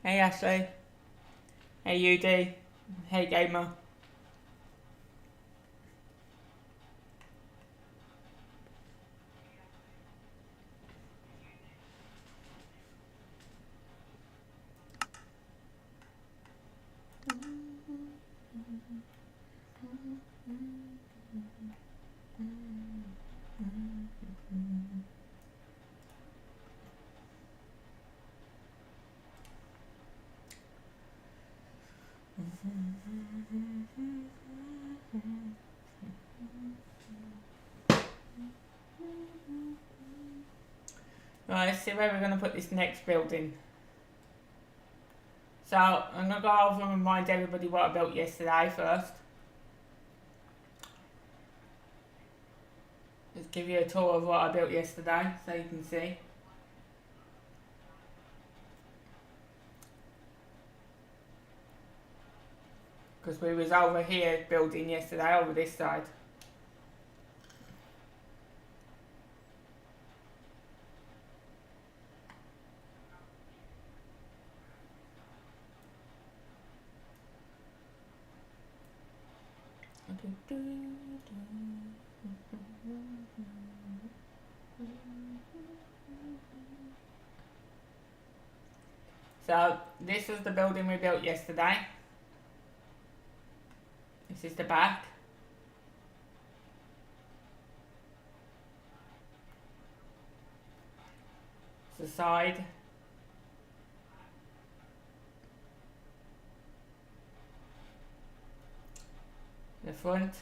Hey Ashley. Hey UD. Hey Gamer. Right, let's see where we're going to put this next building. So, I'm going to go over and remind everybody what I built yesterday first. Just give you a tour of what I built yesterday so you can see. Because we was over here building yesterday, over this side. So, this was the building we built yesterday. This is the back. It's the side. The front.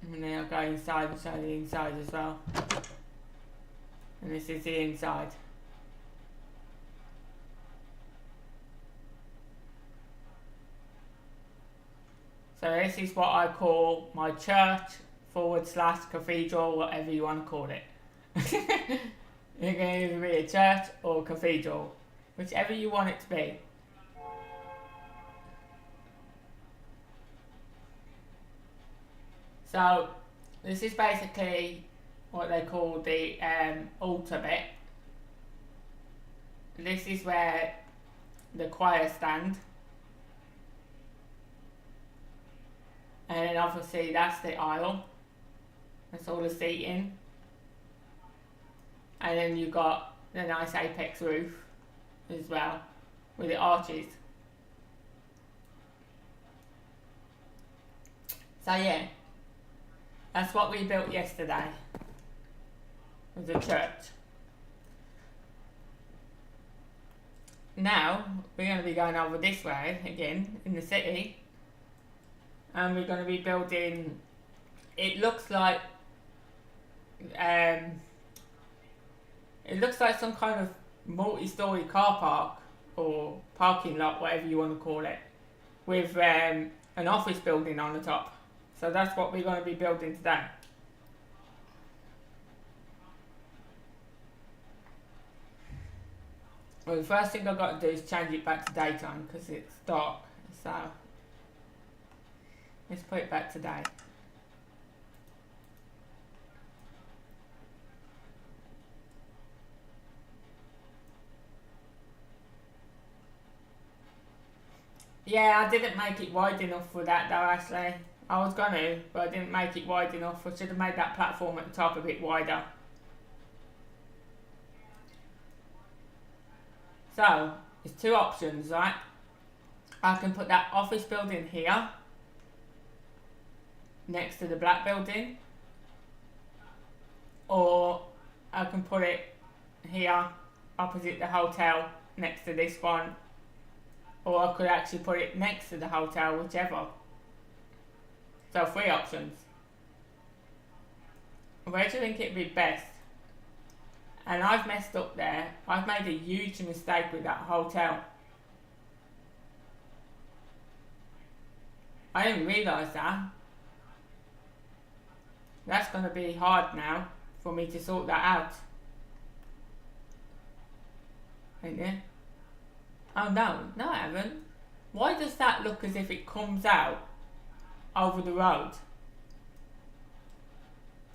And then I'll go inside and show the inside as well. And this is the inside. So this is what I call my church / cathedral, whatever you want to call it. It can either be a church or a cathedral, whichever you want it to be. So this is basically what they call the altar bit. This is where the choir stand. And then obviously that's the aisle. That's all the seating. And then you've got the nice apex roof as well, with the arches. So yeah, that's what we built yesterday. It was a church. Now, we're going to be going over this way again, in the city. And we're going to be building, it looks like some kind of multi-storey car park or parking lot, whatever you want to call it, with an office building on the top. So that's what we're going to be building today. Well, the first thing I've got to do is change it back to daytime because it's dark. So let's put it back to day. Yeah, I didn't make it wide enough for that though, Ashley. I was gonna, but I didn't make it wide enough. I should have made that platform at the top a bit wider. So, there's two options, right? I can put that office building here, next to the black building, or I can put it here, opposite the hotel, next to this one, or I could actually put it next to the hotel, whichever. So 3 options. Where do you think it'd be best? And I've messed up there. I've made a huge mistake with that hotel. I didn't realise that. That's going to be hard now for me to sort that out. Ain't it? Oh no, no I haven't. Why does that look as if it comes out over the road?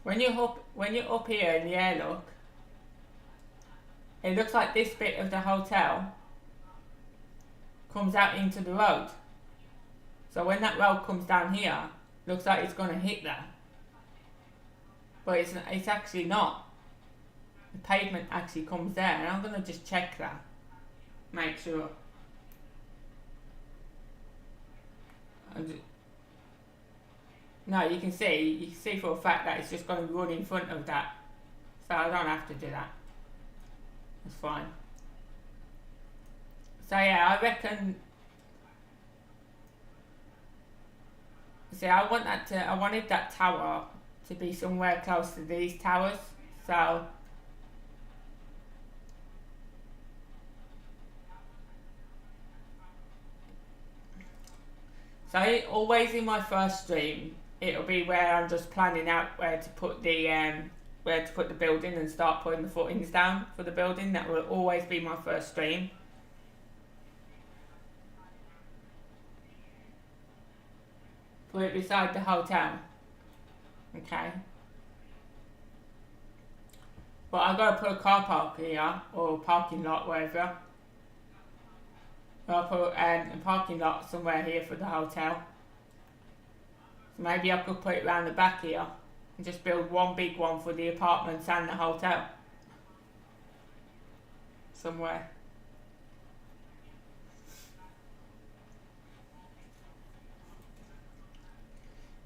When you're up here in the air, look, it looks like this bit of the hotel comes out into the road. So when that road comes down here, looks like it's going to hit that. But it's actually not. The pavement actually comes there, and I'm going to just check that. Make sure. No, you can see for a fact that it's just going to run in front of that. So I don't have to do that. That's fine. So yeah, I reckon. See, I wanted that tower to be somewhere close to these towers. So always in my first stream, it'll be where I'm just planning out where to put the building and start putting the footings down for the building. That will always be my first stream. Put it beside the hotel. Okay. But I've got to put a car park here, or a parking lot, wherever. I'll put a parking lot somewhere here for the hotel. So maybe I could put it around the back here and just build one big one for the apartments and the hotel. Somewhere.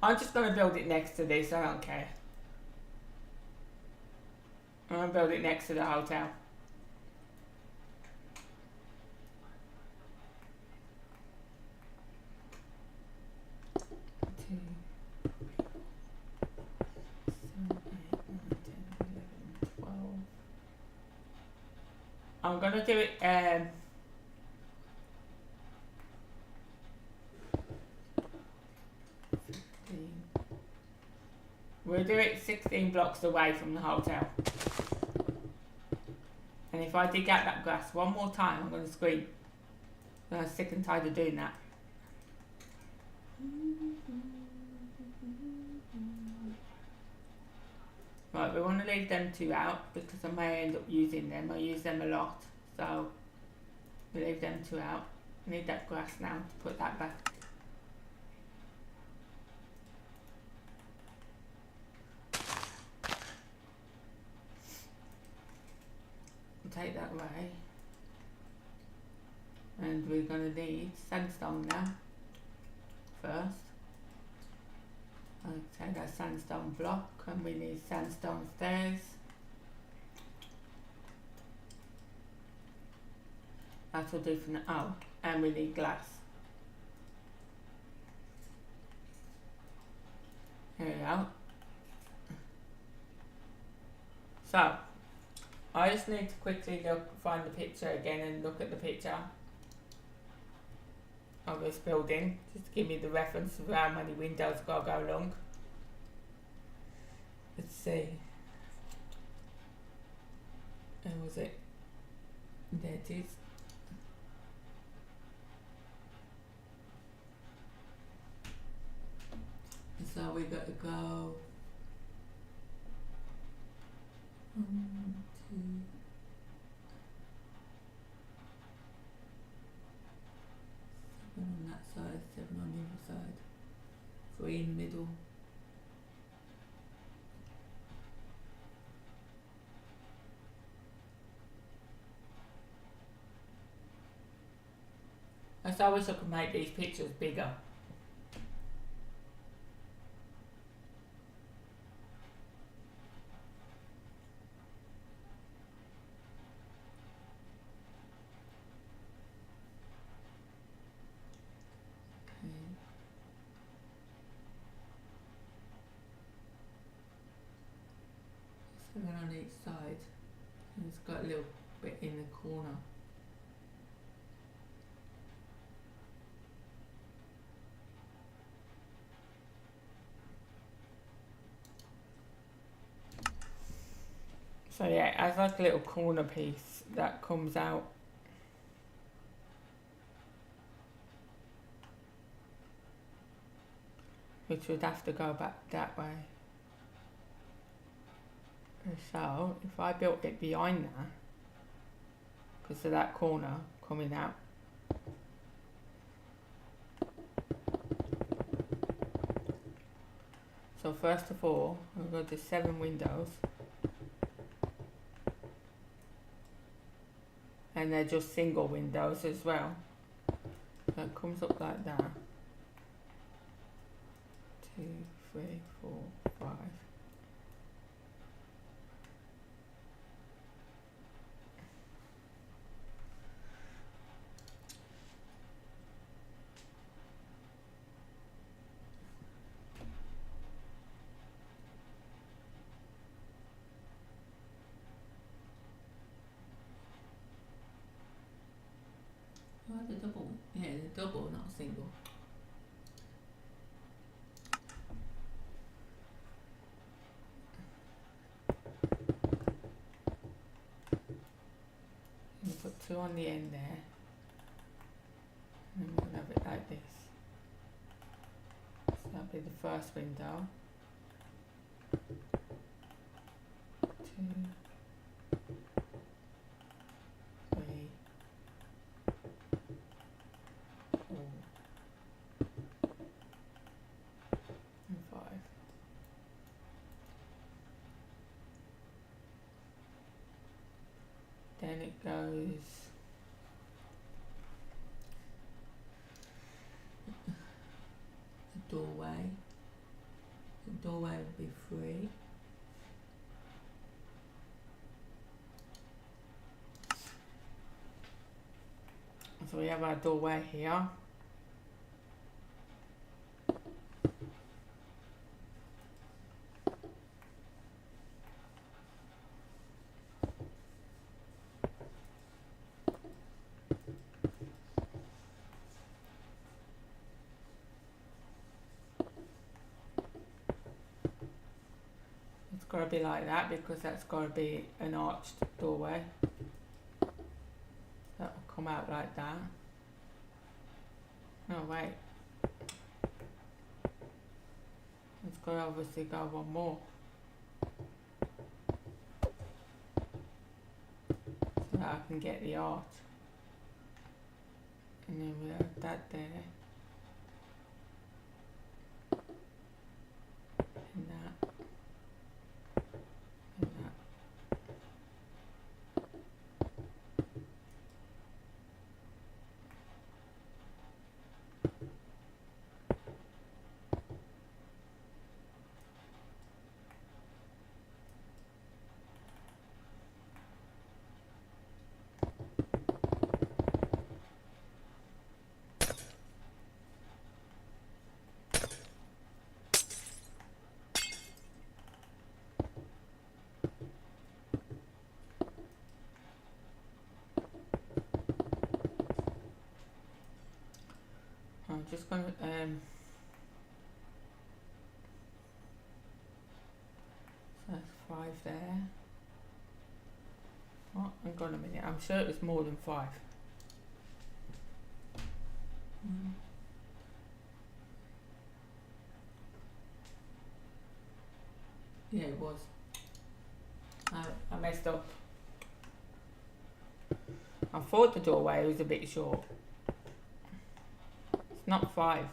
I'm just going to build it next to this, I don't care. I'm going to build it next to the hotel. I'm going to do it, we'll do it 16 blocks away from the hotel. And if I dig out that grass one more time, I'm going to scream. I'm sick and tired of doing that. Right, we want to leave them two out because I may end up using them. I use them a lot, so we leave them two out. I need that grass now to put that back. Take that away, and we're going to need sandstone now first. I'll take that sandstone block, and we need sandstone stairs. That will do for now. Oh, and we need glass. Here we go. So I just need to quickly find the picture again and look at the picture of this building, just to give me the reference of how many windows got to go along. Let's see. Where was it? There it is. So we got to go 1, 2, 7 on that side, 7 on the other side, 3 in the middle. I wish I could make these pictures bigger. Something on each side, and it's got a little bit in the corner. So yeah, it has like a little corner piece that comes out. Which would have to go back that way. So, if I built it behind that, because of that corner coming out. So first of all, I'm going to do 7 windows, and they're just single windows as well. So it comes up like that. 2, 3, 4, 5. Oh, the double. Yeah, the double, not single. You put 2 on the end there, and we'll have it like this. So that'll be the first window. 2, 3, 4, and 5. Then it goes the doorway. The doorway will be 3. So we have our doorway here. It's got to be like that because that's got to be an arched doorway. That will come out like that. No, wait. It's got to obviously go one more. So that I can get the arch. And then we have that there. And that. And that. I'm just going to so that's 5 there. Oh, hang on a minute, I'm sure it was more than 5. Yeah, it was. I messed up. I thought the doorway was a bit short. It's not 5.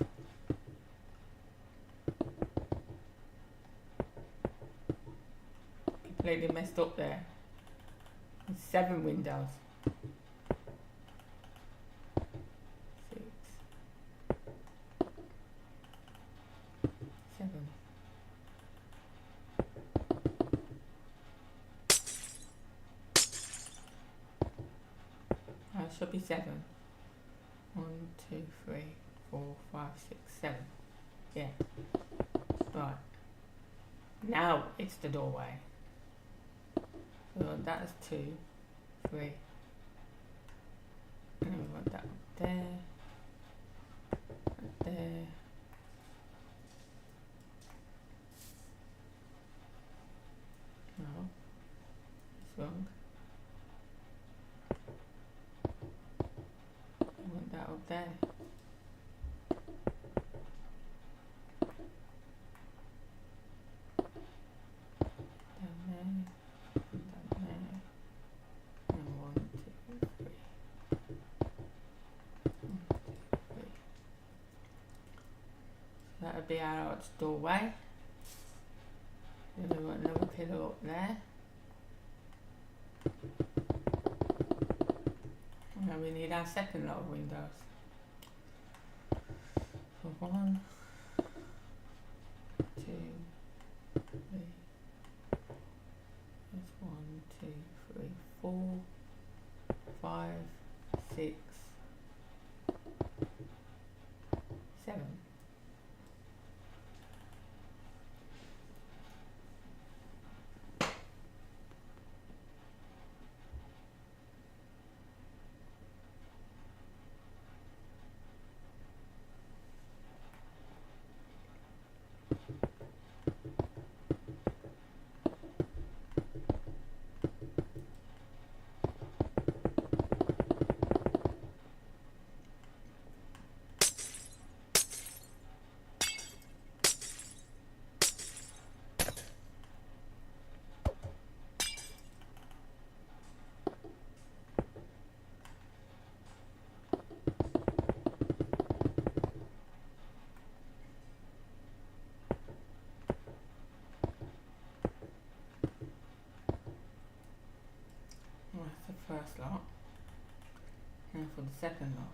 Completely messed up there. It's 7 windows. 6, 7. It should be 7. 1, 2, 3, 4, 5, 6, 7. Yeah. Right. Now it's the doorway. So that's 2, 3. And then we want that up there. Right there. No. It's wrong. I want that up there. Down there. And down there. And 1, 2, 3. out the doorway. Then we've got another pillar up there. And now we need our second lot of windows. So 1, 2, 3. That's 1, 2, 3, 4, 5, 6, 7. That's the first lot. Now for the second lot.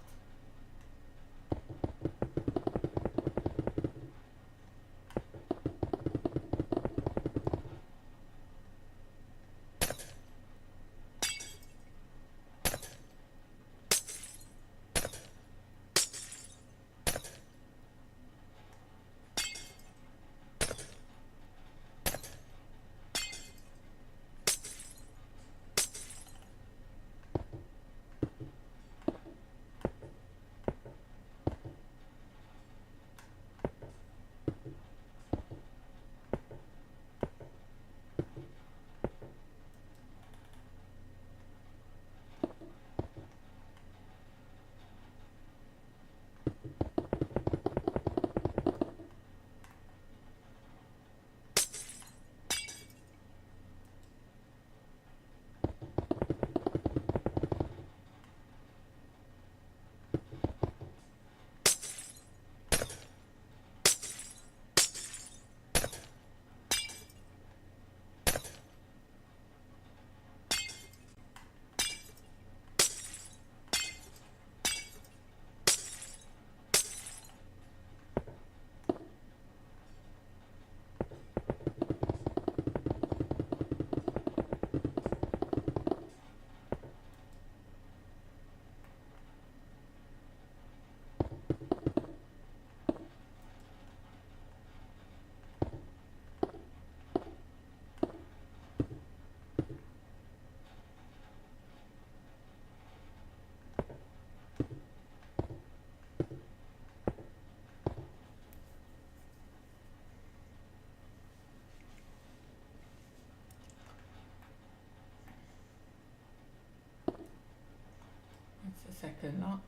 That's the second lot.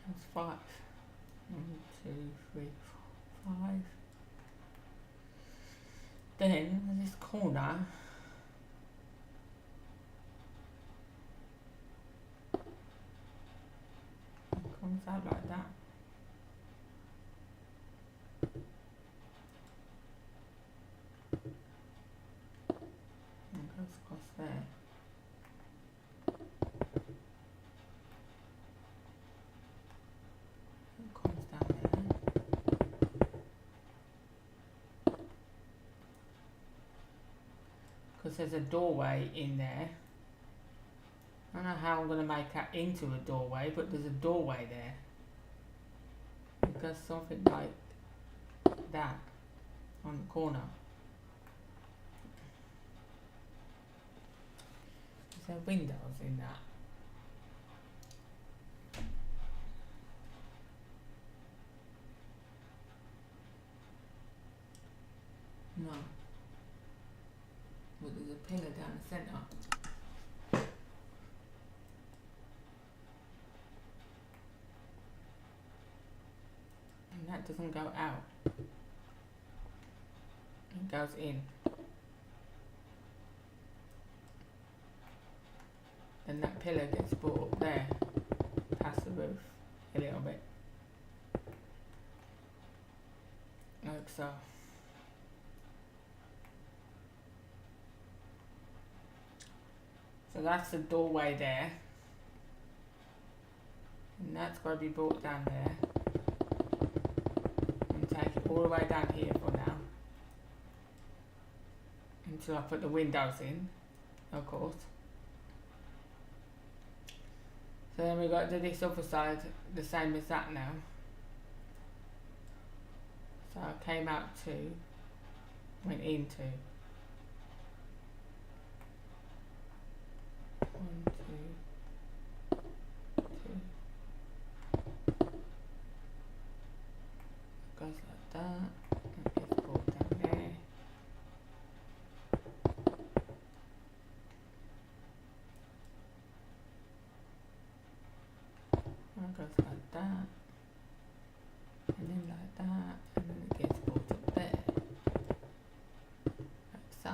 That's 5. 1, 2, 3, 4, 5. Then this corner, comes out like that. And goes across there. It comes down there. Because there's a doorway in there. I don't know how I'm going to make that into a doorway, but there's a doorway there. It does something like that on the corner. Is there windows in that? No. But there's a pillar down the centre. And that doesn't go out. It goes in. Then that pillar gets brought up there, past the roof, a little bit. Like so. So that's the doorway there. And that's got to be brought down there. And take it all the way down here for now. Until I put the windows in, of course. So then we've got to do this other side the same as that now. So I came out 2, went in 2. 1, 2, 2. Goes like that. And gets brought down there. And goes like that. And then like that. And then it gets brought up there. Like so.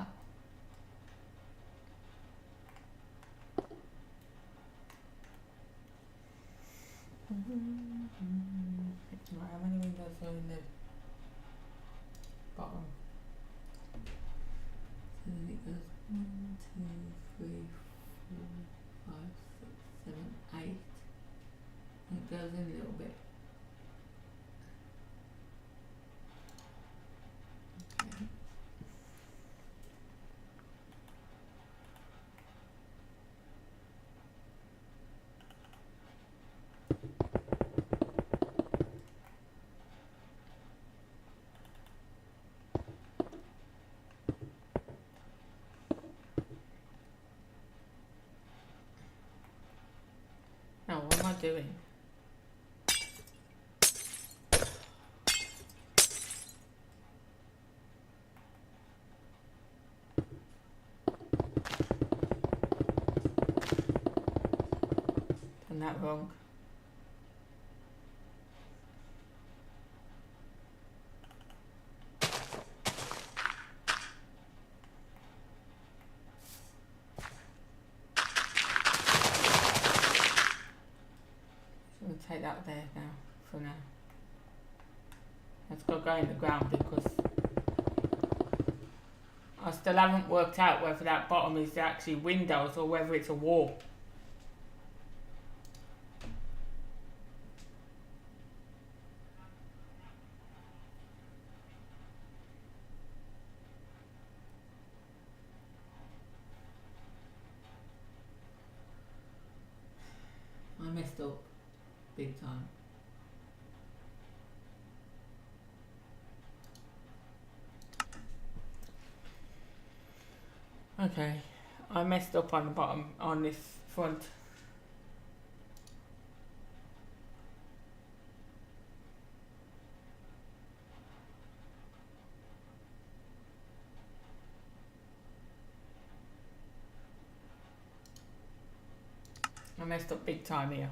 Right, how many windows are in the bottom? So then it goes 1, 2, 3, 4, 5, 6, 7, 8. And it goes in a little bit. Okay. Now, what am I doing? Done that wrong. So we'll take that there now, for now. Let's go in the ground because I still haven't worked out whether that bottom is actually windows or whether it's a wall. I messed up big time. Okay, I messed up on the bottom, on this front. I messed up big time here.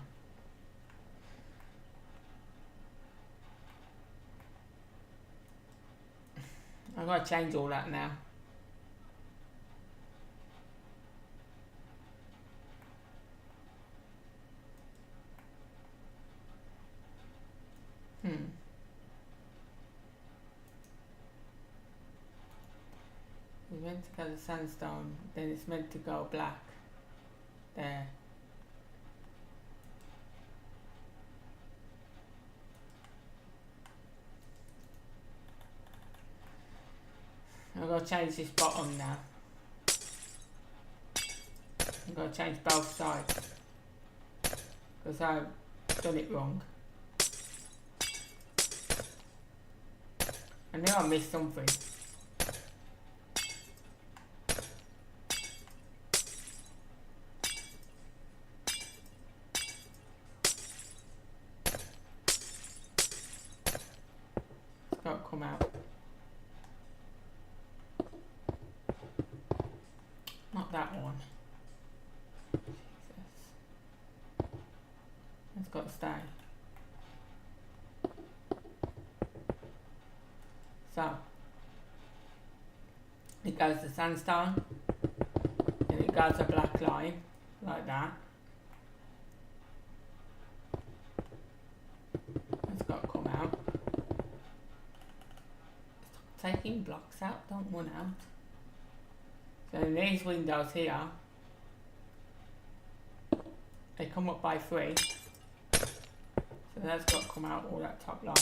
I've got to change all that now. It's meant to go to sandstone, then it's meant to go black. There. I've got to change this bottom now. I've got to change both sides because I've done it wrong. I knew I missed something. It's got to come out. Not that one. Jesus. It's got to stay. So, it goes to sandstone, and it goes a black line, like that. It's got to come out. Stop taking blocks out, don't run out. So in these windows here, they come up by 3. So that's got to come out, all that top line.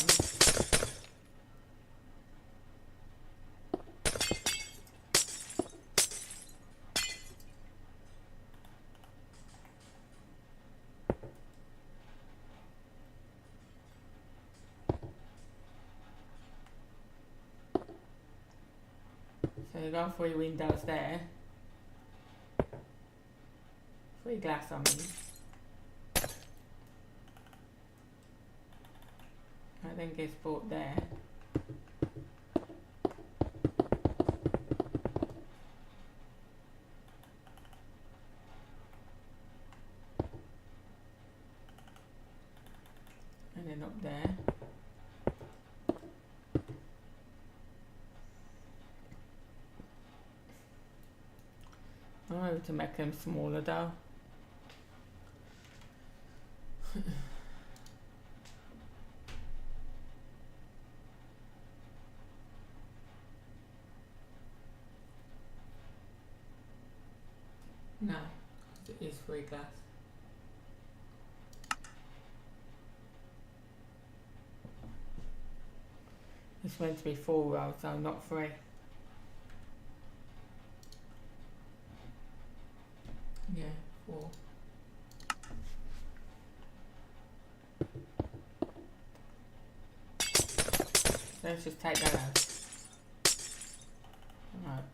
So you got 3 windows there. 3 glass on me. I think it's brought there. And then up there. I'm able to make them smaller though. No, it is 3 glass. It's meant to be 4 rows, so not 3. Yeah, 4. So let's just take that out. Alright,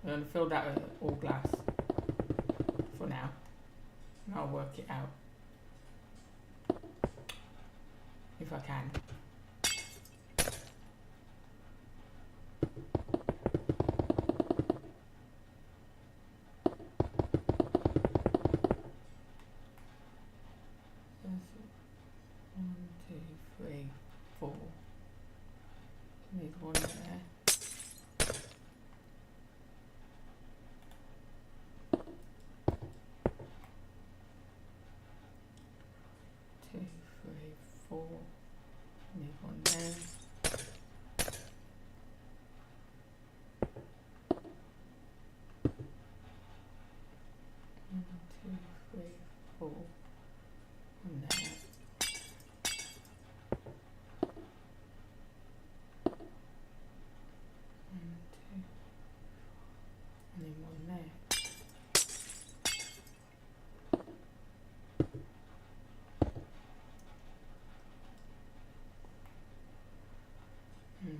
we're going to fill that with all glass for now, and I'll work it out if I can. Need one there. Two, three, 4. Need one there.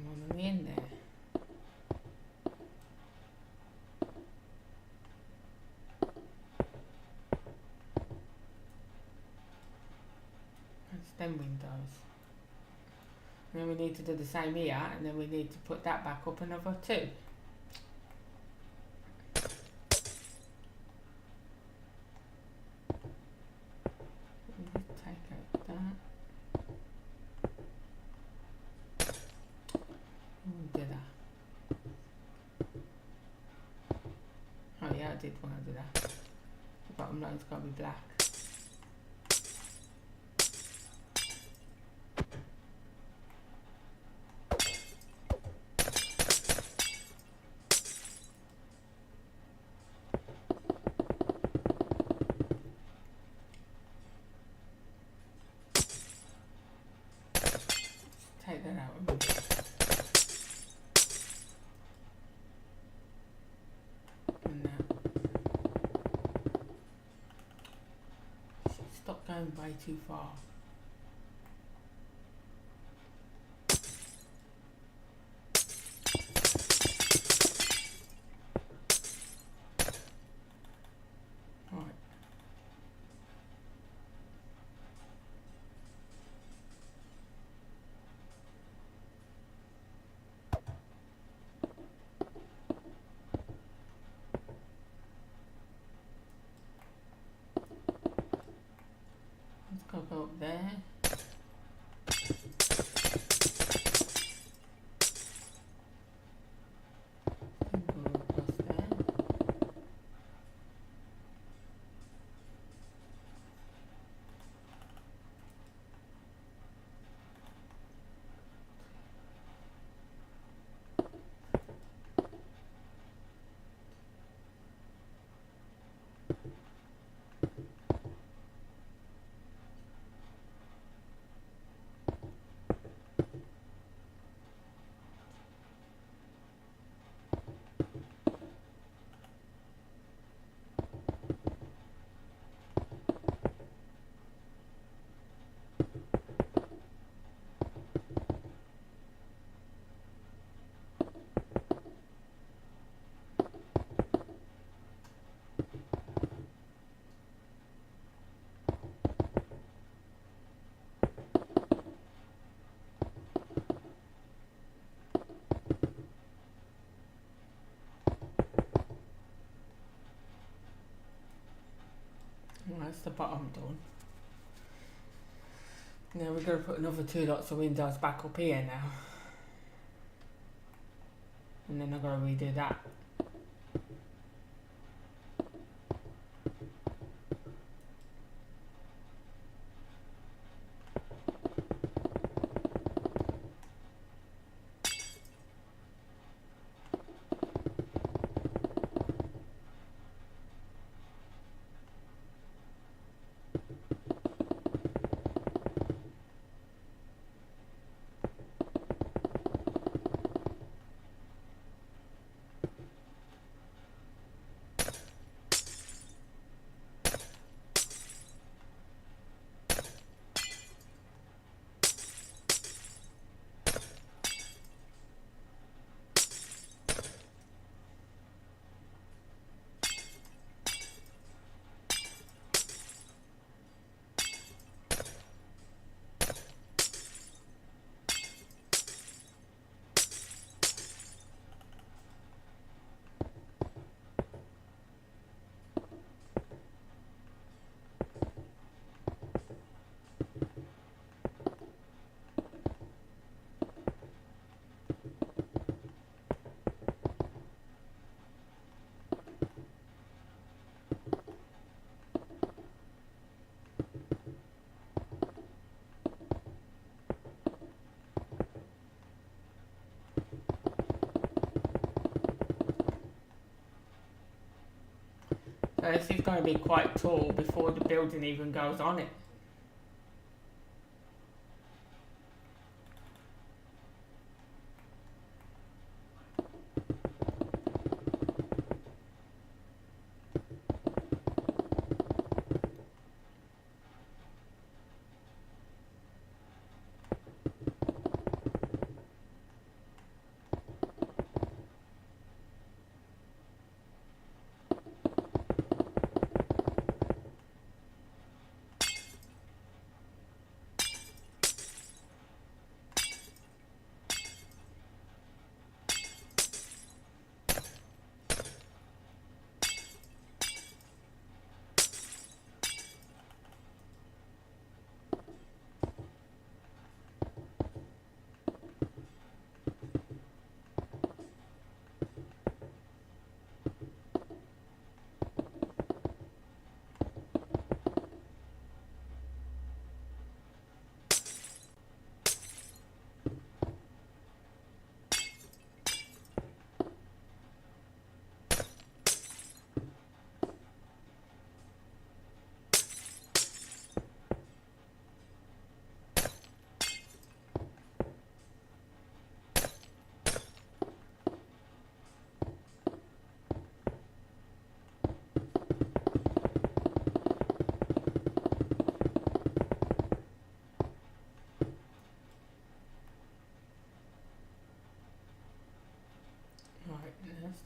One on the end there. That's them windows. And then we need to do the same here, and then we need to put that back up another 2. Take out that. Do that. Oh yeah, I did want to do that. The bottom line's got to be black. Take that out of me. And now. Stop going way too far. Right. Go up there. Go across there. Well, that's the bottom done. Now we're going to put another 2 lots of windows back up here now. And then I've got to redo that. So this is going to be quite tall before the building even goes on it.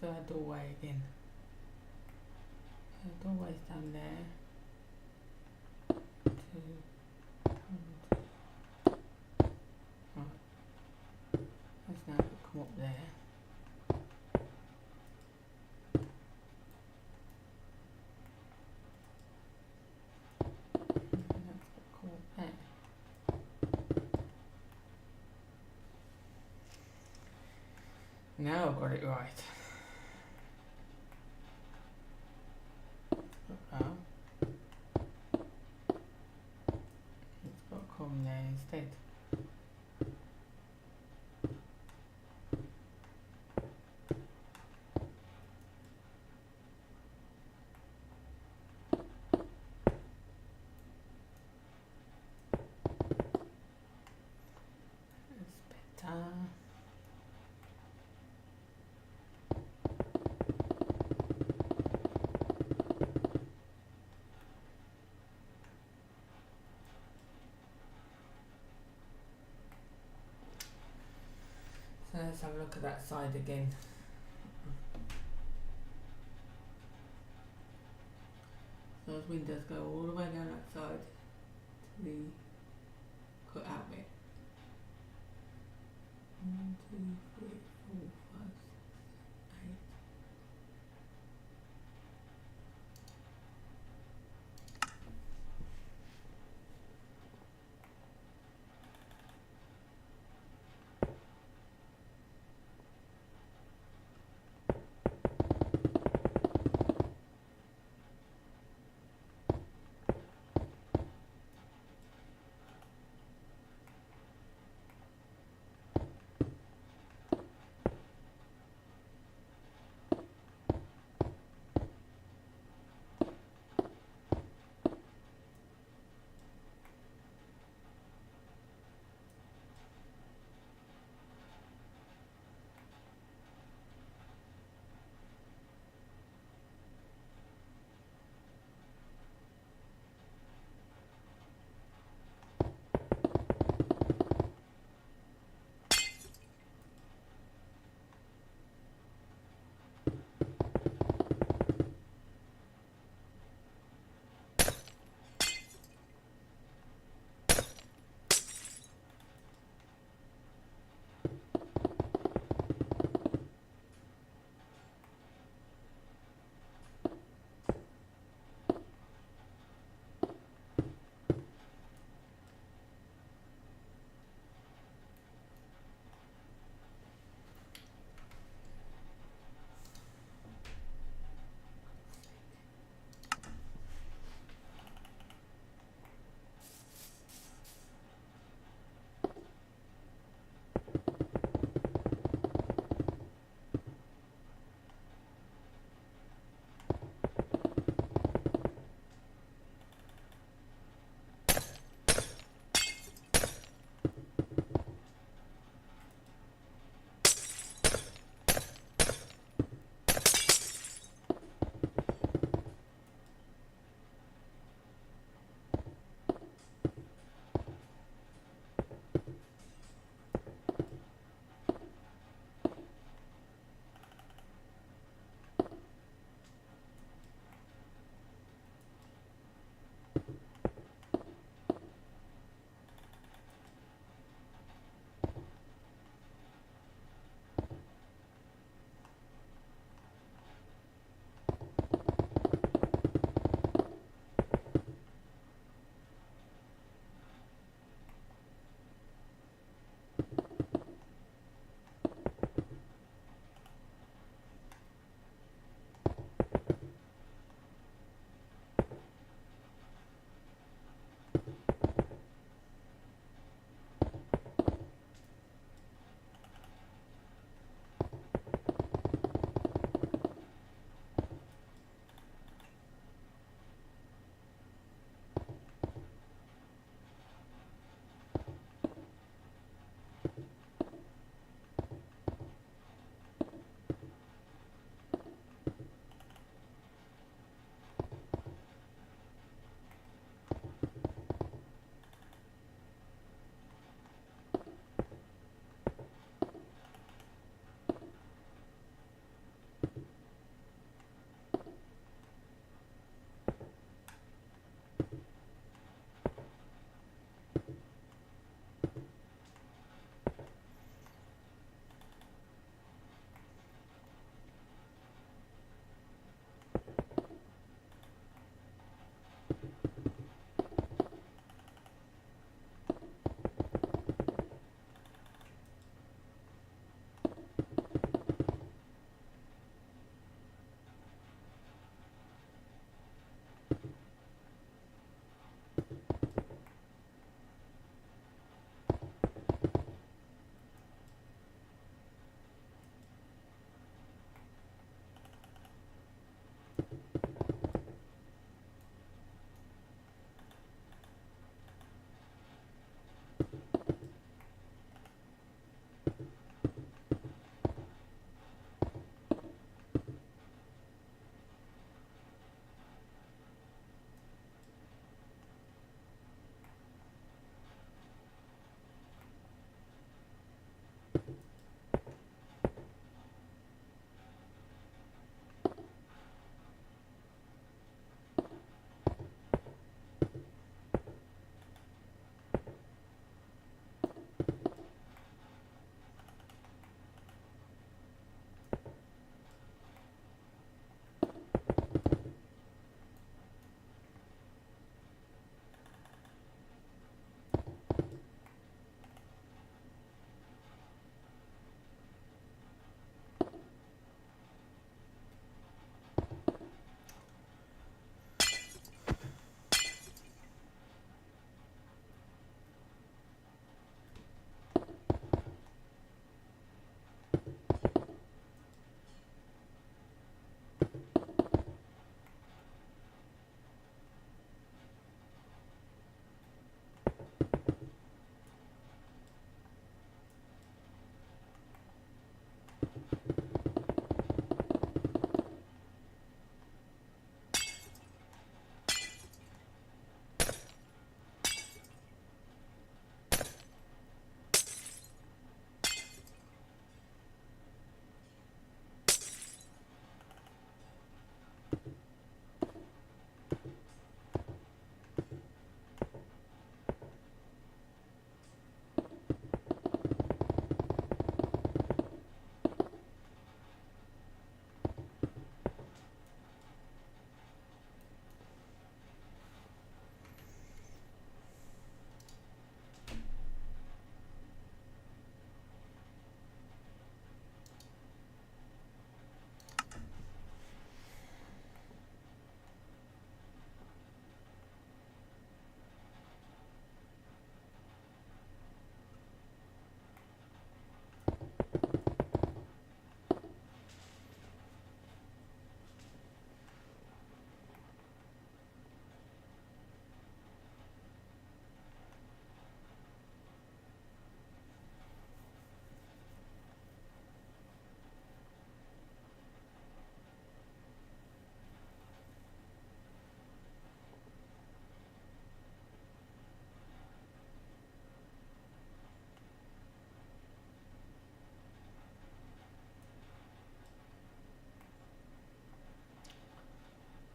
the doorway again? The doorway's down there. Right. Let's now come up there. Come up there. Now I've got it right. It's got to come there instead. It's better. So let's have a look at that side again. So those windows go all the way down that side to the cut out bit. 1, 2, 3, 4, 5, 6, 8.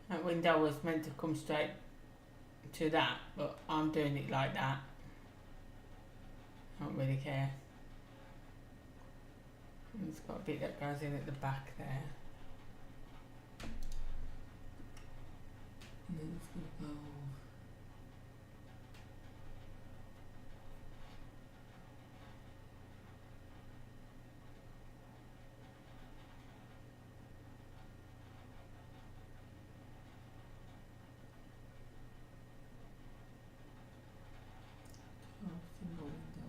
That window was meant to come straight to that, but I'm doing it like that. I don't really care. And it's got a bit that goes in at the back there. And then it's going to go. Single window.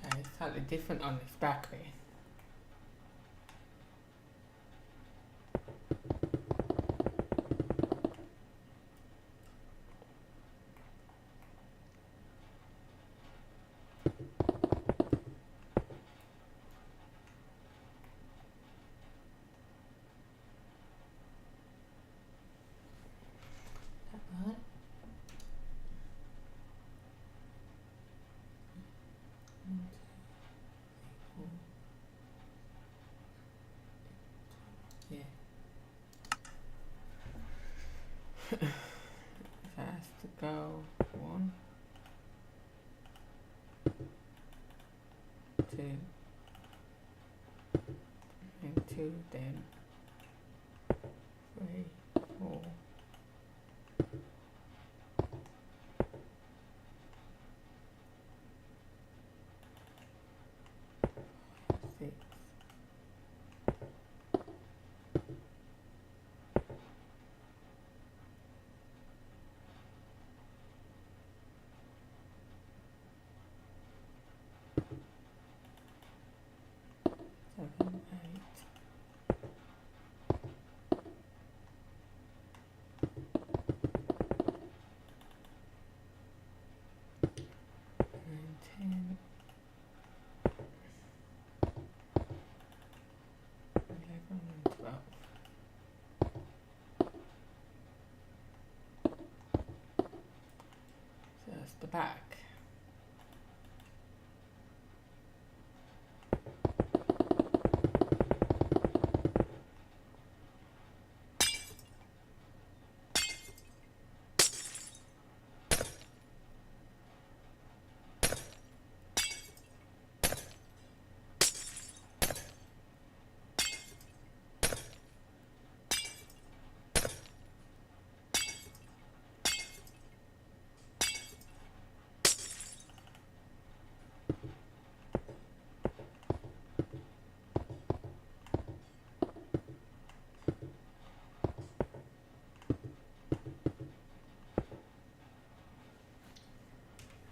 Okay, it's slightly different on this battery. Right. Yeah. It has to go 1, 2, and 2, then 3, 4, 7, 8. That's the back.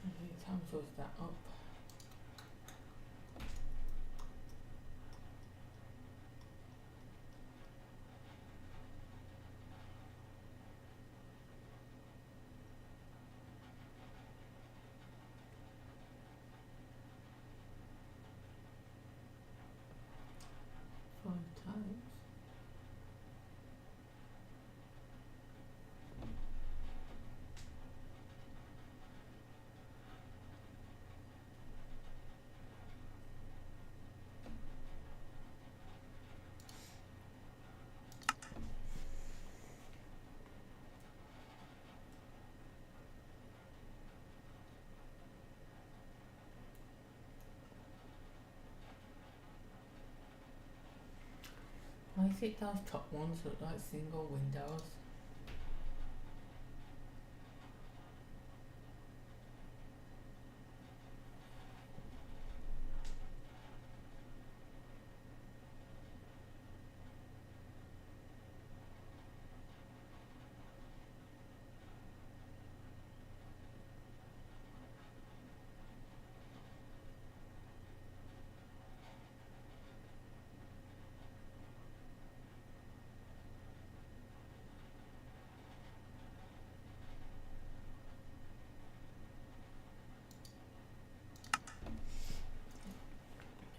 How many times was that up? Times. Why is it those top ones look like single windows?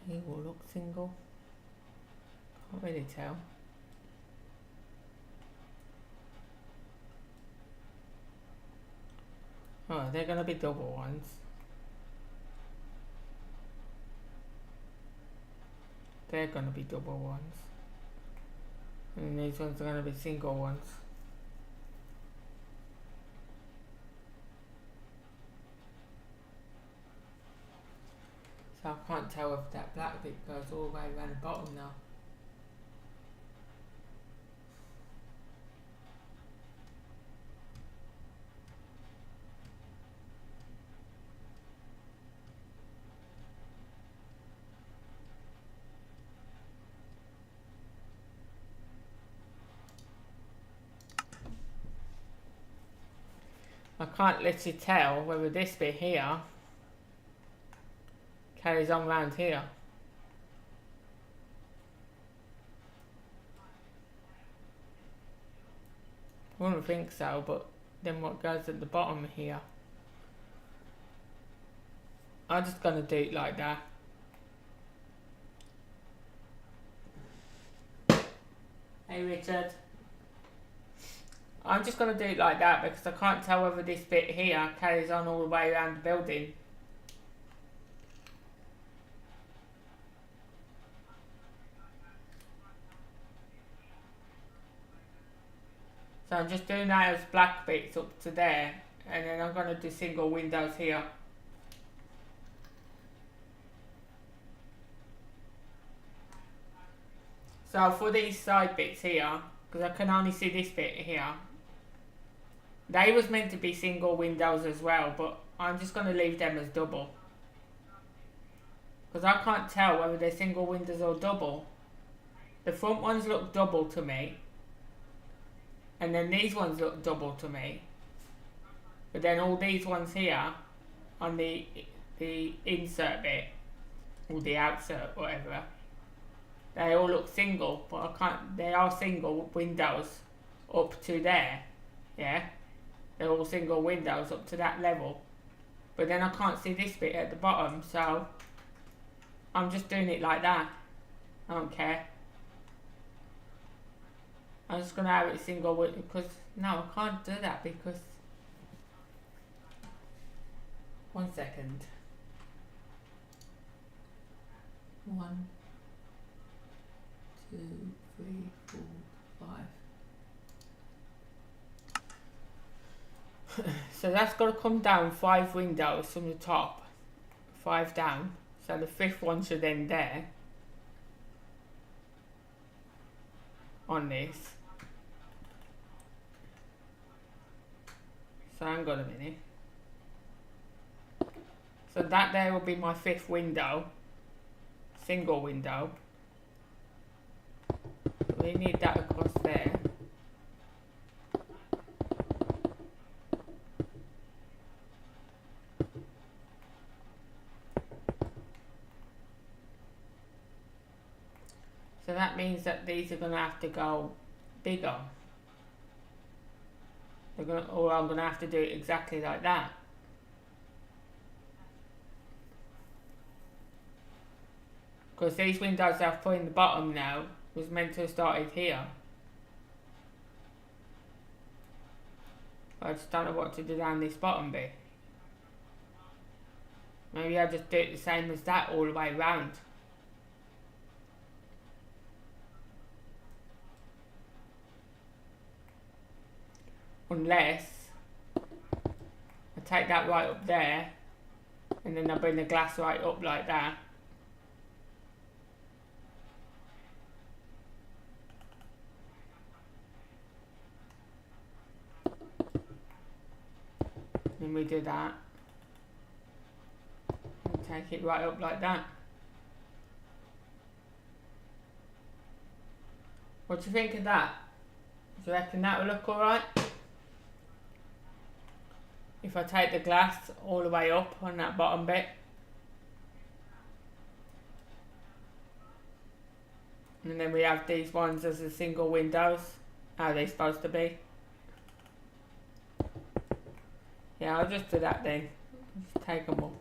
They all look single. Can't really tell. Oh, they're gonna be double ones. They're gonna be double ones. And these ones are gonna be single ones. So I can't tell if that black bit goes all the way around the bottom now. I can't literally tell whether this bit here carries on round here. I wouldn't think so, but then what goes at the bottom here? I'm just gonna do it like that. Hey Richard. I'm just gonna do it like that because I can't tell whether this bit here carries on all the way around the building. So I'm just doing those black bits up to there, and then I'm going to do single windows here. So for these side bits here, because I can only see this bit here, they was meant to be single windows as well, but I'm just going to leave them as double. Because I can't tell whether they're single windows or double. The front ones look double to me. And then these ones look double to me. But then all these ones here, on the the insert bit, or the outsert, whatever, they all look single, but I can't, they are single windows up to there, yeah? They're all single windows up to that level. But then I can't see this bit at the bottom, so I'm just doing it like that. I don't care. I'm just gonna have it single width because no, I can't do that because 1 second. 1, 2, 3, 4, 5. So that's got to come down 5 windows from the top, 5 down. So the 5th one should end there on this. So hang on a minute. So that there will be my 5th window, single window. We need that across there. So that means that these are going to have to go bigger. Or I'm going to have to do it exactly like that. Because these windows I've put in the bottom now was meant to have started here. I just don't know what to do down this bottom bit. Maybe I'll just do it the same as that all the way around. Unless I take that right up there and then I bring the glass right up like that. And we do that. And take it right up like that. What do you think of that? Do you reckon that will look alright? If I take the glass all the way up on that bottom bit. And then we have these ones as the single windows. How are they supposed to be? Yeah, I'll just do that then. Just take them up.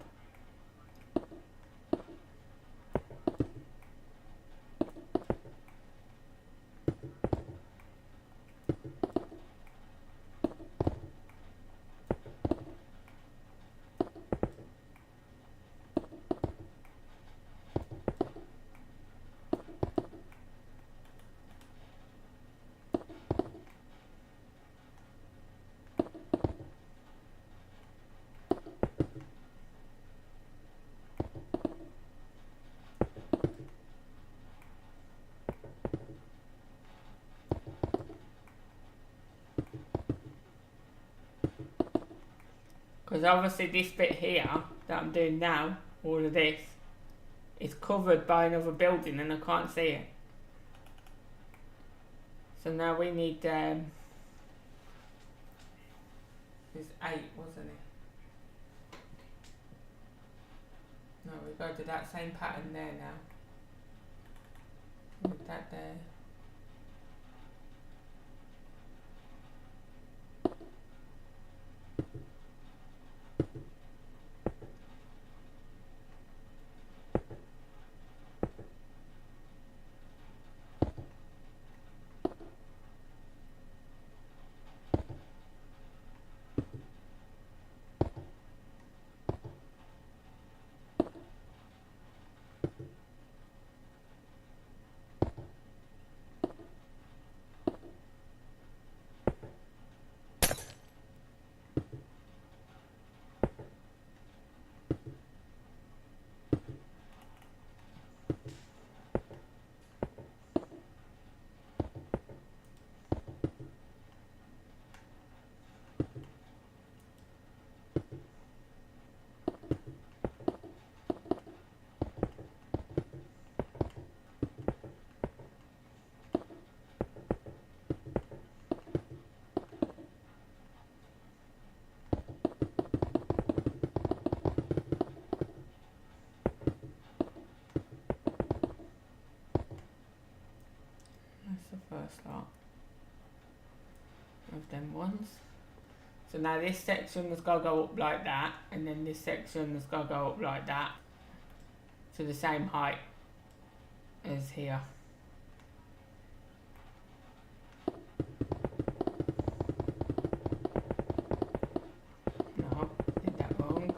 Because obviously this bit here that I'm doing now, all of this, is covered by another building and I can't see it. So now we need, it's 8, wasn't it? No, we go to that same pattern there now. Put that there. them ones. So now this section has got to go up like that, and then this section has got to go up like that, to the same height as here. No, did that wrong.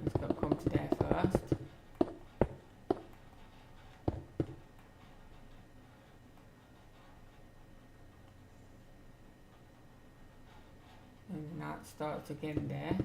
It's got to come to there first. And now it starts again there.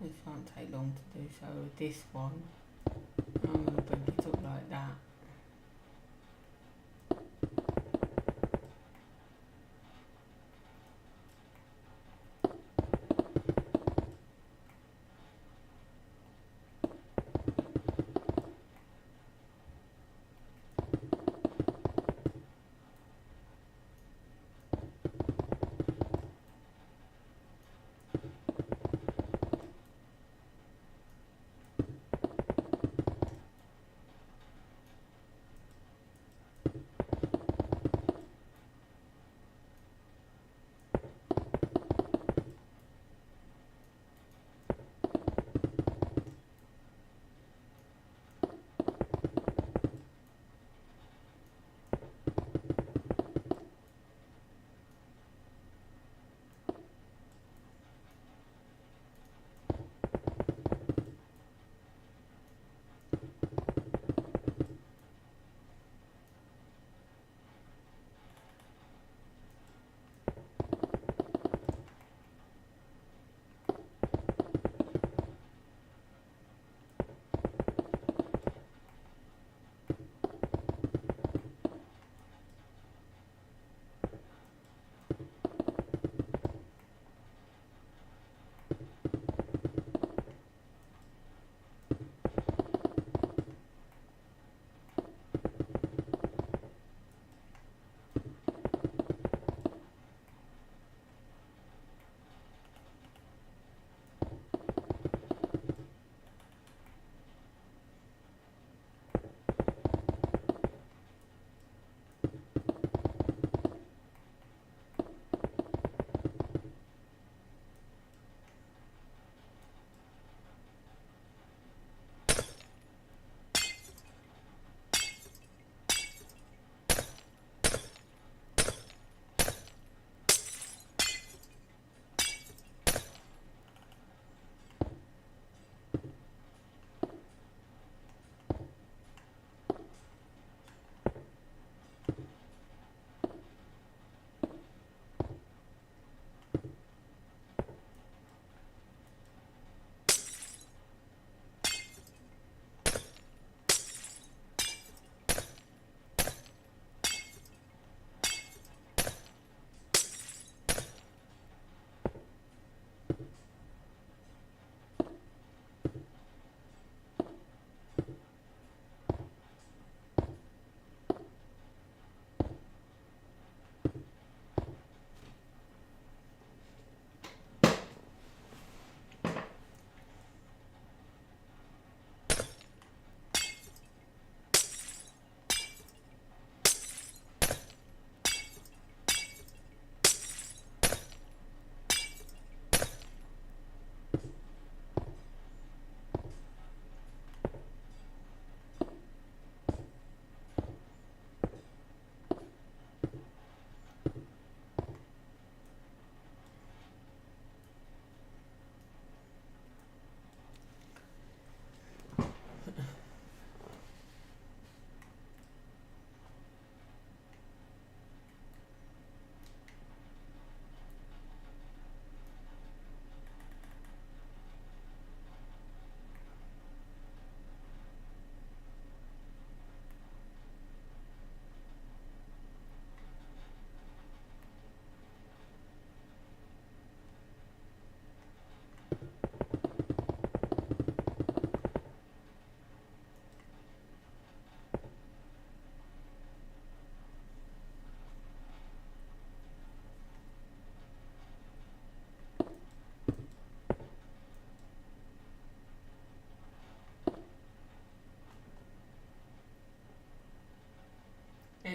This won't take long to do, so this one, I'm going to bring it up like that.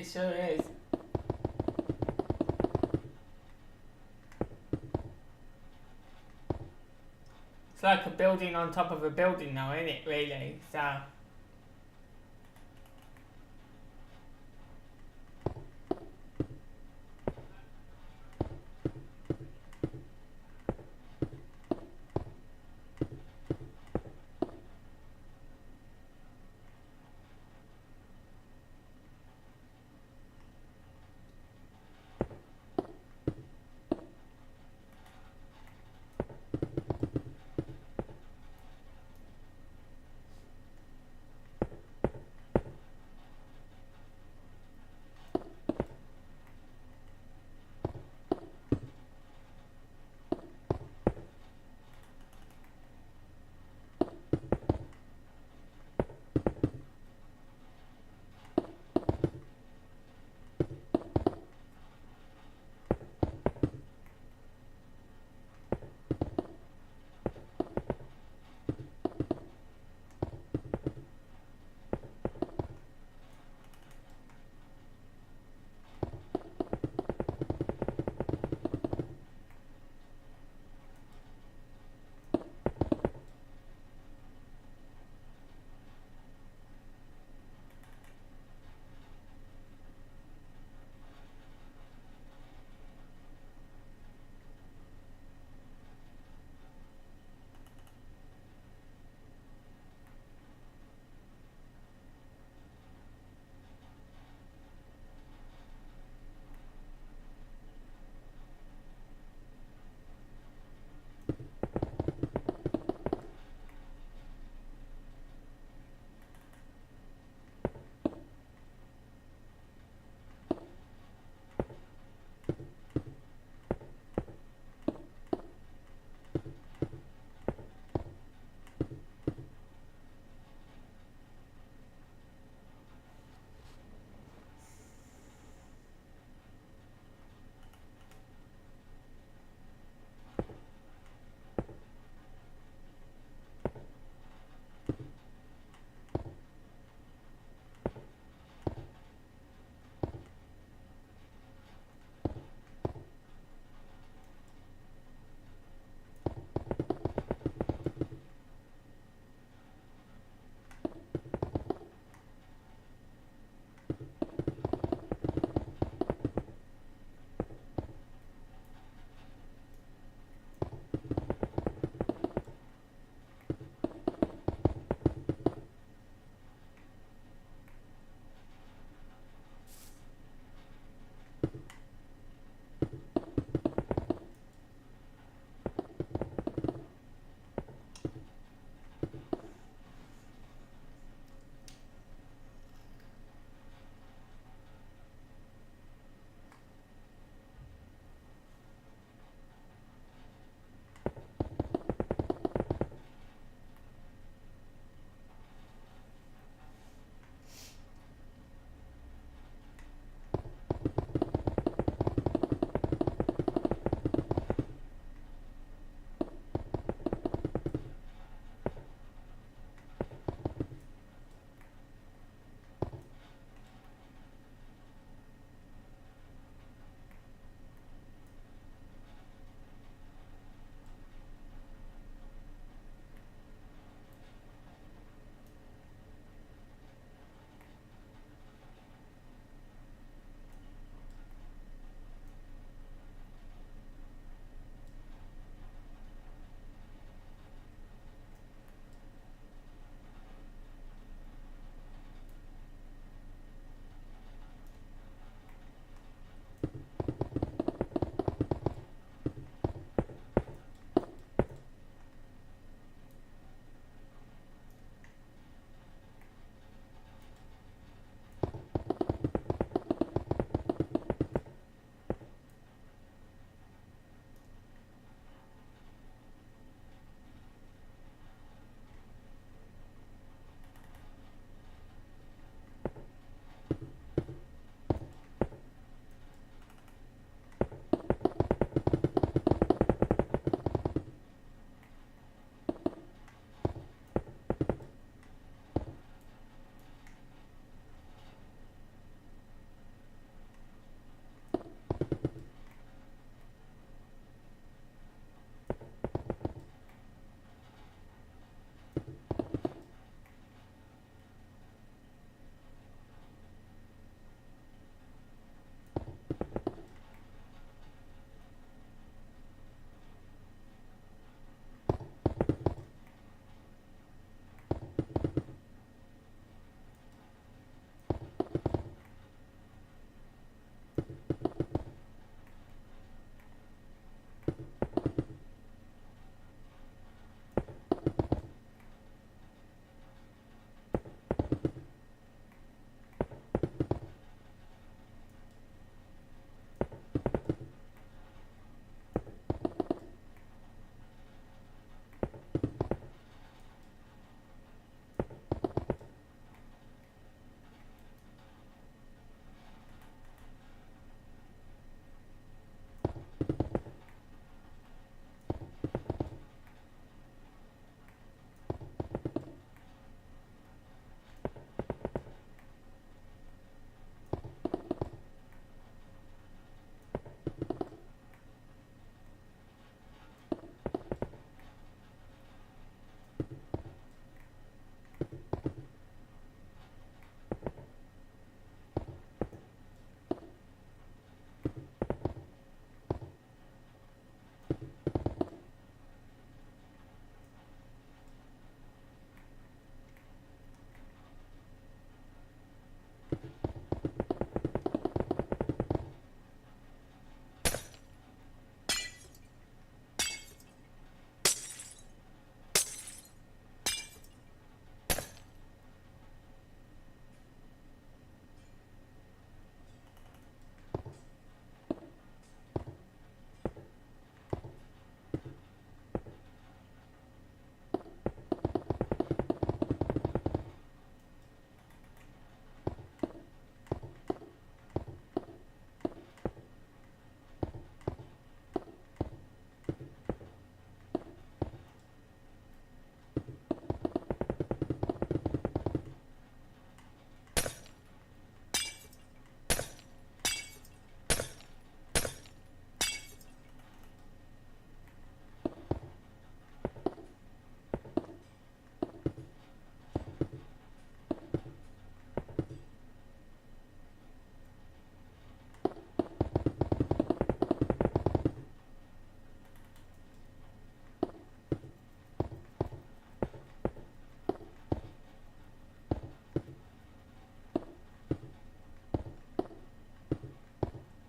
sure is. It's like a building on top of a building now, isn't it, really? So...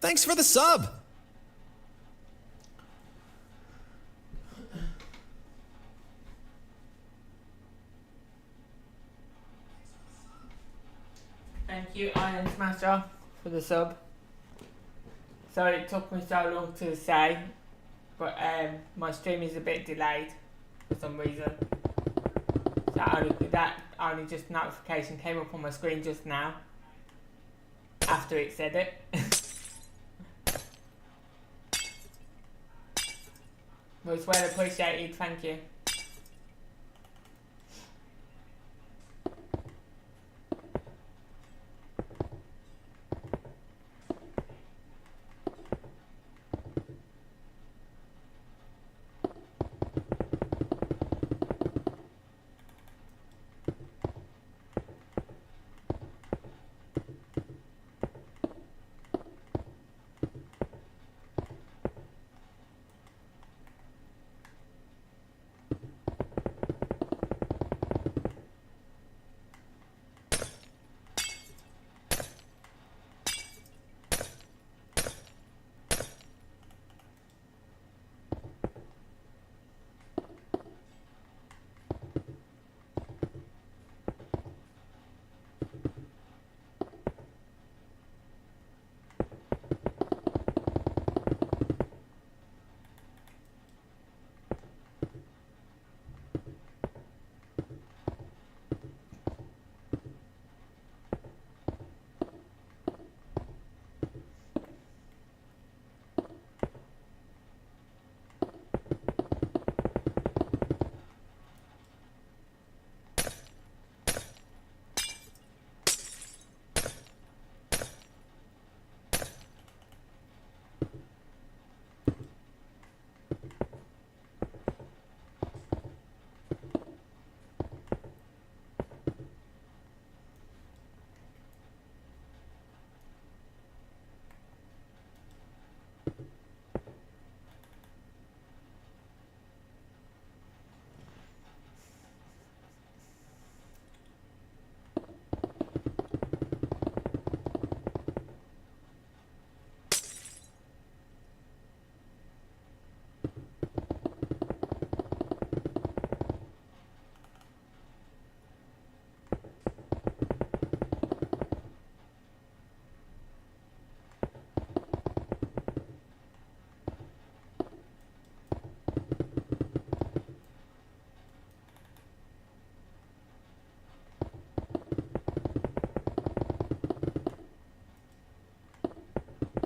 Thanks for the sub. Thank you, Iron Smasher, for the sub. Sorry it took me so long to say, but my stream is a bit delayed for some reason. So that only just notification came up on my screen just now after it said it. But it's well appreciated, thank you.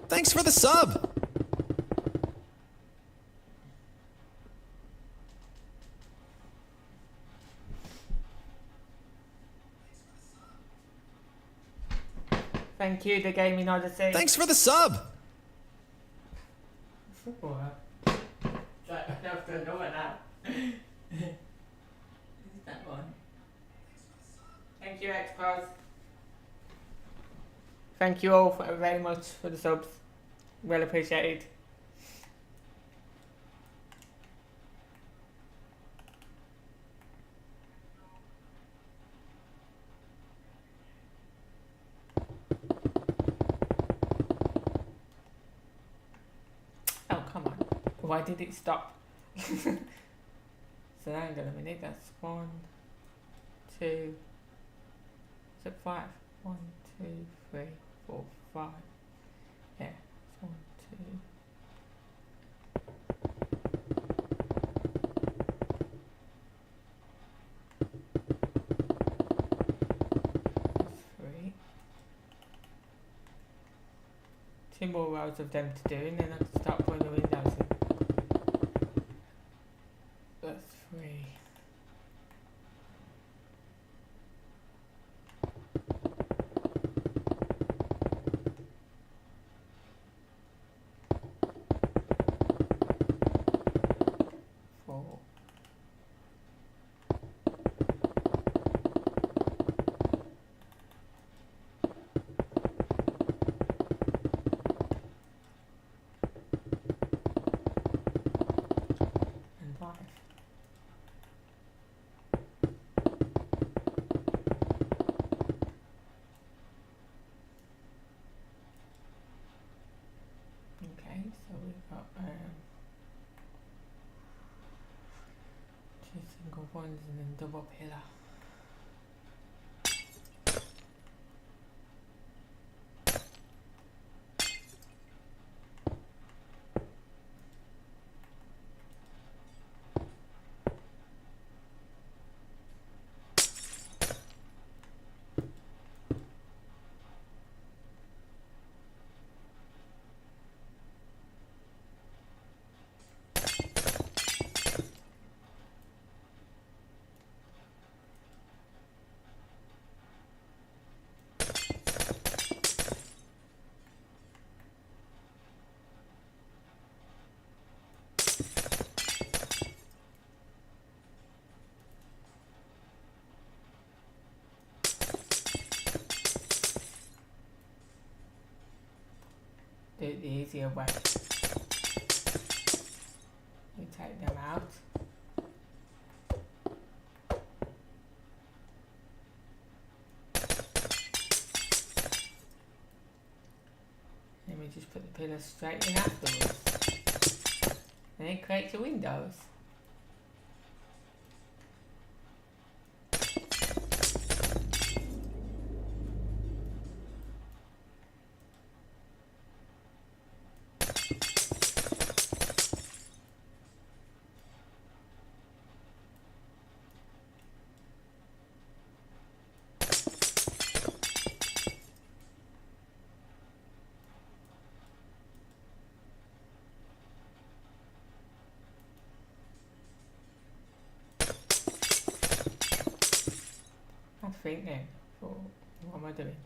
Thanks for the sub. Thank you, the Gaming Odyssey. Thanks for the sub. What? That's the number now. That one. Thank you, Xpros. Thank you all very much for the subs. Well appreciated. Why did it stop? So hang on a minute, that's 1, 2, is it 5? 1, 2, 3, 4, 5. Yeah, it's 1, 2. Two more rows of them to do, and then I can start putting the windows in. That's 3. Four. And 5. Okay, so we've got 2 single ones and then double pillar. Do it the easier way. We take them out. Then we just put the pillars straight in afterwards. And it creates your windows. I think then, what am I doing?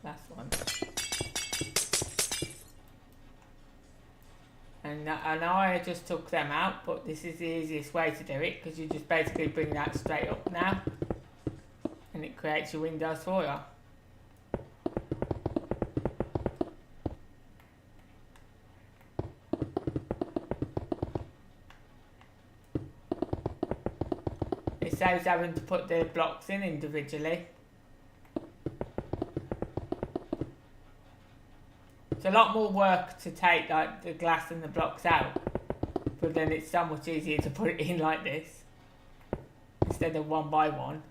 Last one. And I know I just took them out, but this is the easiest way to do it, because you just basically bring that straight up now and it creates your windows for you. It saves having to put the blocks in individually. It's a lot more work to take like the glass and the blocks out, but then it's so much easier to put it in like this instead of one by one.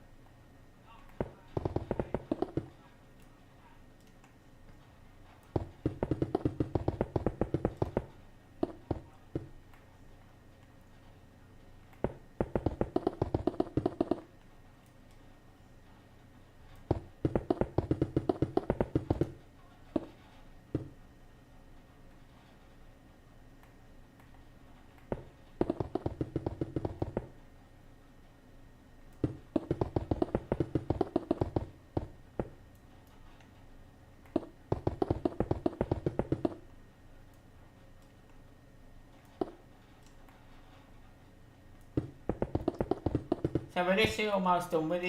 So we're literally almost done with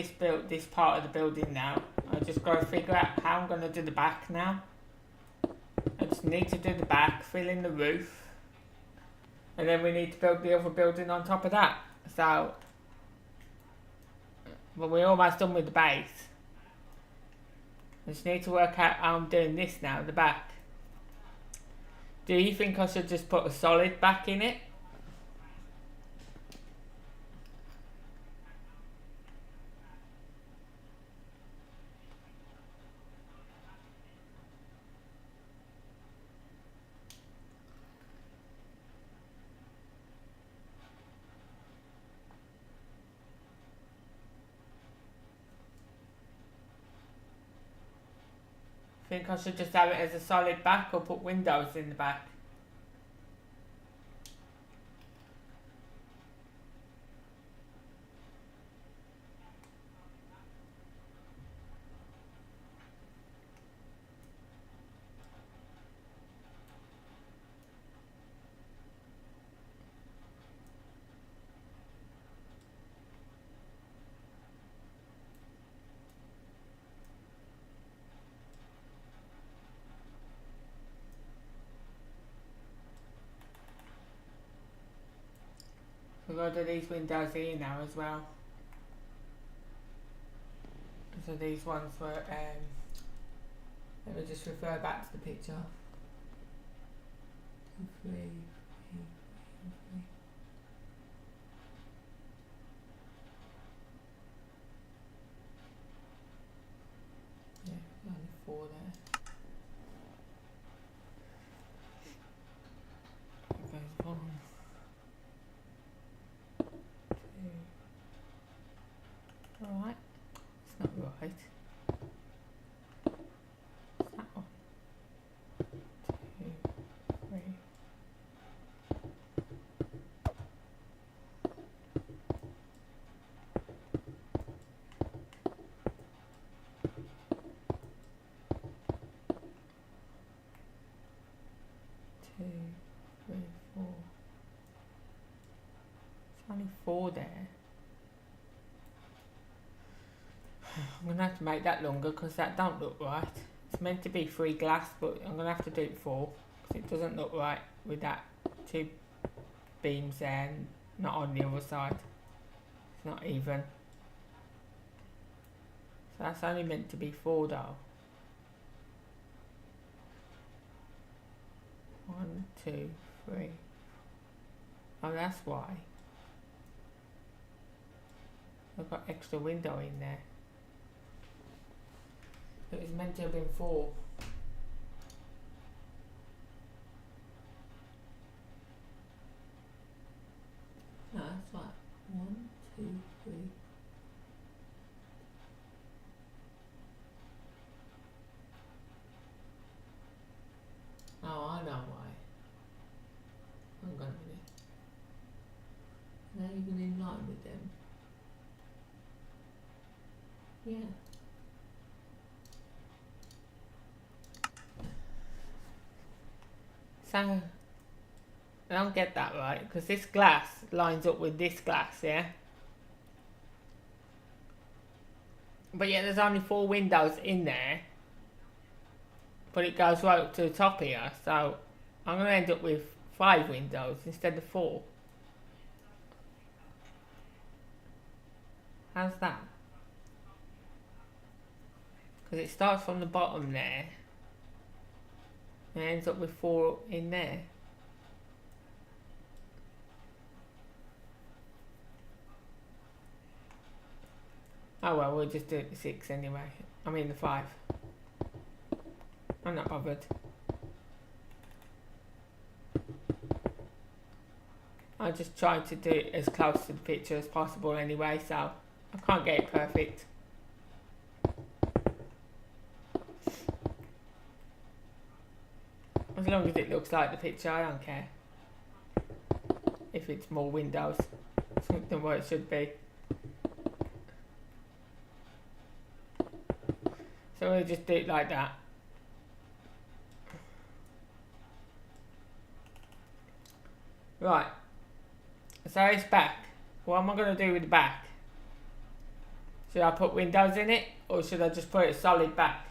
this part of the building now. I just got to figure out how I'm going to do the back now. I just need to do the back, fill in the roof, and then we need to build the other building on top of that. So, but we're almost done with the base. I just need to work out how I'm doing this now, the back. Do you think I should just put a solid back in it? Think I should just have it as a solid back or put windows in the back? We've got to do these windows here now as well. So these ones were, let me just refer back to the picture. 2, 3, 3, 3. Yeah, only 4 there. There's 1, 2. Alright. It's not right. It's that one. 2, 3. 2, 3, 4. It's only 4 there. I'm going to have to make that longer because that don't look right. It's meant to be 3 glass, but I'm going to have to do it 4 because it doesn't look right with that 2 beams there and not on the other side. It's not even. So that's only meant to be 4 though. 1, 2, 3. Oh, that's why. I've got extra window in there. It was meant to have been 4. No, that's right. 1, 2, 3. Oh, I know why. Hang on a minute. Are they even in line with them? Yeah. So, I don't get that right, because this glass lines up with this glass, yeah? But yeah, there's only 4 windows in there. But it goes right up to the top here, so I'm going to end up with 5 windows instead of 4. How's that? Because it starts from the bottom there. And ends up with 4 in there. Oh well, we'll just do it the 6 anyway. I mean the 5. I'm not bothered. I just tried to do it as close to the picture as possible anyway, so I can't get it perfect. As long as it looks like the picture, I don't care. If it's more windows than what it should be. So we'll just do it like that. Right. So it's back. What am I going to do with the back? Should I put windows in it, or should I just put it solid back?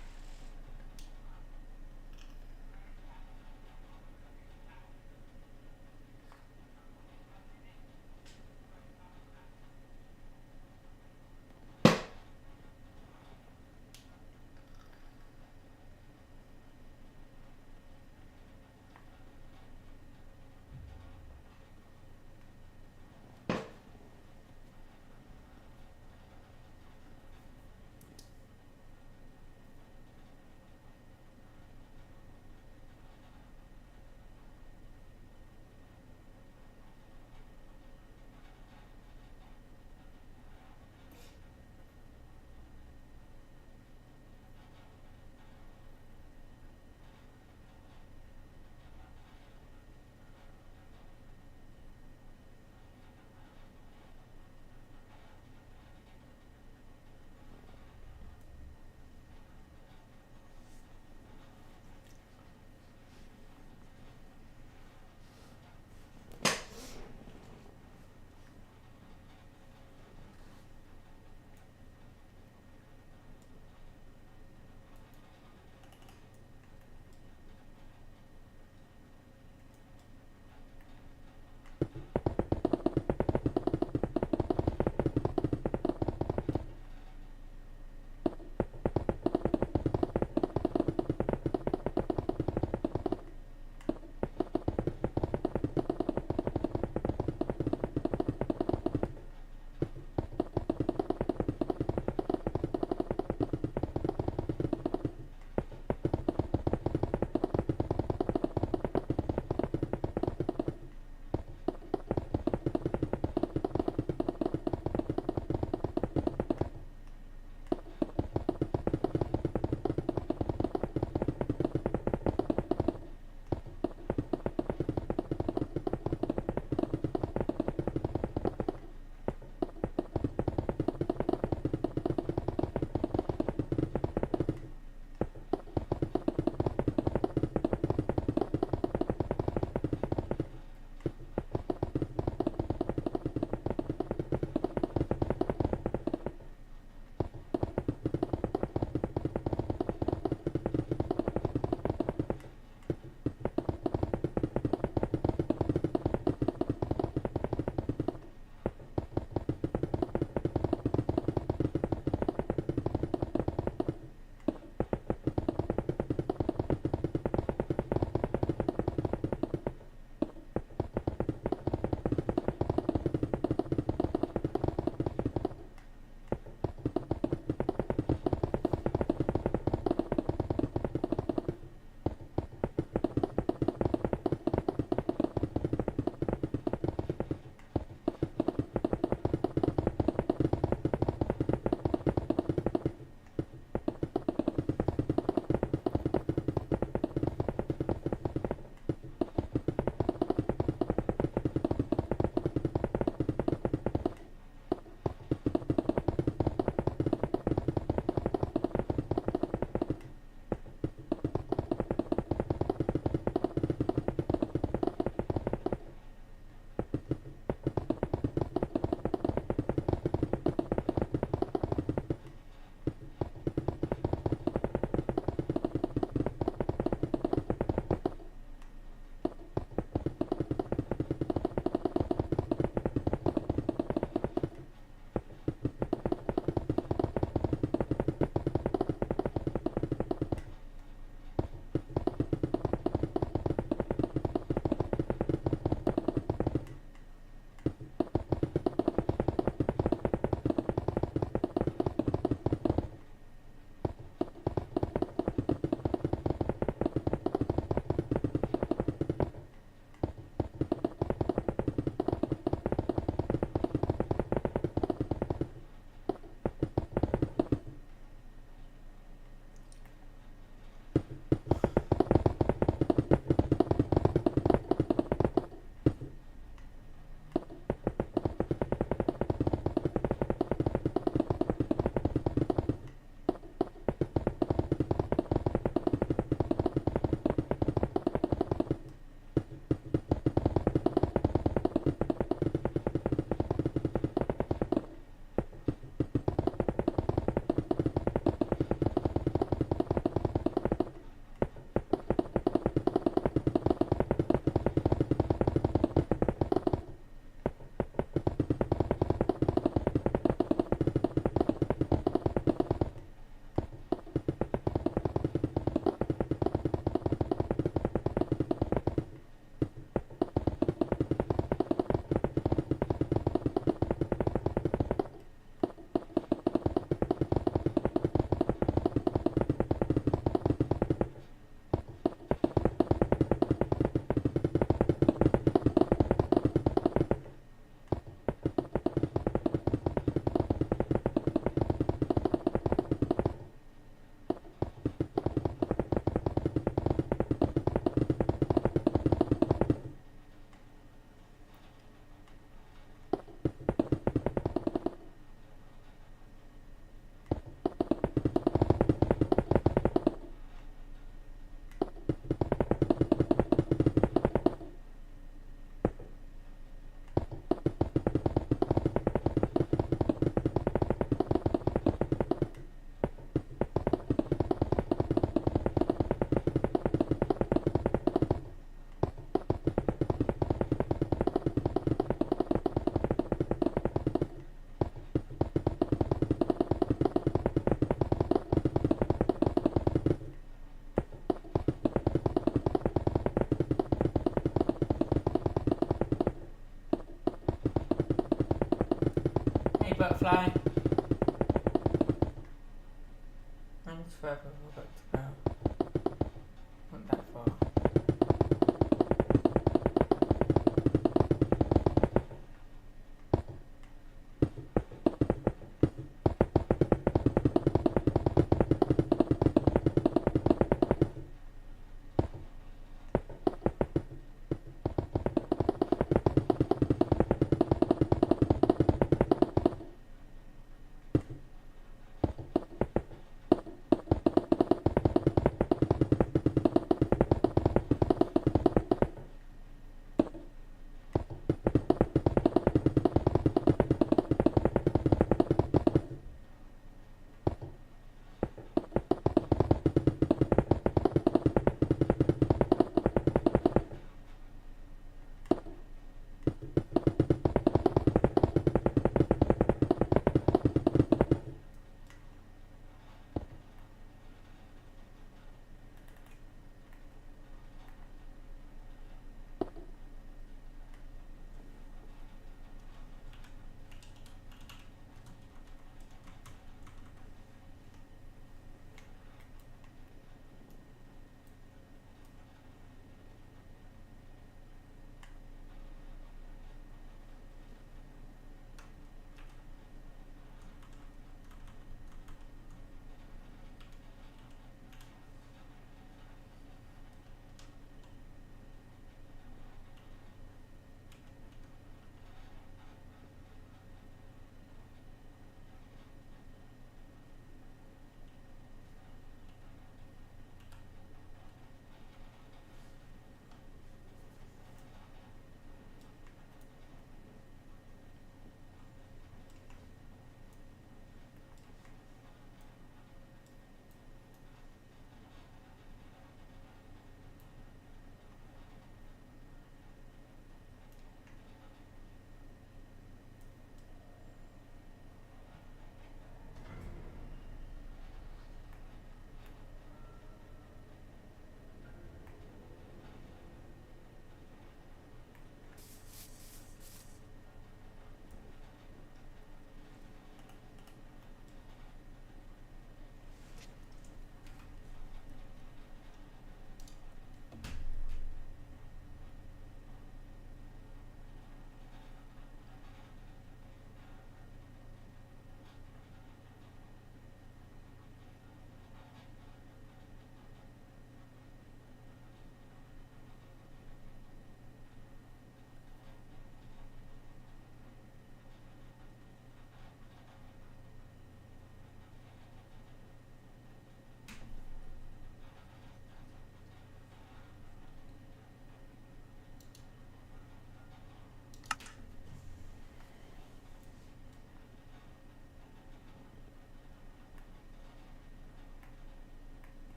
play. How much further have I got to go? Not that far.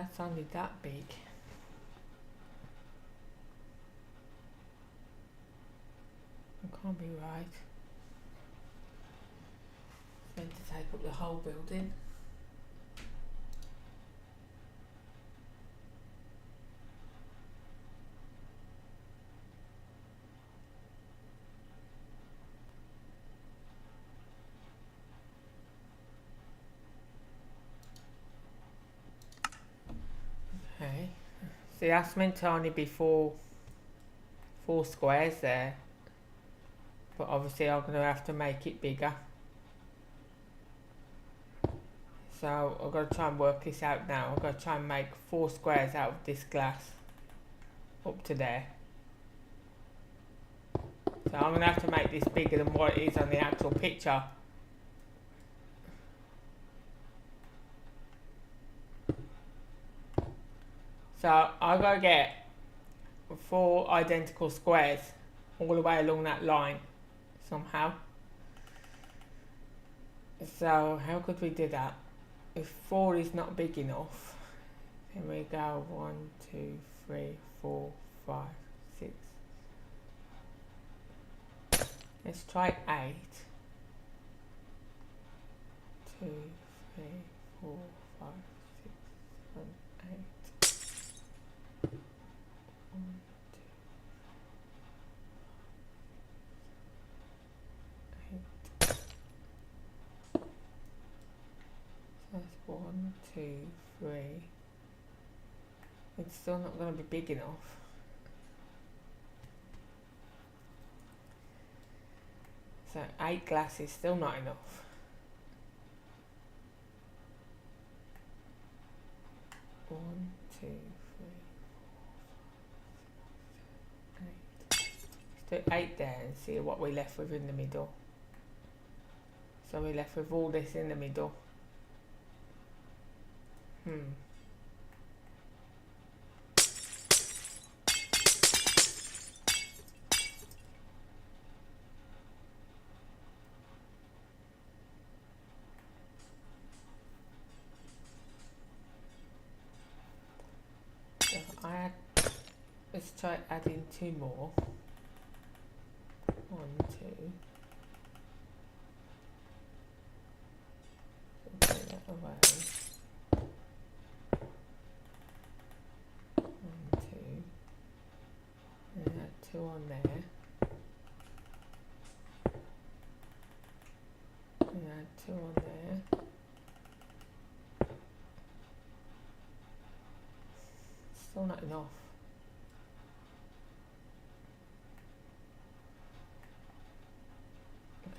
that's only that big. It can't be right. It's meant to take up the whole building. Okay. See, that's meant to only be four squares there. But obviously I'm going to have to make it bigger. So I've got to try and work this out now. I've got to try and make 4 squares out of this glass. Up to there. So I'm going to have to make this bigger than what it is on the actual picture. So I've got to get 4 identical squares all the way along that line somehow. So how could we do that? If 4 is not big enough, then we go 1, 2, 3, 4, 5, 6. Let's try 8. 2, 3, 4, 5, 6, 7, 8. 1, 2, 8. That's 1, 2, 3. It's still not going to be big enough. So 8 glass is still not enough. 1, 2, 3, 4, 5, 6, 7, 8. Let's do 8 there and see what we're left with in the middle. So we're left with all this in the middle. So let's try adding 2 more. 1, 2. So take that away. 1, 2. And add 2 on there. And add 2 on there. Still not enough.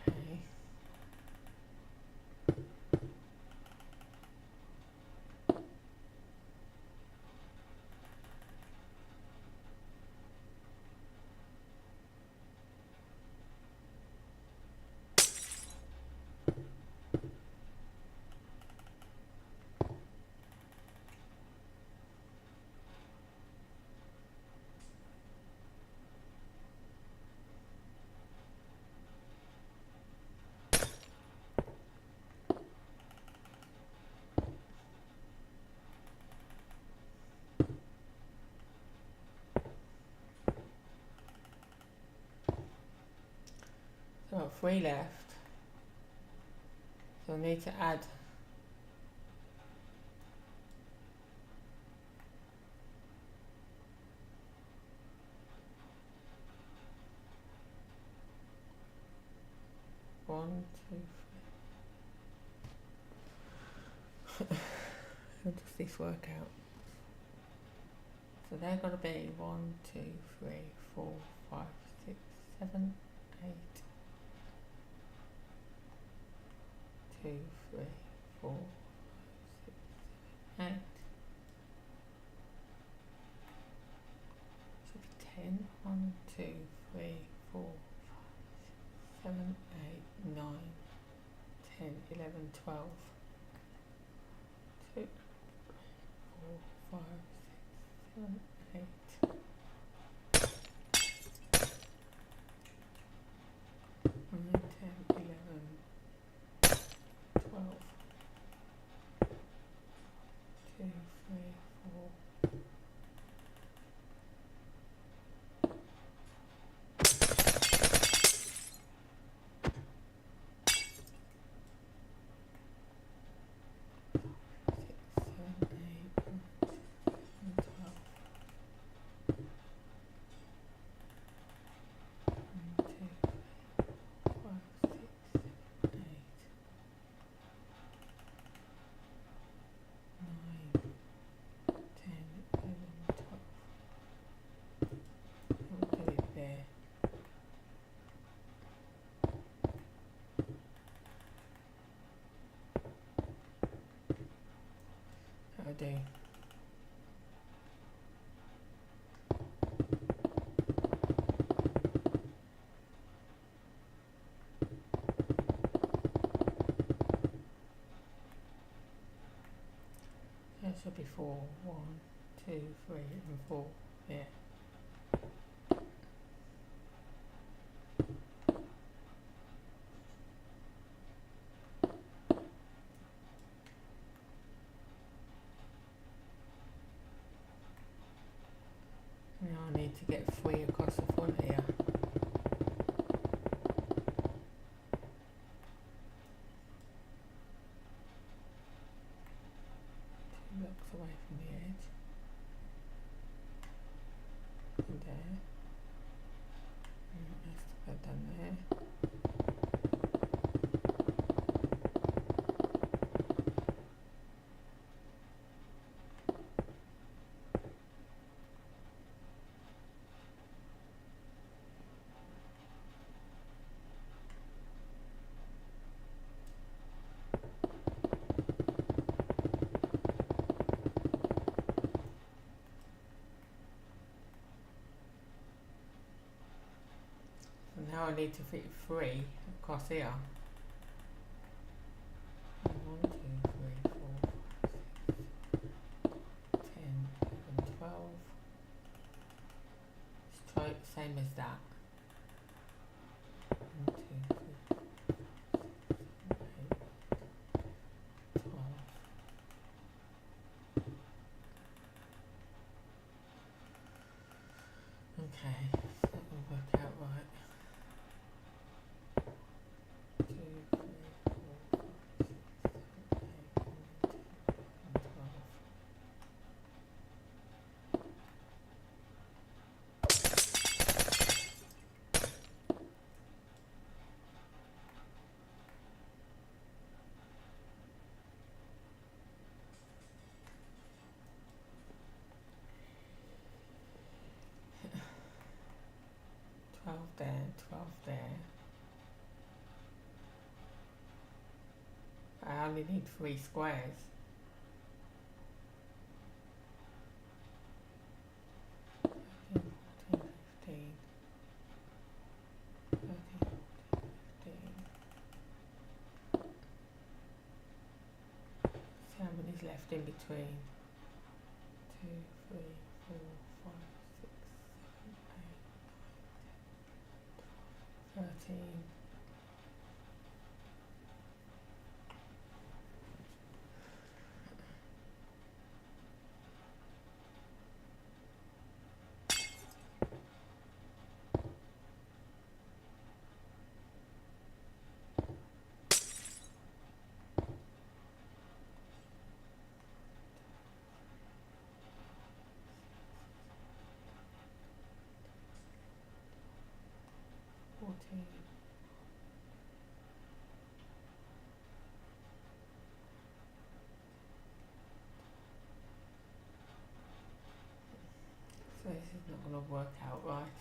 Okay. So I've got 3 left. So I need to add 1, 2, 3. How does this work out? So they're going to be 1, 2, 3, 4, 5, 6, 7, 8. 2, 3, 4, 6, 7, 8. Should be 10. 1, 2, 3, 4, 5, 6, 7, 8, 9, 10, 11, 12. 2, 3, 4, 5, 6, 7, 8. 9, 10, 11, 12. 2, 3, there. That'll do. That should be 4. 1, 2, 3, and 4. Yeah. Now I need to get 3 across the front here. 2 blocks away from the edge. And there. And that has to go down there. Now I need to fit 3 across here. 1, 2, 3, 4, 5, 6, 10, 11, 12. Let's try it the same as that. 1, 2, 3, 4, 8, 12. Okay, that will work out right. 2, 3, 4, 5, 6, 7, 8, 9, 10, 11, 12. There, 12 there. I only need 3 squares. 13, 14, 15. 13, 14, 15. See how many's left in between. 2, 3, 4, 5, 6, 7, 8, 9, 10, 13. So this is not going to work out right.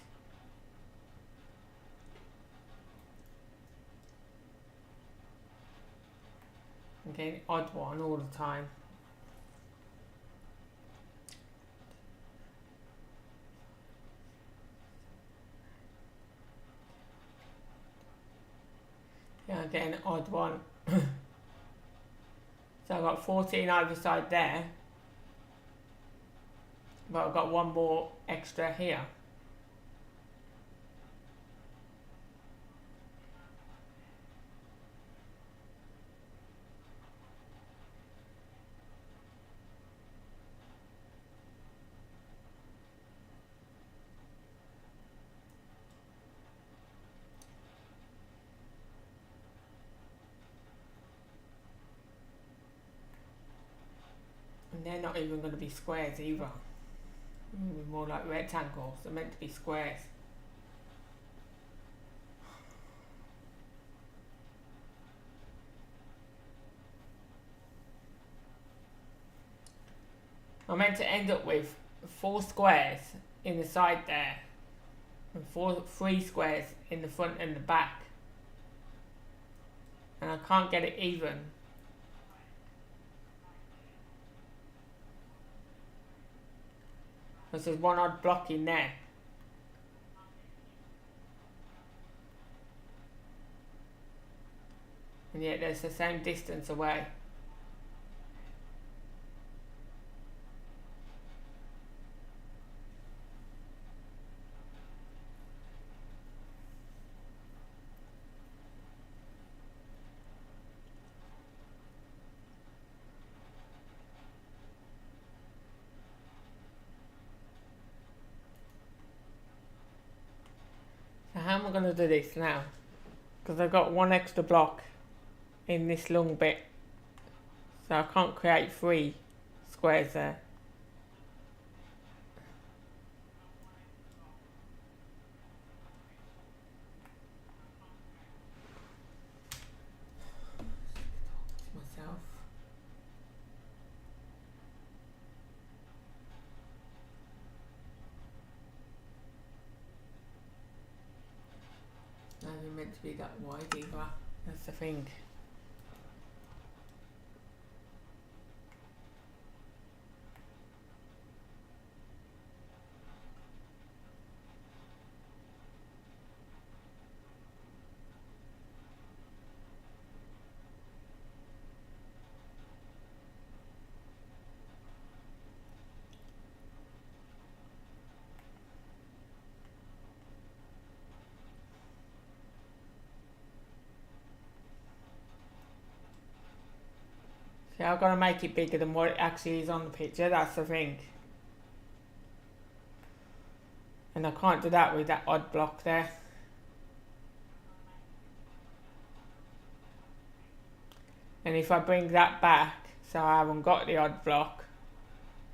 I'm getting odd one all the time. Yeah, I'm getting an odd one. So I've got 14 either side there. But I've got one more extra here. And they're not even going to be squares either. More like rectangles. They're meant to be squares. I'm meant to end up with 4 squares in the side there. and three squares in the front and the back, and I can't get it even. Because there's one odd block in there. And yet there's the same distance away. So how am I going to do this now? Because I've got one extra block in this long bit, so I can't create three squares there. Myself. Not even meant to be that wide either. That's the thing. See, I've got to make it bigger than what it actually is on the picture, that's the thing. And I can't do that with that odd block there. And if I bring that back, so I haven't got the odd block,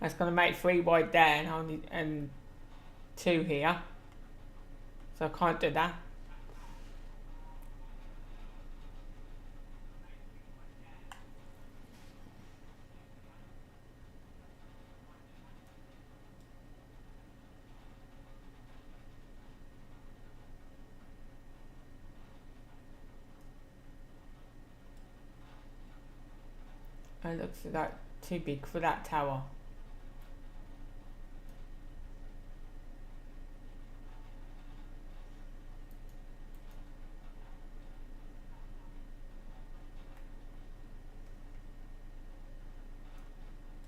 that's going to make 3 wide there and 2 here. So I can't do that. It looks like too big for that tower.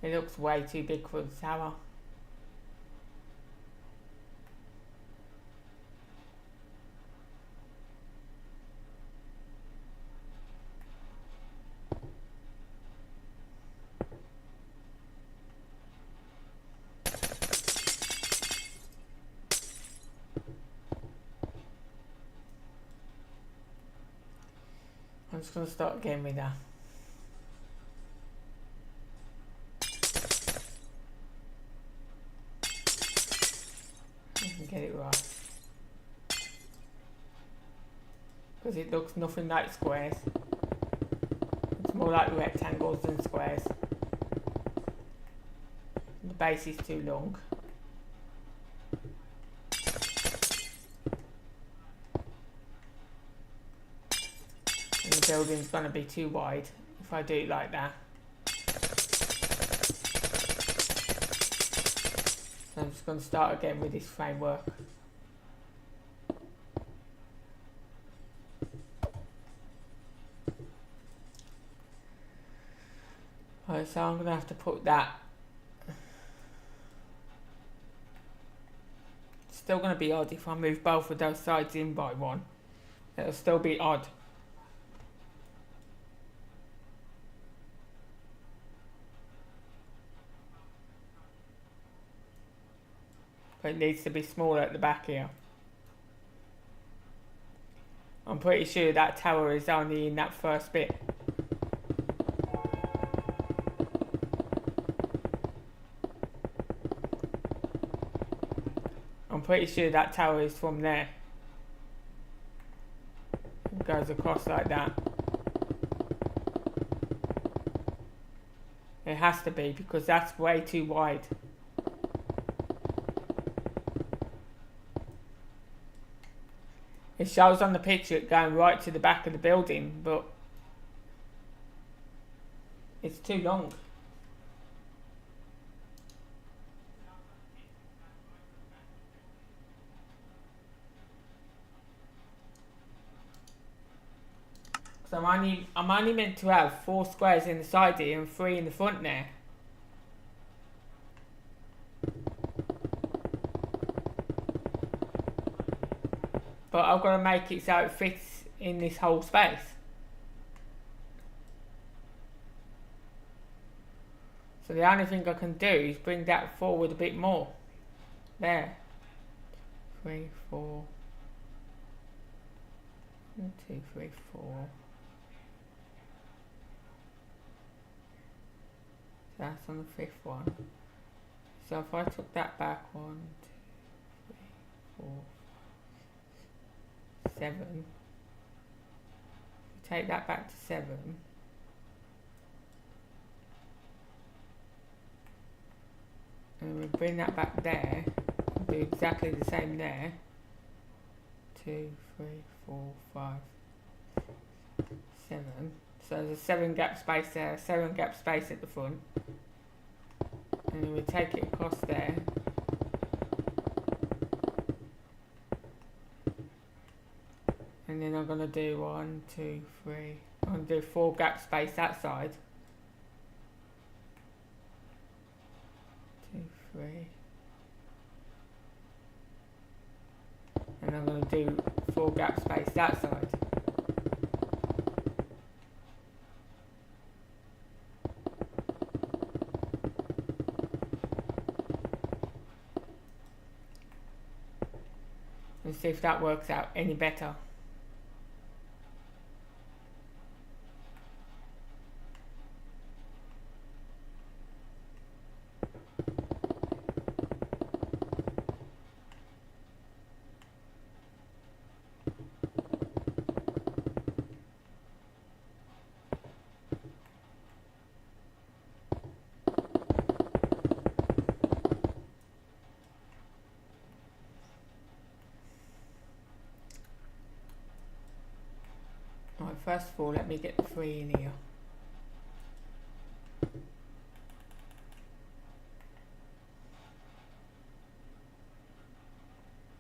It looks way too big for the tower. I'm just going to start again with that. I can get it right. Because it looks nothing like squares. It's more like rectangles than squares. The base is too long. And the building's going to be too wide if I do it like that. So I'm just going to start again with this framework. Right, so I'm going to have to put that. It's still going to be odd if I move both of those sides in by 1. It'll still be odd. But it needs to be smaller at the back here. I'm pretty sure that tower is only in that first bit. I'm pretty sure that tower is from there. It goes across like that. It has to be because that's way too wide. It shows on the picture it going right to the back of the building, but it's too long. So I'm only meant to have 4 squares in the side here and 3 in the front there. But I've got to make it so it fits in this whole space. So the only thing I can do is bring that forward a bit more. There. 3, 4. 1, 2, 3, 4. That's on the 5th one. So if I took that back, 1, 2, 3, 4, 7. Take that back to 7. And we bring that back there. Do exactly the same there. 2, 3, 4, 5, 7. So there's a 7 gap space there, 7 gap space at the front. And then we take it across there. And then I'm going to do 1, 2, 3. I'm going to do 4 gap space that side. 2, 3. And I'm going to do 4 gap space that side. And see if that works out any better. Right, first of all, let me get the 3 in here.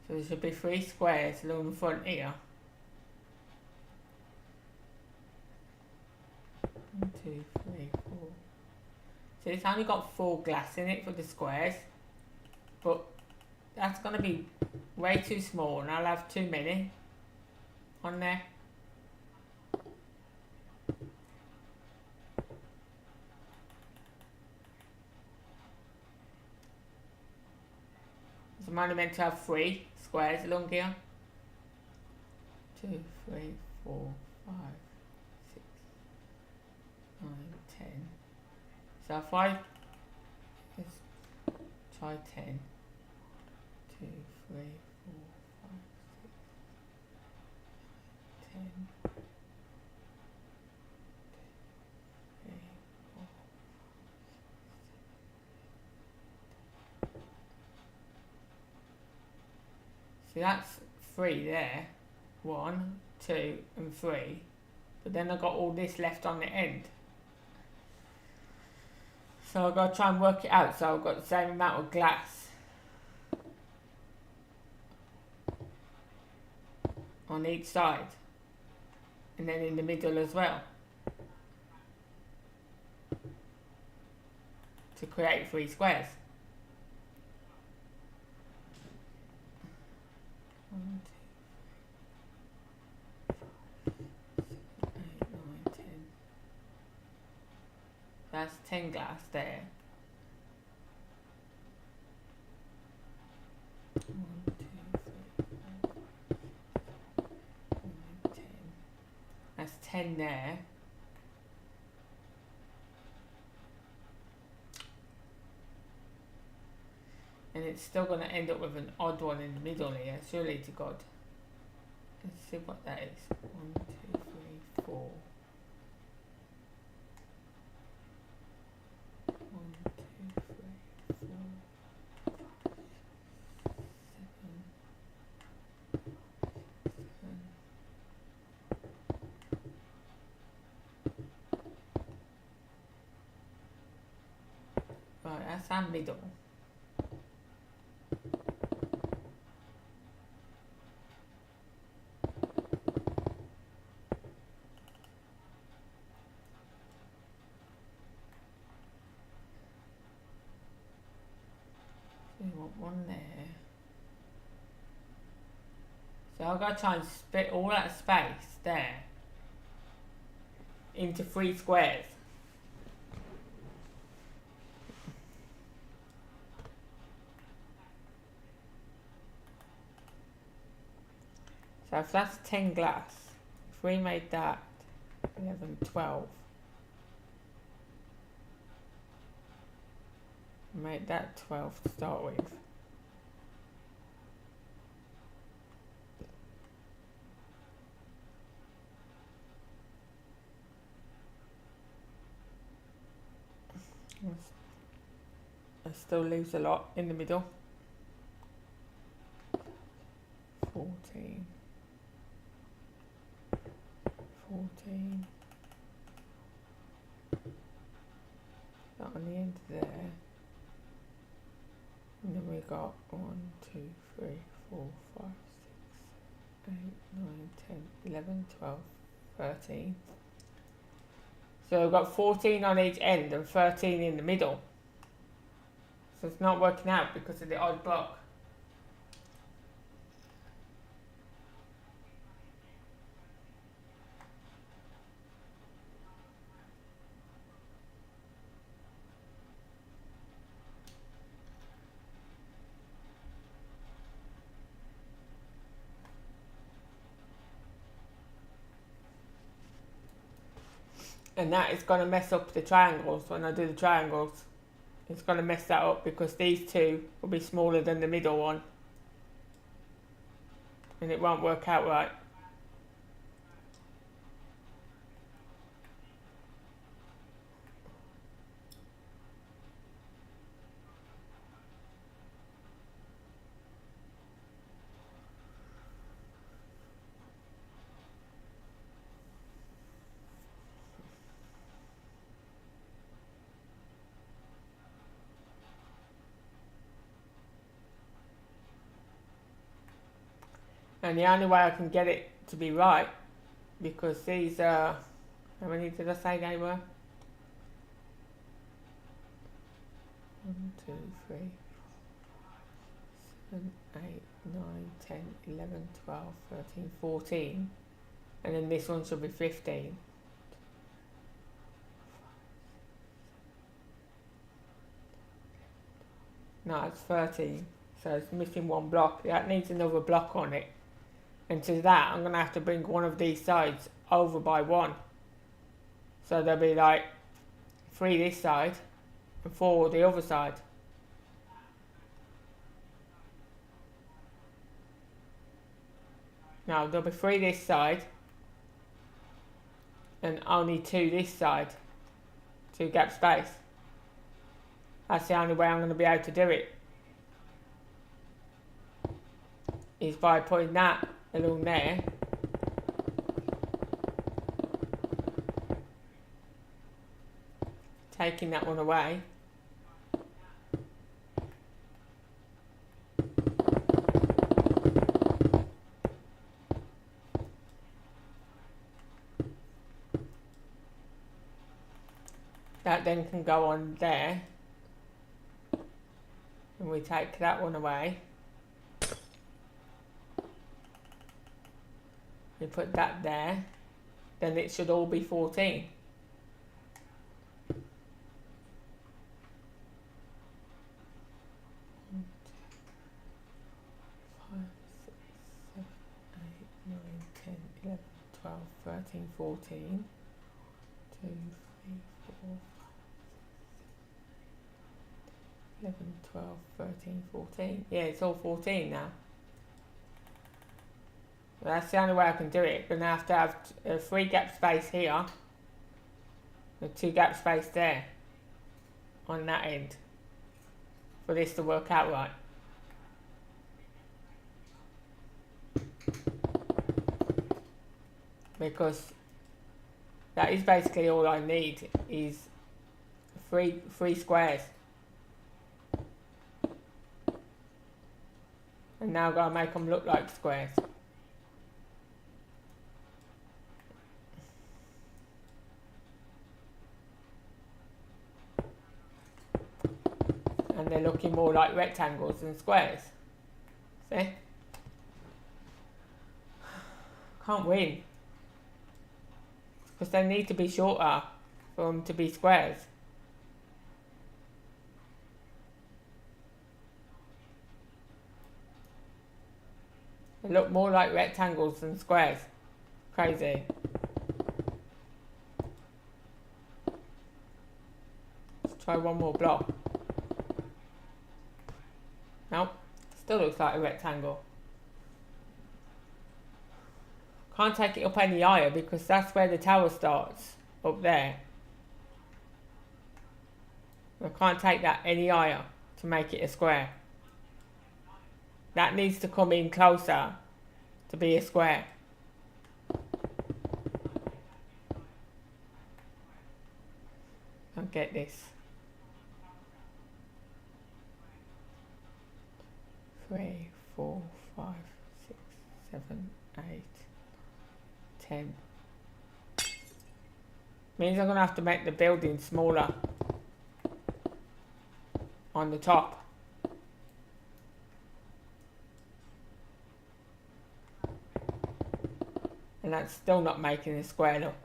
So there should be 3 squares along the front here. 1, 2, 3, 4. So it's only got 4 glass in it for the squares, but that's going to be way too small and I'll have too many on there. So I'm only meant to have 3 squares along here. 2, 3, 4, 5, 6, 9, 10. So if I just try 10. 2, 3, 4, 5, 6, 10. 3, 4. So that's 3 there. 1, 2 and 3. But then I've got all this left on the end. So I've got to try and work it out so I've got the same amount of glass on each side. And then in the middle as well. To create 3 squares. 1, 2, 3, 8, 9, 10. That's 10 glass there. 1, 2, 3, 4, 9, 10. That's 10 there. And it's still going to end up with an odd one in the middle here, surely to God. Let's see what that is. 1, 2, 3, 4. 1, 2, 3, 4, 7, 7, down middle. So we want one there. So I've got to try and split all that space there into 3 squares. So if that's 10 glass, if we made that 11, 12, make that 12 to start with. It still leaves a lot in the middle. 14. 14. That on the end there. And then we got 1, 2, 3, 4, 5, 6, 8, 9, 10, 11, 12, 13. So we've got 14 on each end and 13 in the middle. So it's not working out because of the odd block. And that is going to mess up the triangles when I do the triangles. It's going to mess that up because these two will be smaller than the middle one. And it won't work out right. And the only way I can get it to be right, because these are, how many did I say they were? 1, 2, 3, 7, 8, 9, 10, 11, 12, 13, 14. And then this one should be 15. No, it's 13. So it's missing one block. That needs another block on it. And to that, I'm going to have to bring one of these sides over by 1. So there'll be like 3 this side and 4 the other side. Now there'll be 3 this side and only 2 this side. 2 gap space. That's the only way I'm going to be able to do it. Is by putting that along there. Taking that one away. That then can go on there. And we take that one away. We put that there, then it should all be 14. One, 2, 5, 6, 7, 8, 9, 10, 11, 12, 13, 14. 2, 3, 4, 5, 11, 12, 13, 14. Yeah, it's all 14 now. That's the only way I can do it. Gonna have to have a 3 gap space here, a 2 gap space there, on that end, for this to work out right. Because that is basically all I need is three squares. And now I'm going to make them look like squares. And they're looking more like rectangles than squares. See? Can't win. Because they need to be shorter for them to be squares. They look more like rectangles than squares. Crazy. Let's try one more block. Nope. Still looks like a rectangle. Can't take it up any higher because that's where the tower starts. Up there. I can't take that any higher to make it a square. That needs to come in closer to be a square. Don't get this. 3, 4, 5, 6, 7, 8, 10. Means I'm going to have to make the building smaller on the top. And that's still not making a square look.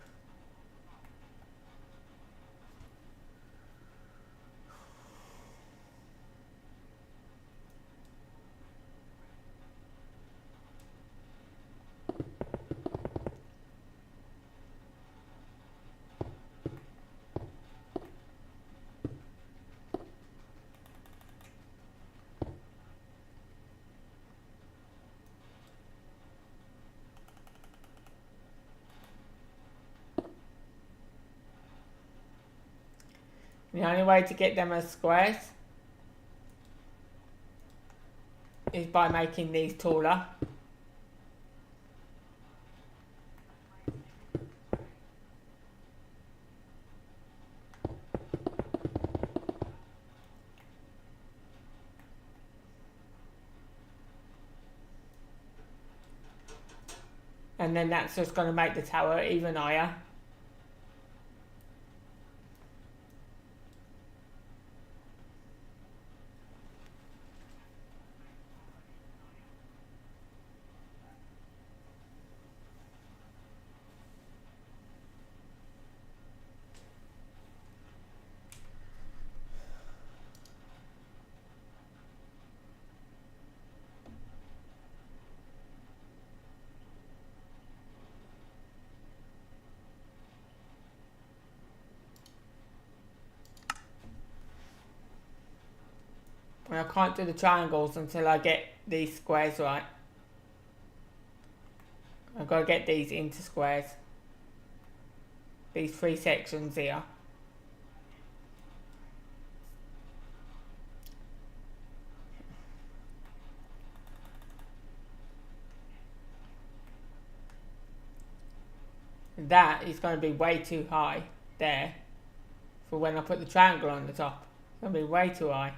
The only way to get them as squares is by making these taller. And then that's just going to make the tower even higher. And I can't do the triangles until I get these squares right. I've got to get these into squares. These 3 sections here. That is going to be way too high there for when I put the triangle on the top. It's going to be way too high.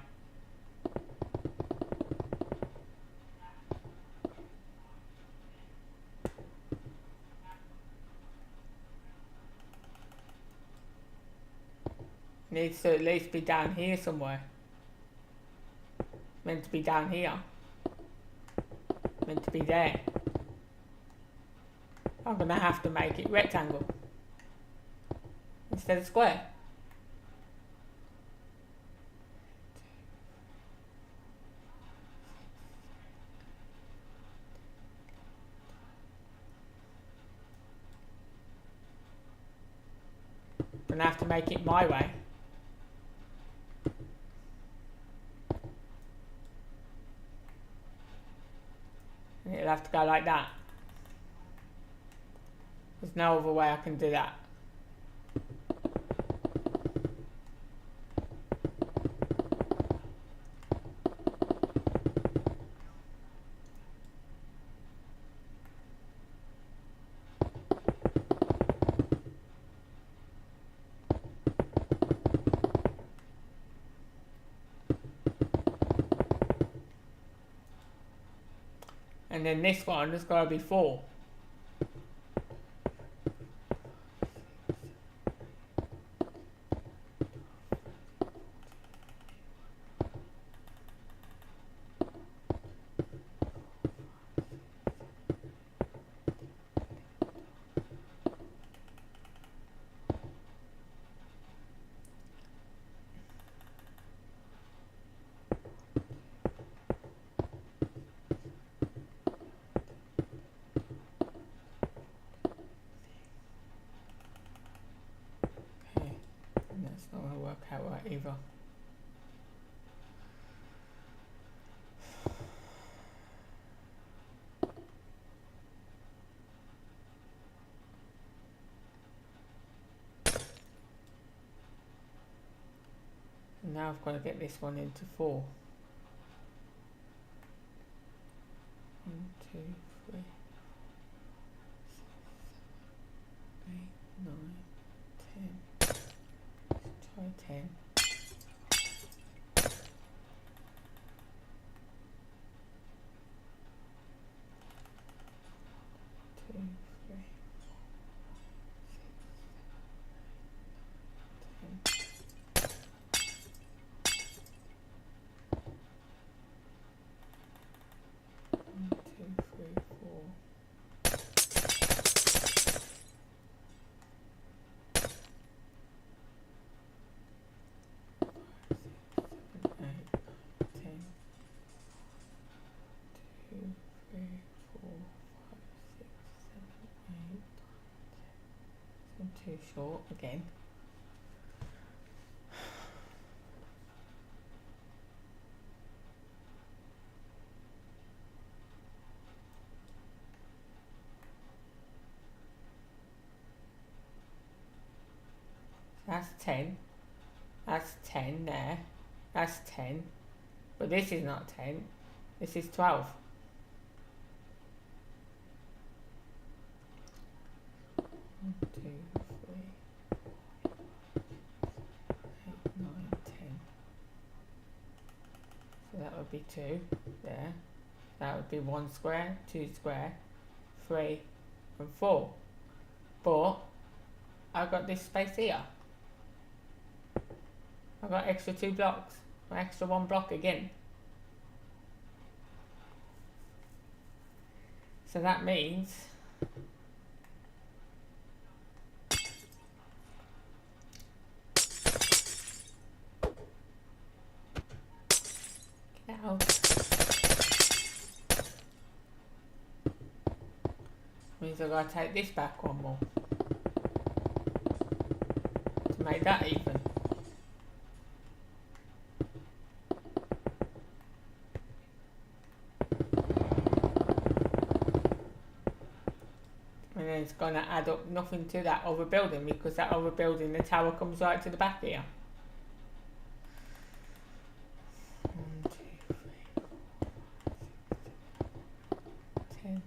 Needs to at least be down here somewhere. Meant to be down here. Meant to be there. I'm going to have to make it rectangle instead of square. I'm going to have to make it my way. And it'll have to go like that. There's no other way I can do that. then this one has got to be 4. That's not going to work out right either. And now I've got to get this one into 4. 1, 2, 3, 8, 9, 10. Try 10. 2, 3, 4, 6, 7, 8, 9, 10. 1, 2, 3, 4. 2 too short again. That's 10. That's 10 there. That's 10. But this is not 10. This is 12. 1, 2, 3, 8, 9, 10. So that would be 2 there. That would be 1 square, 2 square, 3 and 4. But I've got this space here. I've got extra 2 blocks, or extra 1 block again. So that means get out. Means I've got to take this back 1 more to make that even. And then it's going to add up nothing to that other building, because that other building, the tower comes right to the back here. 1, 2, 3, 4, 5, 6, 7, 10. 1,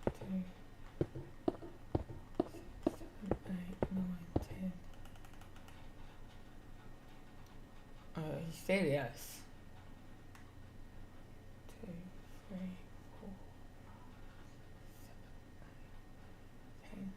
2, 6, 7, 8, 9, 10. Oh, are you serious? 2, 3, 4, 5, 7, 10.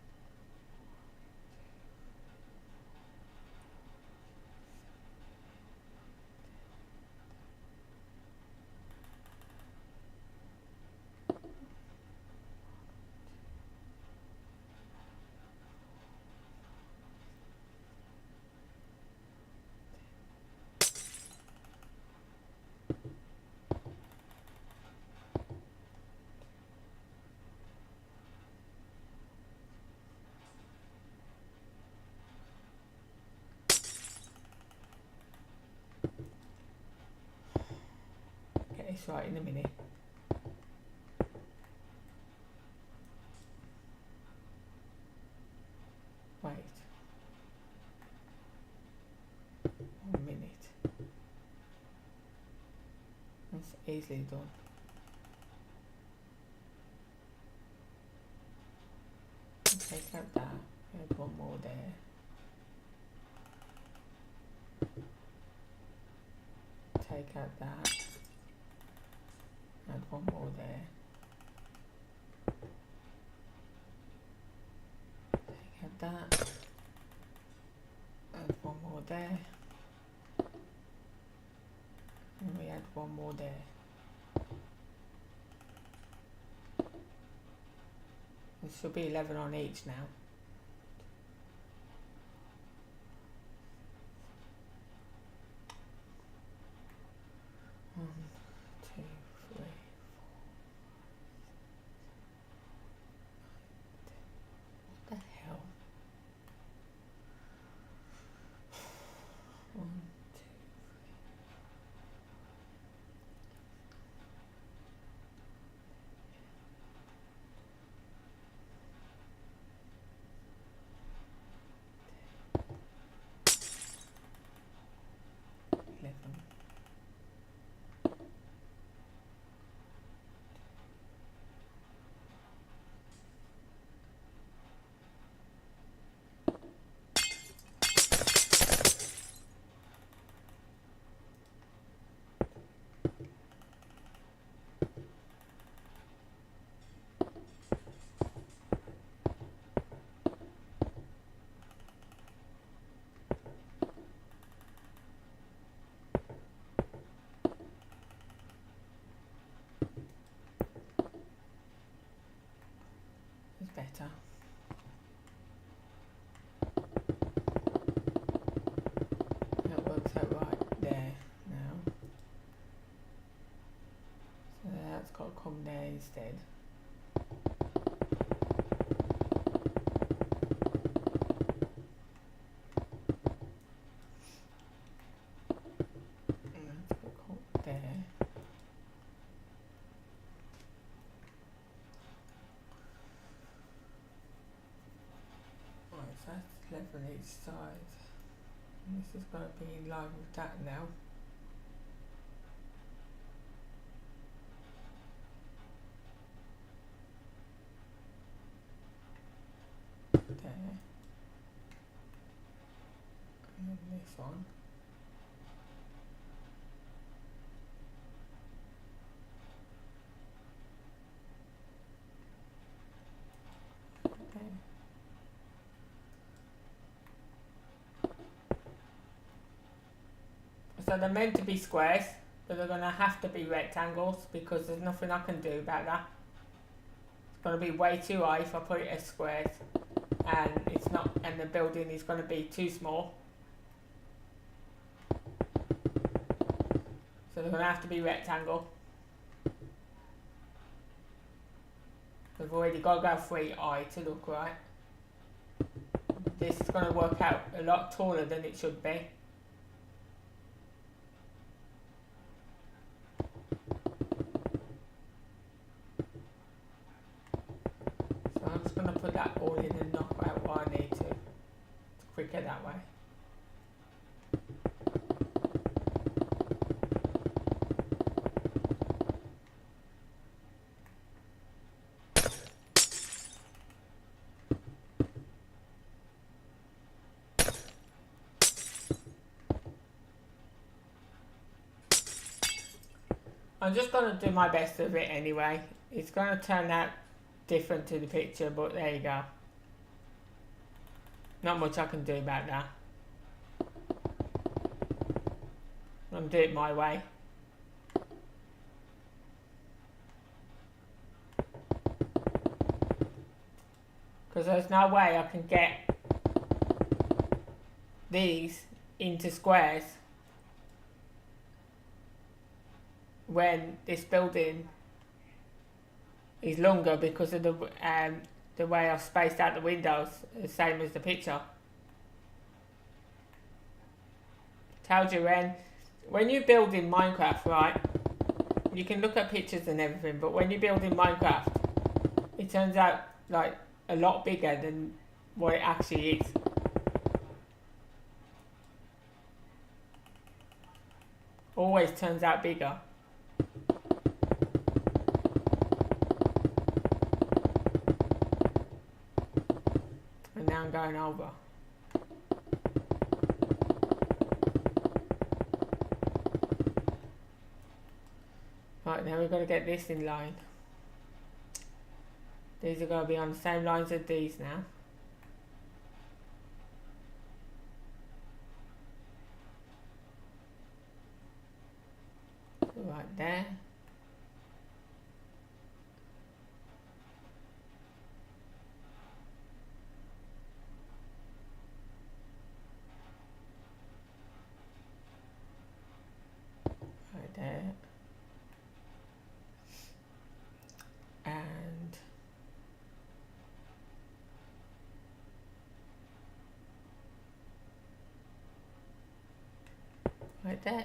Get this right in a minute. Wait. 1 minute. That's easily done. Take out that. Add 1 more there. Take out that. one more there. Take out that. Add one more there. And we add one more there. There should be 11 on each now. One, two, three, four. What the hell? One, two. Better. That works out right there now. So that's got to come there instead. And that's got to come there. That's 11 each side. And this is going to be in line with that now. There. And then this one. There. So they're meant to be squares, but they're going to have to be rectangles because there's nothing I can do about that. It's going to be way too high if I put it as squares, and it's not. And the building is going to be too small. So they're going to have to be rectangle. We've already got to go 3 high to look right. This is going to work out a lot taller than it should be. So I'm just going to put that all in and knock out what I need to. It's quicker that way. I'm just going to do my best with it anyway. It's going to turn out different to the picture, but there you go. Not much I can do about that. I'm going to do it my way. Because there's no way I can get these into squares when this building is longer because of the way I've spaced out the windows, the same as the picture. Tells you when you build in Minecraft, right? You can look at pictures and everything, but when you build in Minecraft, it turns out like a lot bigger than what it actually is. Always turns out bigger. And now I'm going over. Right, now we've got to get this in line. These are going to be on the same lines as these now. Right there. Right there. And right there.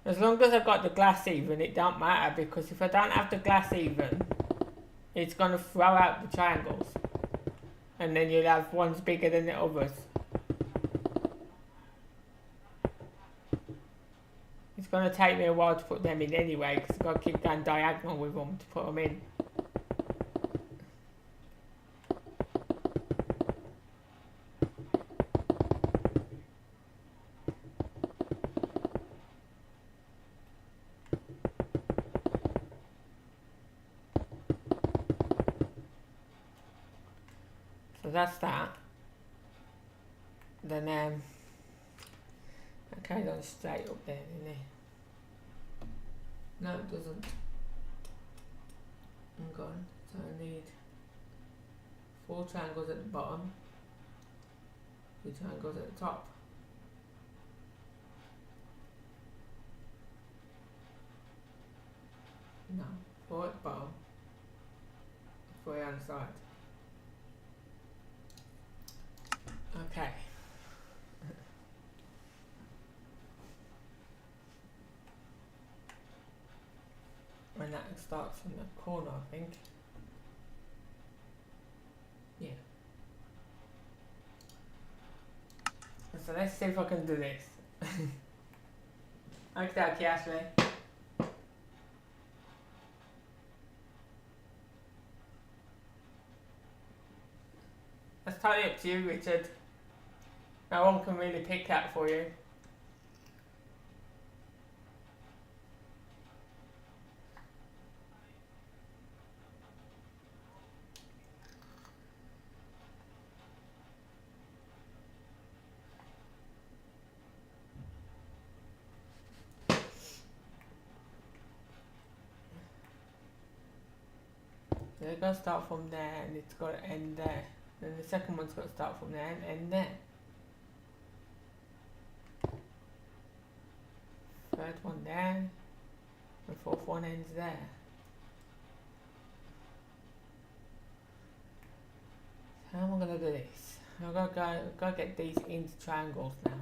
As long as I've got the glass even, it don't matter, because if I don't have the glass even, it's going to throw out the triangles. And then you'll have ones bigger than the others. It's going to take me a while to put them in anyway, because I've got to keep going diagonal with them to put them in. So that's that. Then that carries on straight up there, didn't it? No, it doesn't. Hang on. So I need 4 triangles at the bottom, 2 triangles at the top. No, 4 at the bottom, 4 on the side. Okay. And that starts from the corner, I think. Yeah. So let's see if I can do this. Okay, Ashley. That's totally up to you, Richard. No one can really pick that for you. So they're going to start from there and it's got to end there. Then the second one's got to start from there and end there. Third one there. The fourth one ends there. So how am I going to do this? I've got to get these into triangles now.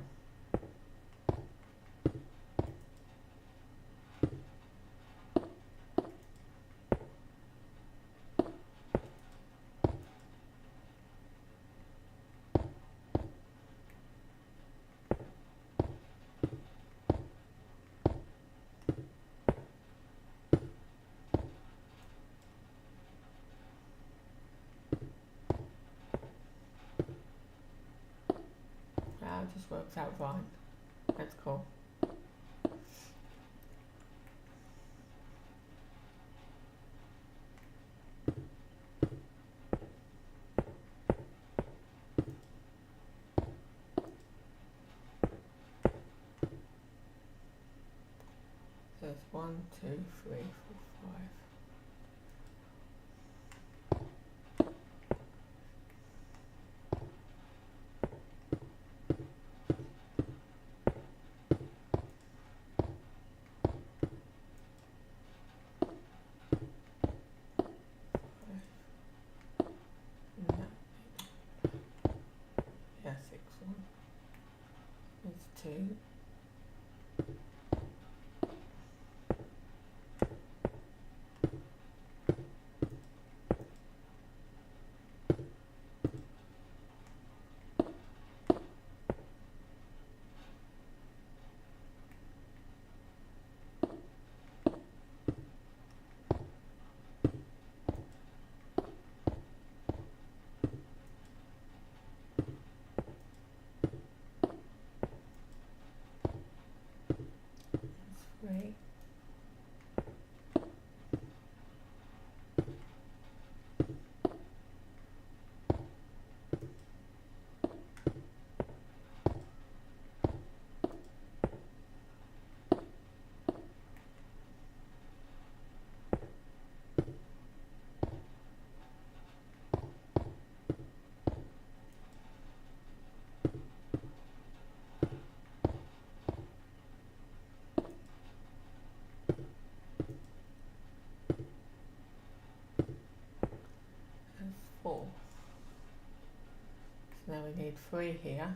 It just works out fine. That's cool. So it's 1, 2, 3, 4, 5. Yeah, 6 1. It's 2. need 3 here.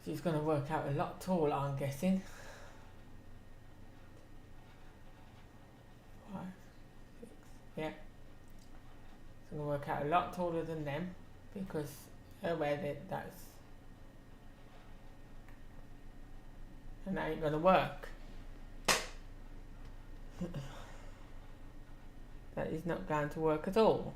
She's going to work out a lot taller, I'm guessing. 5, 6, yeah. It's going to work out a lot taller than them because they're aware that that's... and that ain't going to work. That is not going to work at all.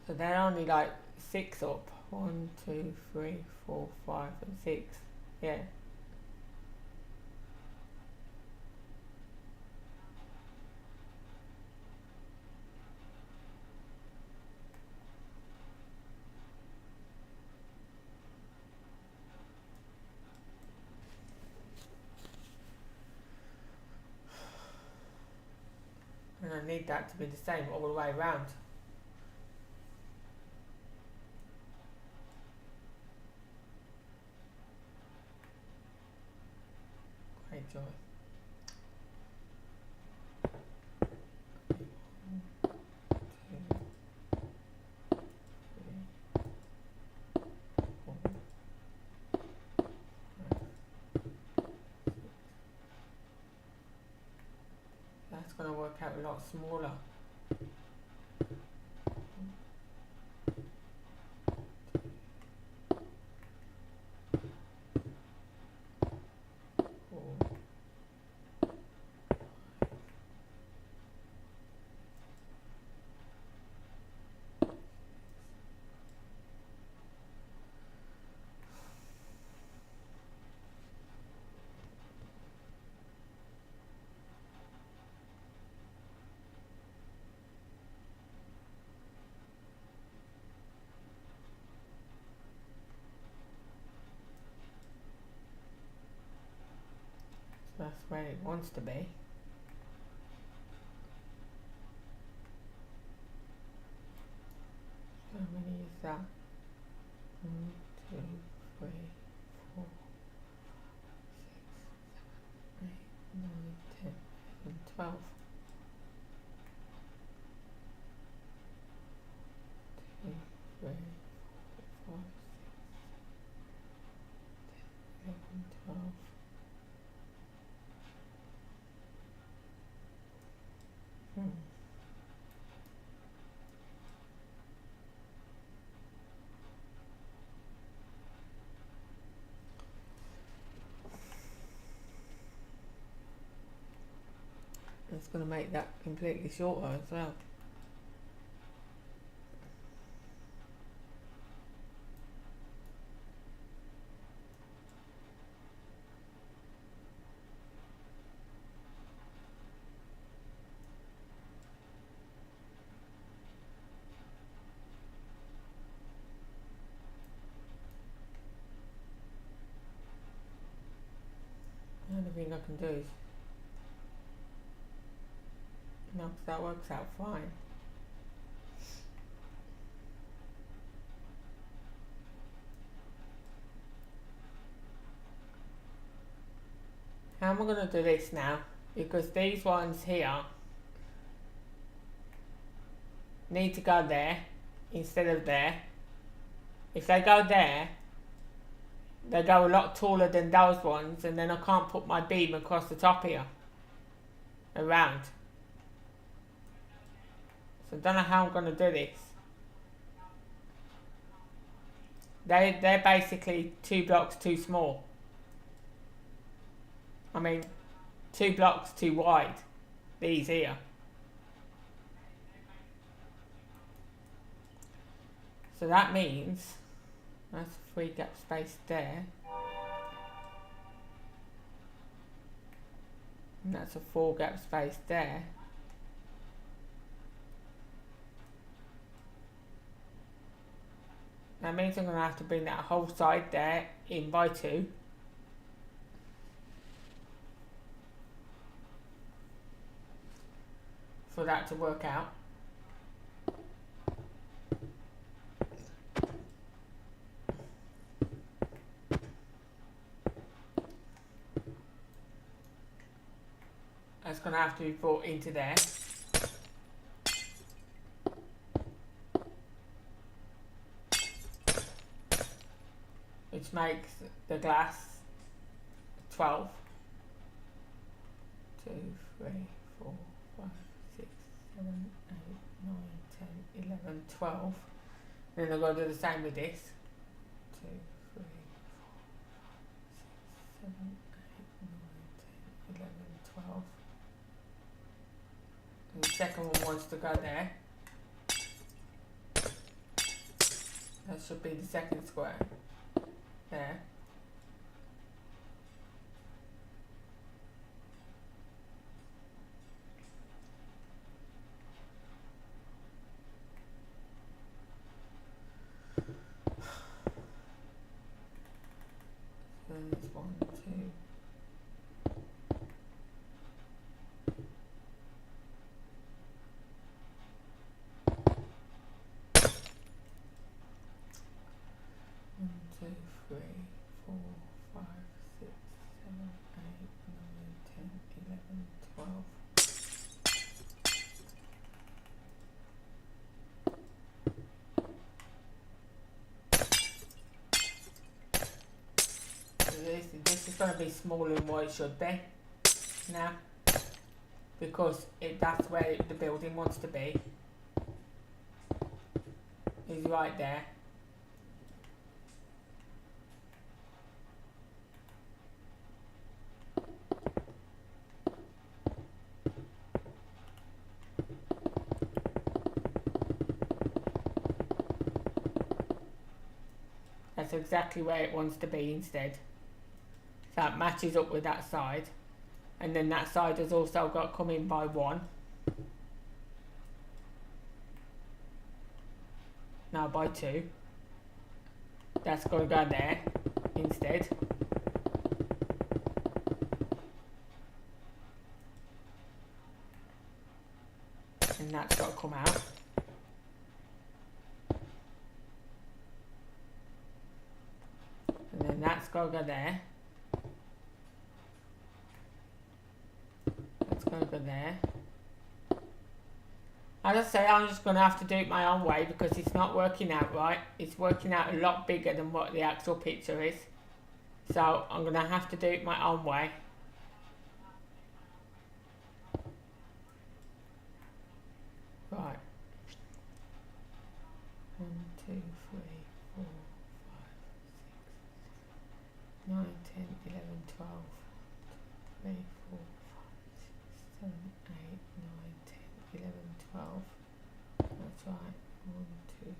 So they're only like 6 up. 1, 2, 3, 4, 5 and 6. Yeah. And I need that to be the same all the way around. Great joy. 1, 2, 3, 4, 5, 6. That's going to work out a lot smaller. 4. So that's where it wants to be. How many is that? 1, 2, 3, 4, 6, 7, 8, 9, 10, 11, 12. 2, 3, 4, 5, 6, 7, 10, 11, 12. It's going to make that completely shorter as well. The only thing I can do is... no, 'cause that works out fine. How am I going to do this now? Because these ones here need to go there instead of there. If they go there, they go a lot taller than those ones, and then I can't put my beam across the top here. Around. So I don't know how I'm going to do this. They're basically 2 blocks too small. I mean, 2 blocks too wide. These here. So that means that's a 3 gap space there. And that's a 4 gap space there. That means I'm going to have to bring that whole side there in by 2. For that to work out. That's going to have to be brought into there. Which makes the glass 12. 2, 3, 4, 5, 6, 7, 8, 9, 10, 11, 12. Then I've got to do the same with this. 2, 3, 4, 6, 7, 8, 9, 10, 11, 12. And the second one wants to go there. That should be the second square. There. There's 1, 2. This is going to be smaller than what it should be now, because that's where the building wants to be, is right there. That's exactly where it wants to be instead. That matches up with that side, and then that side has also got to come in by 1. Now by 2. That's got to go there instead. And that's got to come out. And then that's got to go there. Over there. As I say, I'm just going to have to do it my own way because it's not working out right. It's working out a lot bigger than what the actual picture is. So I'm going to have to do it my own way. Right. 1, 2, 3, 4, 5, 6, 9, 10, 11, 12, 3, 4, 7, 8, 9, 10, 11, 12. That's right. 1, 2,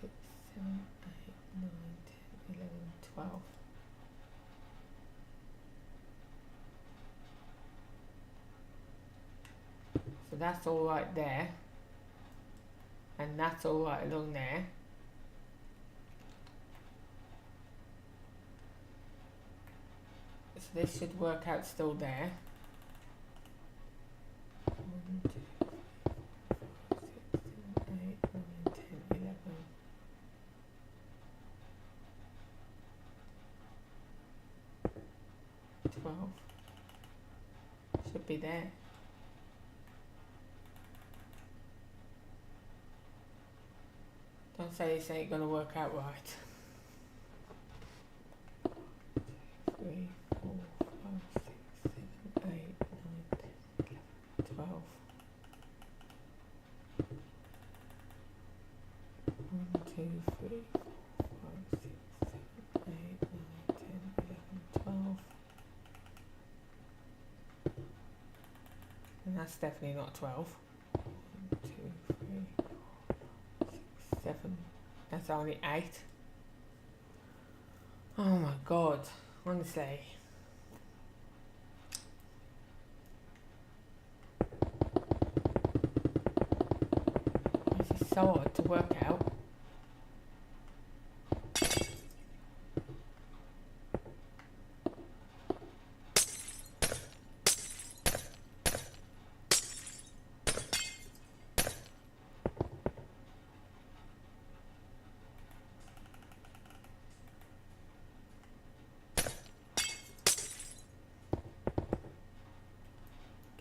3, 6, 7, 8, 9, 10, 11, 12. So that's all right there. And that's all right along there. So this should work out still there. 1, 2, 3, 4, 5, 6, 7, 8, 9, 10, 11. 12. Should be there. I'll say this ain't gonna work out right. 3, 4, 5, 6, 7, 8, 9, 10, 11, 12. 1, 2, 3, 4, 5, 6, 7, 8, 9, 10, 11, 12. And that's definitely not 12. 1, 2, 3, 4, 5, 6, 7. That's only 8. Oh my god, honestly. This is so hard to work out.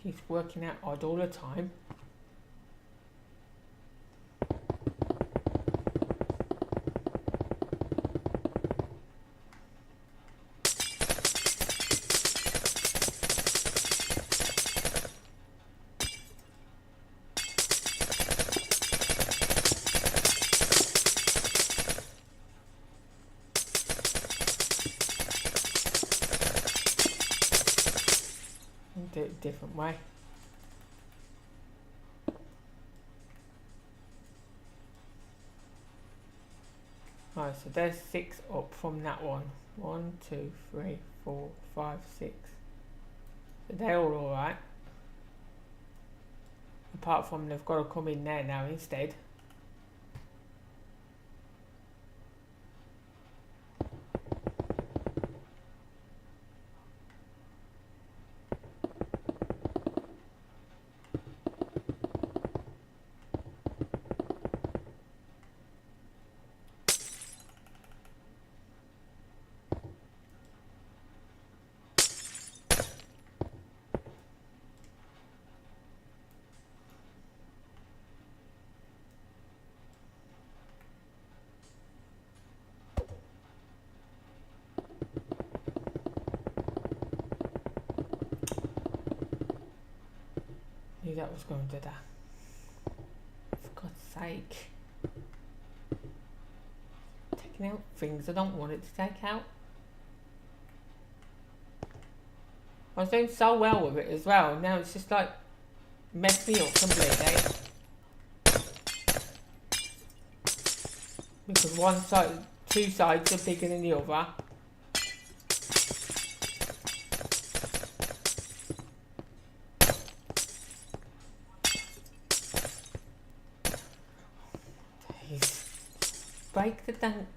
Keeps working out odd all the time. Do it a different way. Right, so there's 6 up from that one. 1, 2, 3, 4, 5, 6. So they're all alright. Apart from they've got to come in there now instead. Knew that was going to do that. For God's sake. Taking out things I don't want it to take out. I was doing so well with it as well. Now it's just like messed me up completely. Because one side, 2 sides are bigger than the other. Break the damn.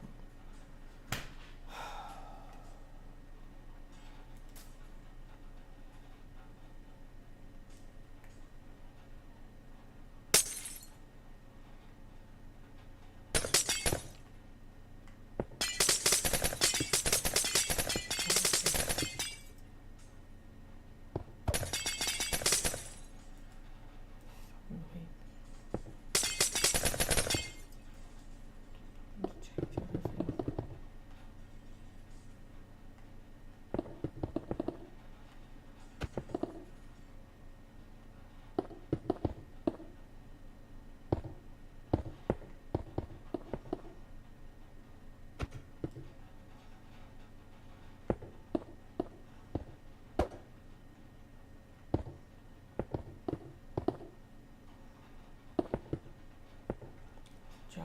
Joke.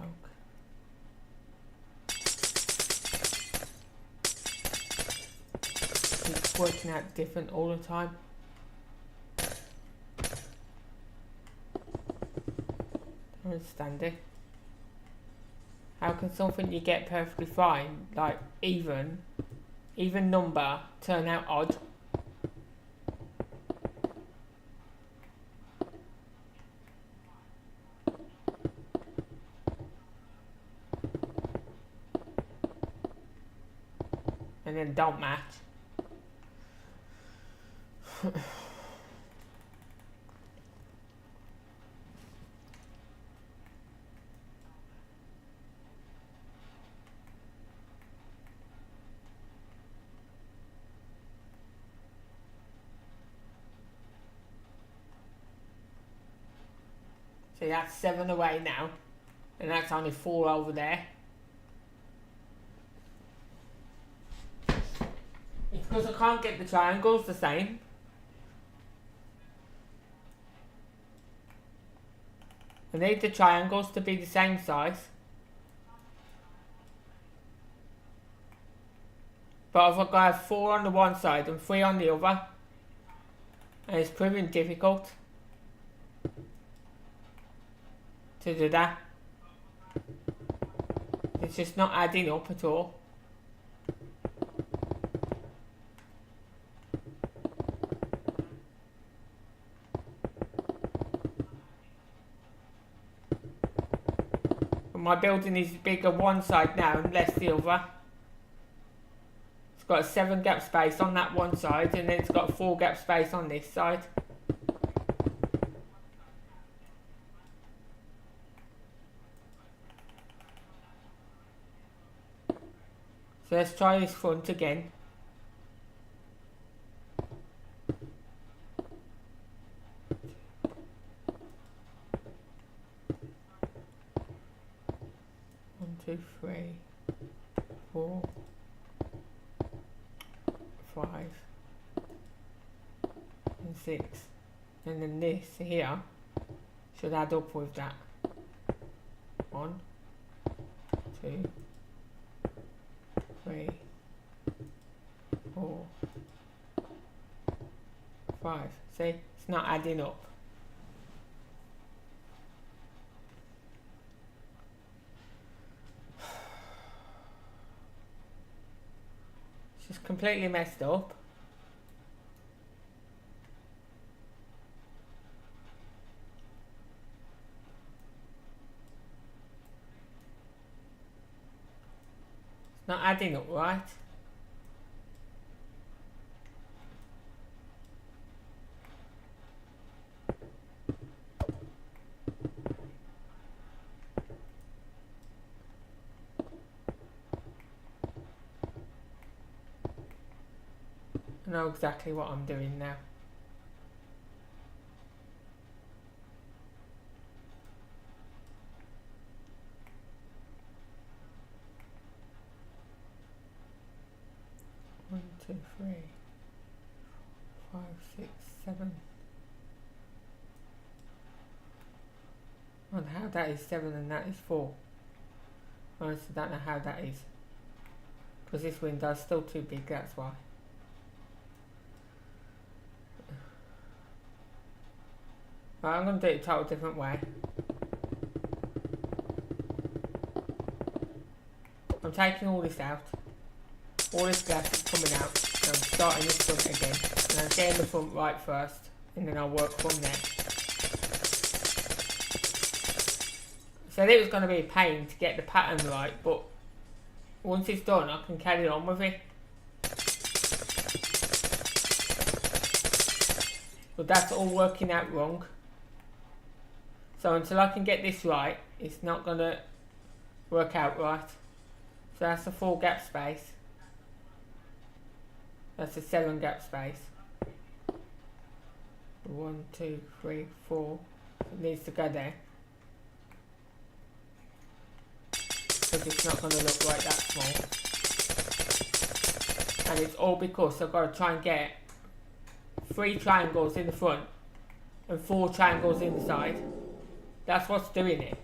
It's working out different all the time. I understand it. How can something you get perfectly fine, like even number, turn out odd? And then don't match. So that's 7 away now. And that's only 4 over there. It's because I can't get the triangles the same. I need the triangles to be the same size. But if I go have 4 on the one side and 3 on the other, and it's proving difficult to do that. It's just not adding up at all. But my building is bigger one side now and less the other. It's got a 7 gap space on that one side, and then it's got a 4 gap space on this side. So let's try this front again. One, two, 3, 4, 5, and 6. And then this here should add up with that. 1, 2, 3, 4, 5. See, it's not adding up. It's just completely messed up. It's not adding up right. I know exactly what I'm doing now. One, two, 3, 5, 6, 7. And how that is 7 and that is 4. I honestly don't know how that is. Because this window's still too big, that's why. Right, I'm going to do it a total different way. I'm taking all this out. All this glass is coming out. And I'm starting this front again. And I'm getting the front right first. And then I'll work from there. So it was going to be a pain to get the pattern right. But once it's done, I can carry on with it. But that's all working out wrong. So until I can get this right, it's not going to work out right. So that's a 4 gap space. That's a 7 gap space. 1, 2, 3, 4. It needs to go there. Because it's not going to look right that small. And it's all because I've got to try and get 3 triangles in the front and 4 triangles in the side. That's what's doing it.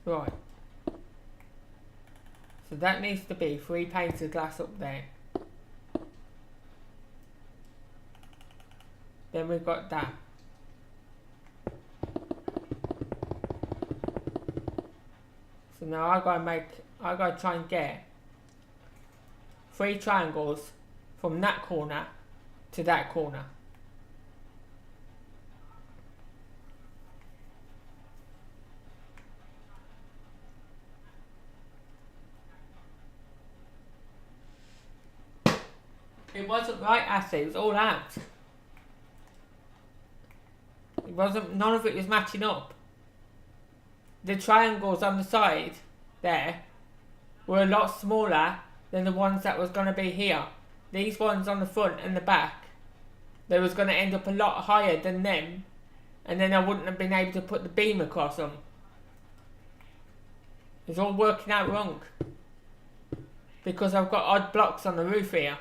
Right. So that needs to be 3 panes of glass up there. Then we've got that. So now I gotta try and get 3 triangles from that corner to that corner. It wasn't right, actually. It was all out. It wasn't. None of it was matching up. The triangles on the side there were a lot smaller than the ones that was going to be here. These ones on the front and the back, they was going to end up a lot higher than them, and then I wouldn't have been able to put the beam across them. It's all working out wrong because I've got odd blocks on the roof here.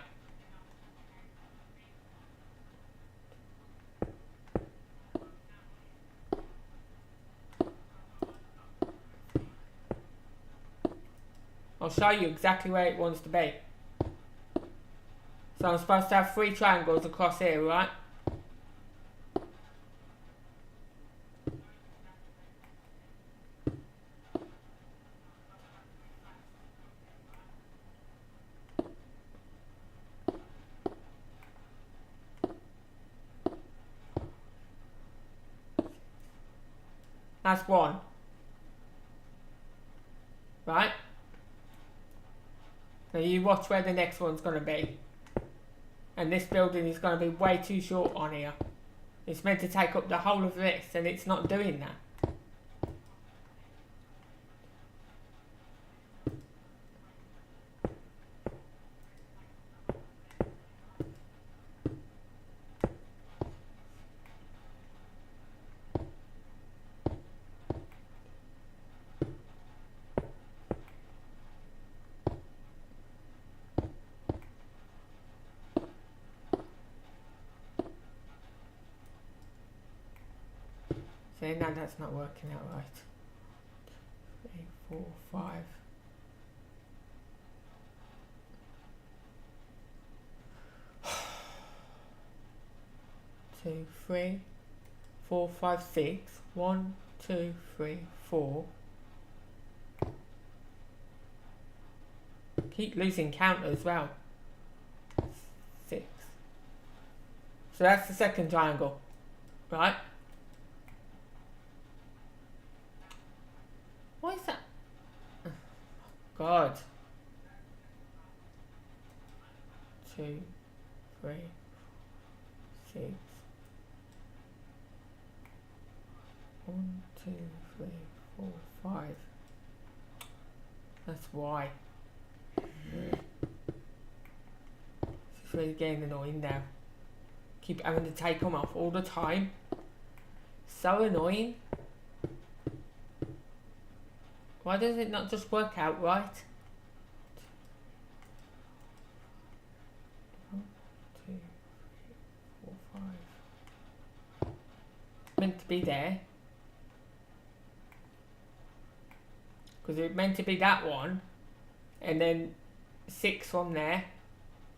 I'll show you exactly where it wants to be. So I'm supposed to have 3 triangles across here, right? That's 1. Right? Now you watch where the next one's going to be. And this building is going to be way too short on here. It's meant to take up the whole of this, and it's not doing that. See, now that's not working out right. 3, 4, 5. Two, 3, 4, 5, 6. 1, 2, 3, 4. Keep losing count as well. 6. So that's the second triangle, right? What is that? God. 2, 3, 6. 1, 2, 3, 4, 5. That's why. It's really getting annoying now. Keep having to take them off all the time. So annoying. Why does it not just work out right? 1, 2, 3, 4, 5. Meant to be there. Because it's meant to be that one. And then 6 from there.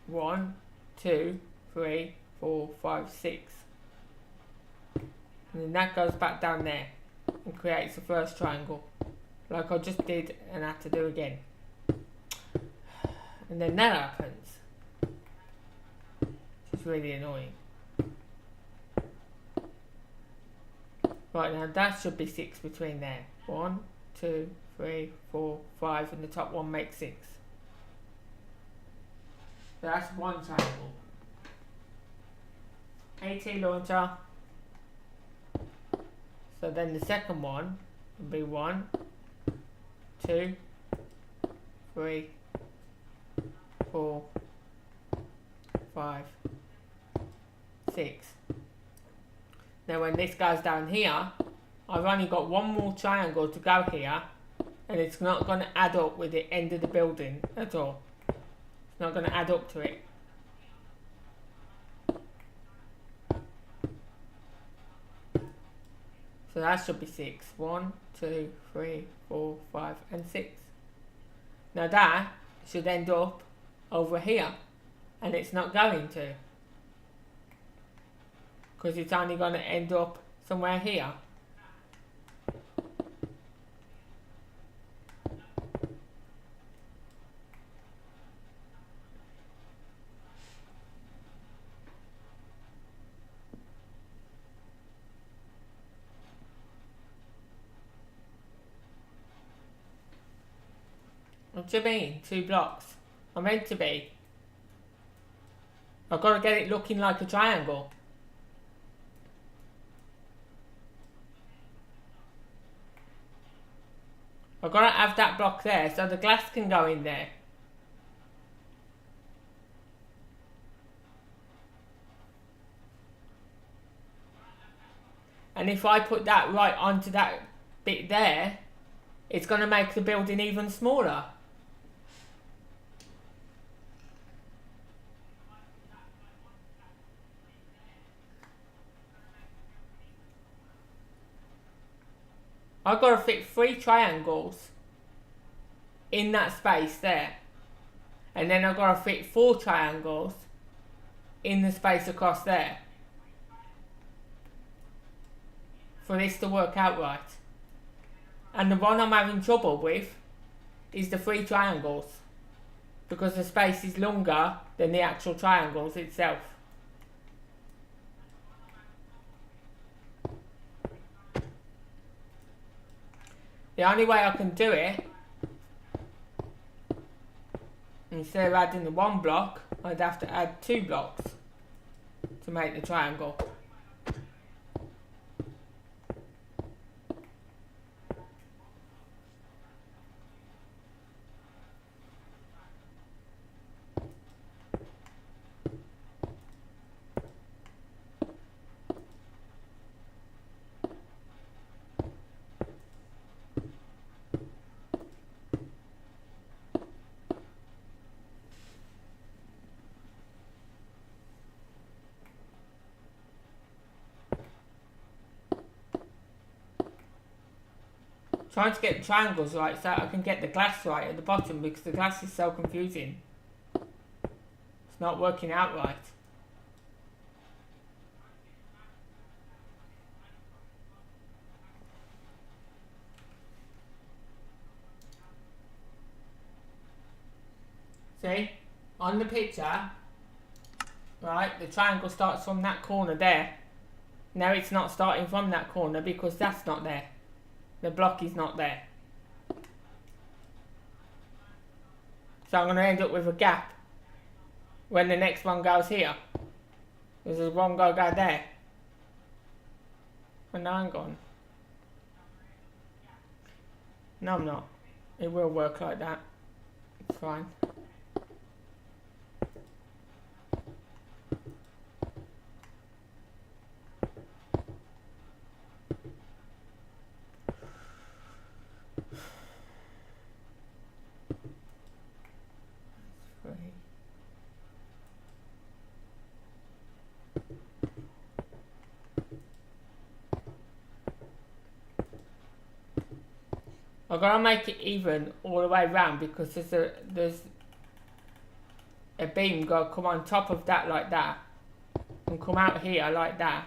1, 2, 3, 4, 5, 6. And then that goes back down there. And creates the first triangle. Like I just did and had to do again. And then that happens. It's really annoying. Right, now that should be 6 between there. 1, 2, 3, 4, 5, and the top one makes 6. So that's one triangle. AT launcher. So then the second one would be 1, 2, 3, 4, 5, 6. Now when this goes down here, I've only got one more triangle to go here, and it's not going to add up with the end of the building at all. It's not going to add up to it. So that should be 6. 1, 2, 3, 4, 5, and 6. Now that should end up over here, and it's not going to. Because it's only going to end up somewhere here. What do you mean? 2 blocks? I'm meant to be. I've got to get it looking like a triangle. I've got to have that block there so the glass can go in there. And if I put that right onto that bit there, it's going to make the building even smaller. I've got to fit 3 triangles in that space there. And then I've got to fit 4 triangles in the space across there. For this to work out right. And the one I'm having trouble with is the 3 triangles. Because the space is longer than the actual triangles itself. The only way I can do it, instead of adding the 1 block, I'd have to add 2 blocks to make the triangle. Trying to get the triangles right so I can get the glass right at the bottom because the glass is so confusing. It's not working out right. See? On the picture, right, the triangle starts from that corner there. Now it's not starting from that corner because that's not there. The block is not there. So I'm going to end up with a gap when the next one goes here. Because there's one go there. And now I'm gone. No, I'm not. It will work like that. It's fine. I've got to make it even all the way around because there's a beam got to come on top of that like that and come out here like that,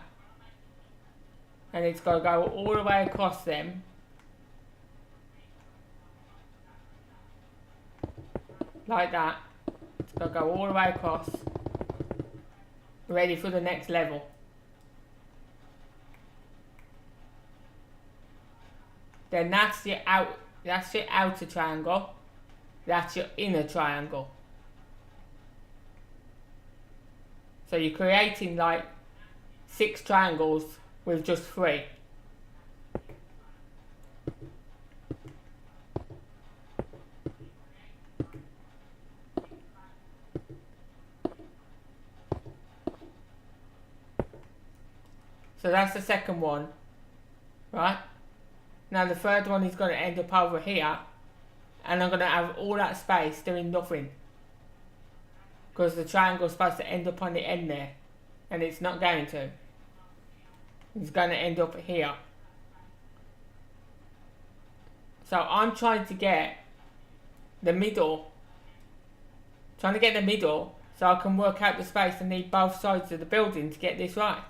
and it's got to go all the way across them like that. It's got to go all the way across, ready for the next level. Then that's your outer triangle. That's your inner triangle. So you're creating like 6 triangles with just 3. So that's the second one, right? Now the third one is going to end up over here, and I'm going to have all that space doing nothing. Because the triangle is supposed to end up on the end there, and it's not going to. It's going to end up here. So I'm trying to get the middle. Trying to get the middle so I can work out the space I need both sides of the building to get this right.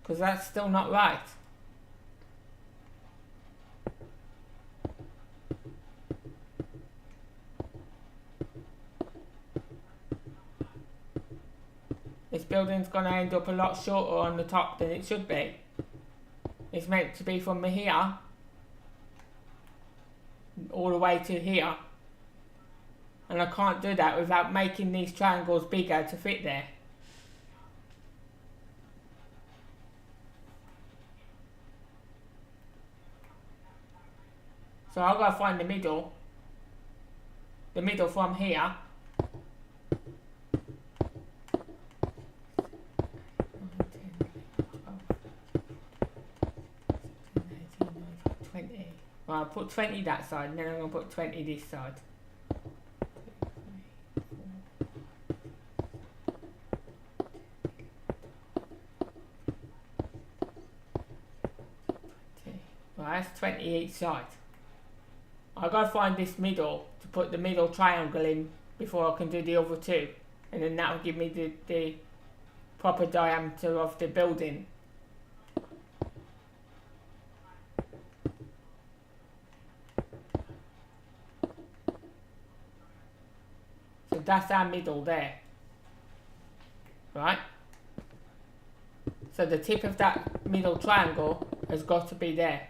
Because that's still not right. This building's going to end up a lot shorter on the top than it should be. It's meant to be from here all the way to here. And I can't do that without making these triangles bigger to fit there. So I'll go find the middle from here. Well, I'll put 20 that side, and then I'm going to put 20 this side. 20. Well, that's 20 each side. I'll go find this middle to put the middle triangle in before I can do the other two. And then that will give me the proper diameter of the building. So that's our middle there. Right? So the tip of that middle triangle has got to be there.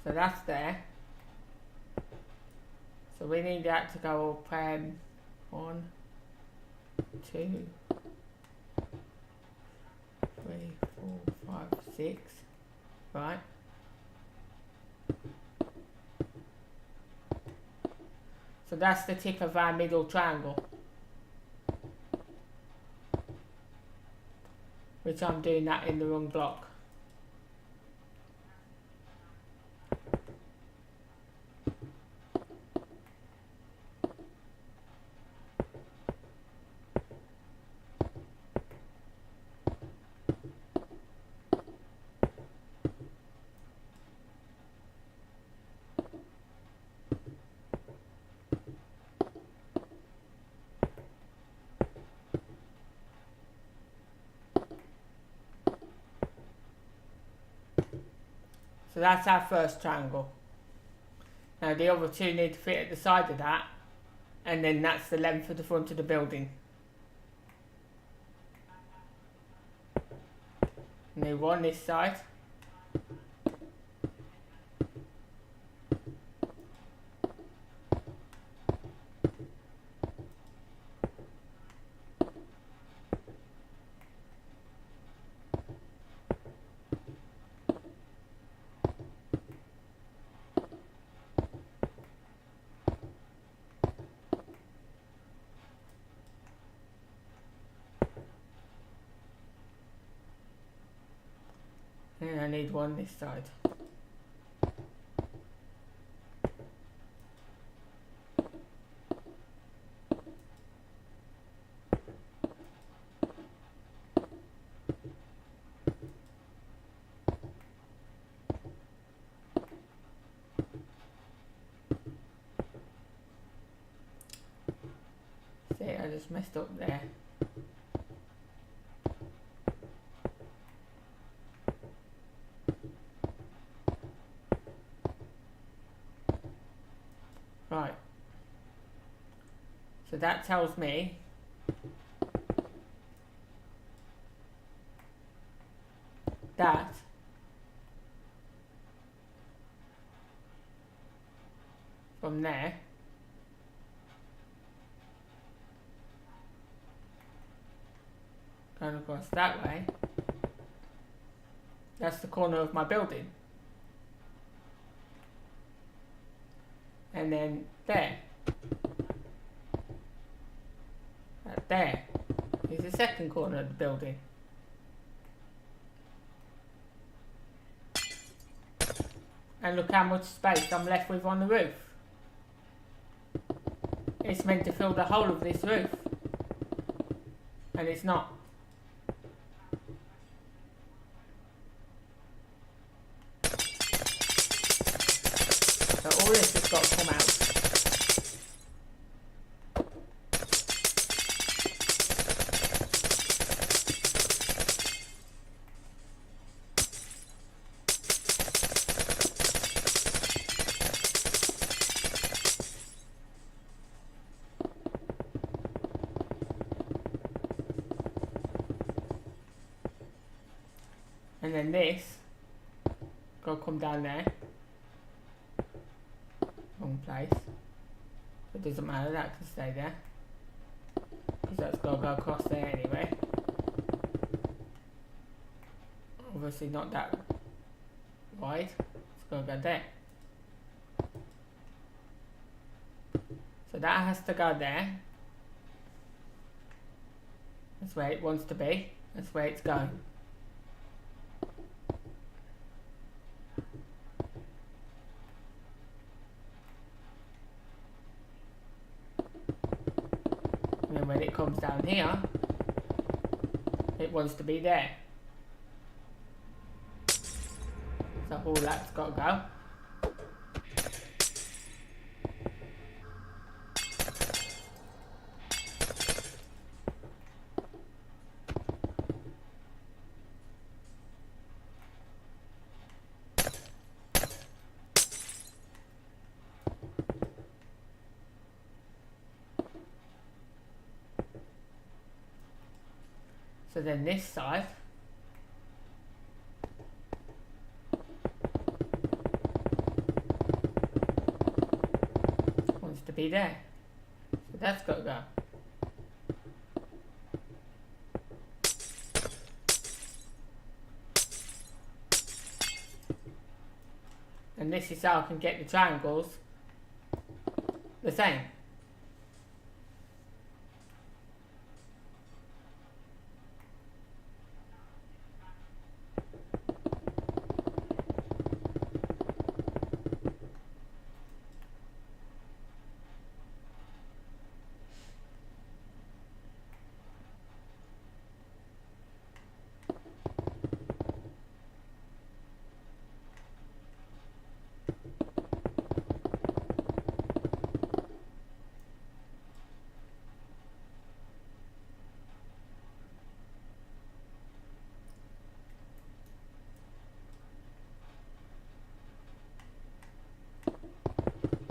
So that's there. So we need that to go up 1, 2, 3, 4, 5, 6. Right. So that's the tip of our middle triangle, which I'm doing that in the wrong block. So that's our first triangle. Now the other two need to fit at the side of that, and then that's the length of the front of the building. Need one this side. And I need one this side. See, I just messed up there. Right. So that tells me that from there going across that way, that's the corner of my building. And then there. That there is the second corner of the building. And look how much space I'm left with on the roof. It's meant to fill the whole of this roof. And it's not. So all this has got to come out. And then this gotta come down there. Wrong place. It doesn't matter, that can stay there. Because that's gotta go across there anyway. Obviously not that wide. It's gotta go there. So that has to go there. That's where it wants to be. That's where it's going. And then when it comes down here, it wants to be there. So all that's got to go. So then this side wants to be there. So that's got to go. And this is how I can get the triangles the same.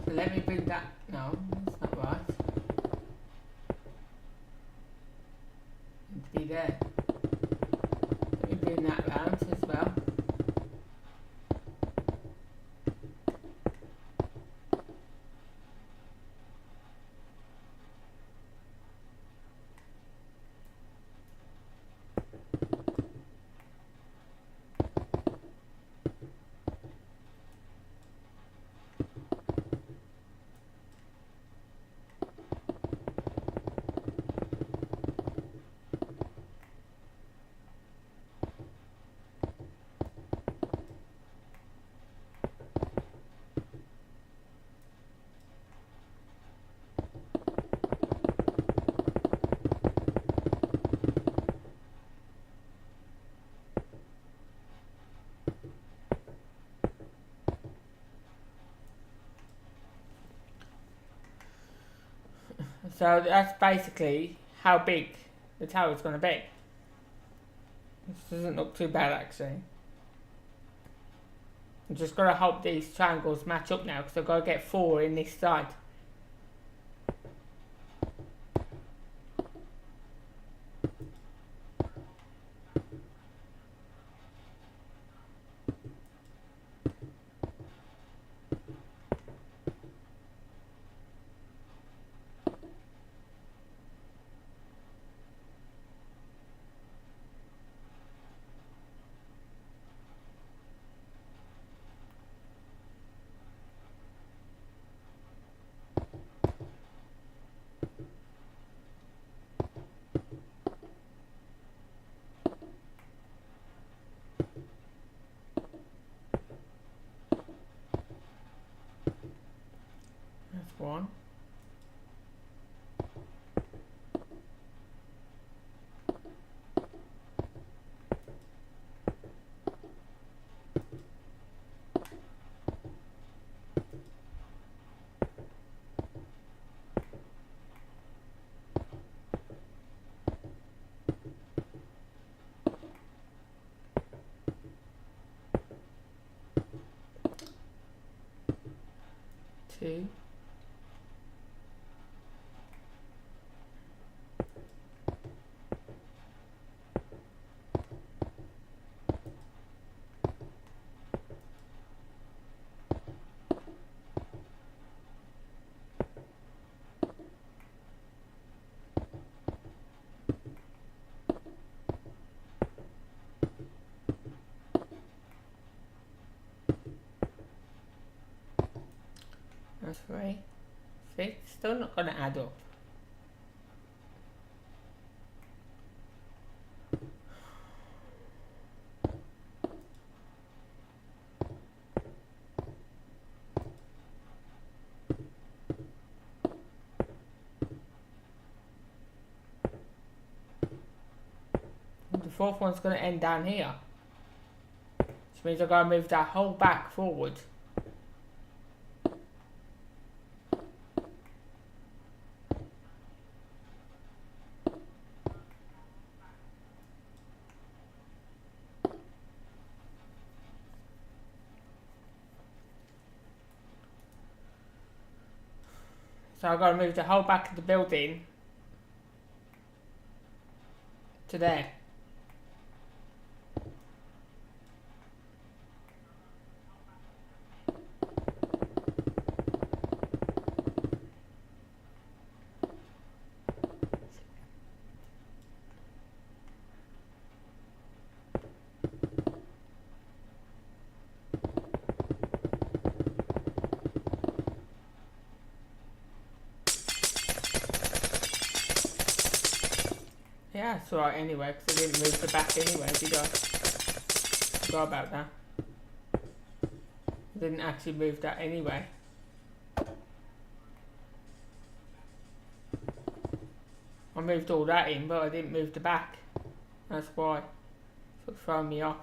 So let me bring that. No, that's not right. And to be there. Let me bring that round as well. So that's basically how big the tower is going to be. This doesn't look too bad actually. I'm just got to hope these triangles match up now because I've got to get 4 in this side. That's 1. Two. 3, 6. Still not going to add up. The fourth one's going to end down here. Which means I've got to move that whole back forward. So I've got to move the whole back of the building to there. Yeah, it's alright anyway, because I didn't move the back anyway, did I? Forgot about that. I didn't actually move that anyway. I moved all that in, but I didn't move the back. That's why. So it's throwing me off.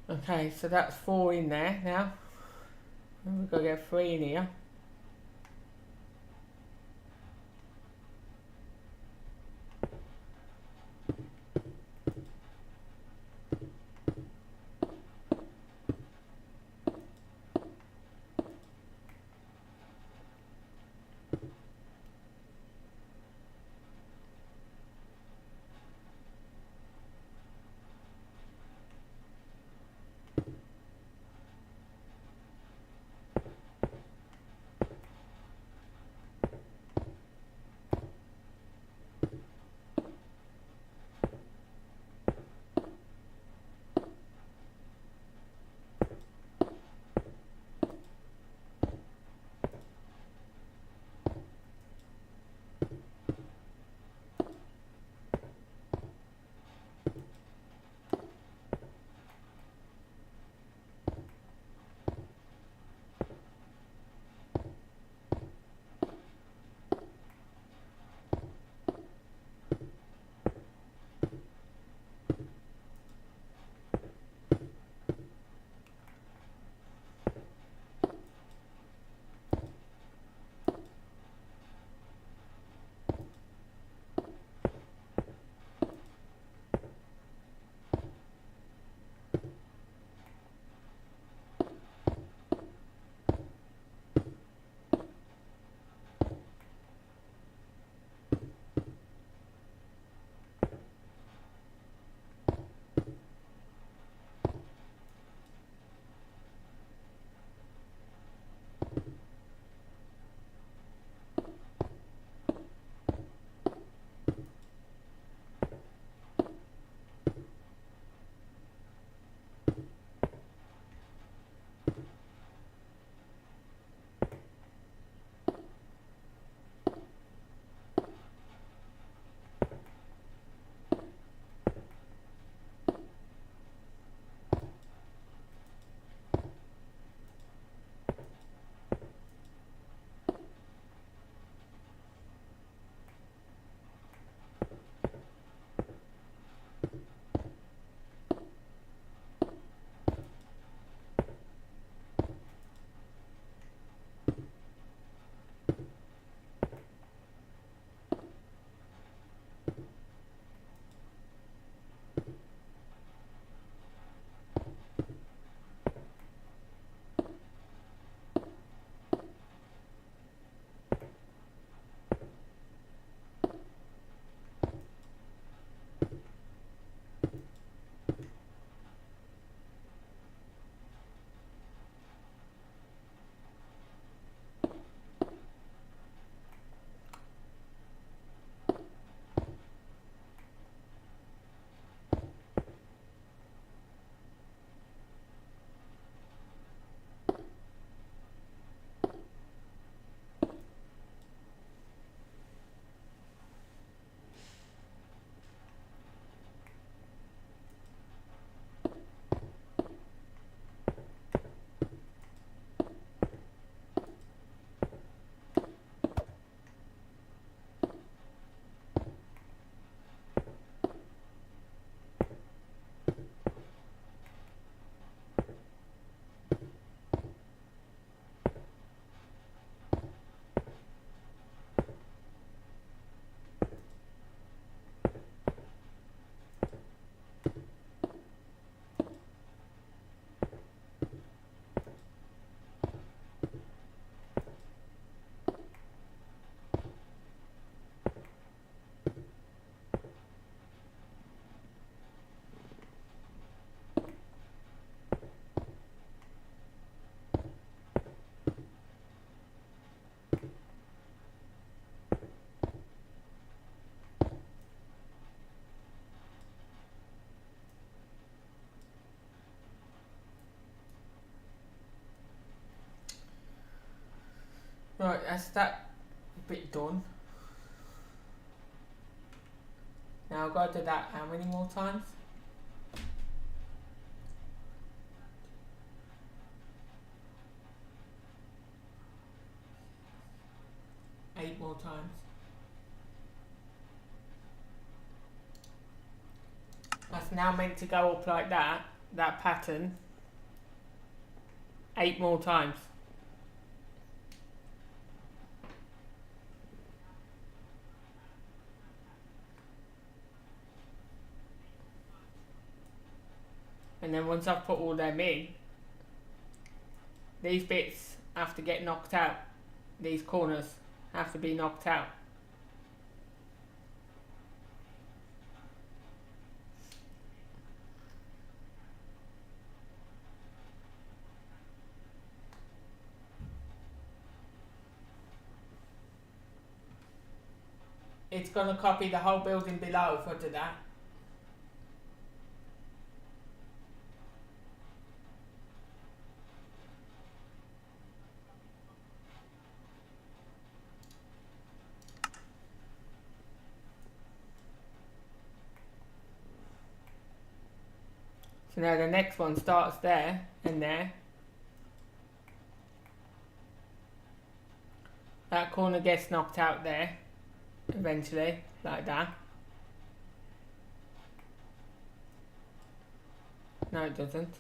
Okay, so that's 4 in there now. And we've got to get 3 in here. Right, that's that bit done. Now I've got to do that how many more times? Eight more times. That's now meant to go up like that pattern, 8 more times. And then once I've put all them in, these bits have to get knocked out. These corners have to be knocked out. It's going to copy the whole building below if I do that. So now the next one starts there and there. That corner gets knocked out there, eventually, like that. No, it doesn't.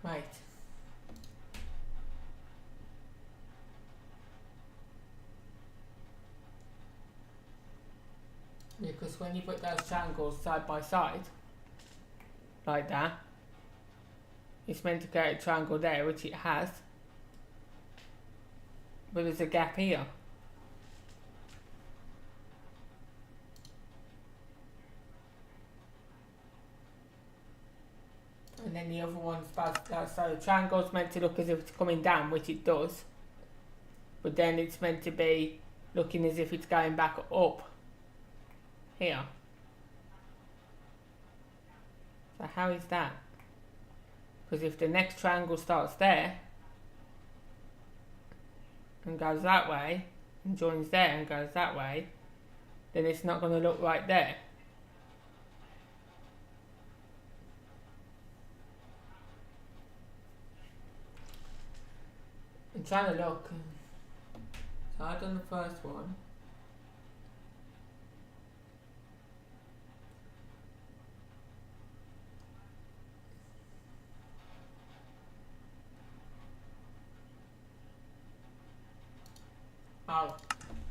Right. Because when you put those triangles side by side, like that, it's meant to create a triangle there, which it has, but there's a gap here. And then the other one's supposed to, so the triangle's meant to look as if it's coming down, which it does, but then it's meant to be looking as if it's going back up here. So how is that? Because if the next triangle starts there and goes that way and joins there and goes that way, then it's not going to look right there. I'm trying to look. So I've done the first one. Oh,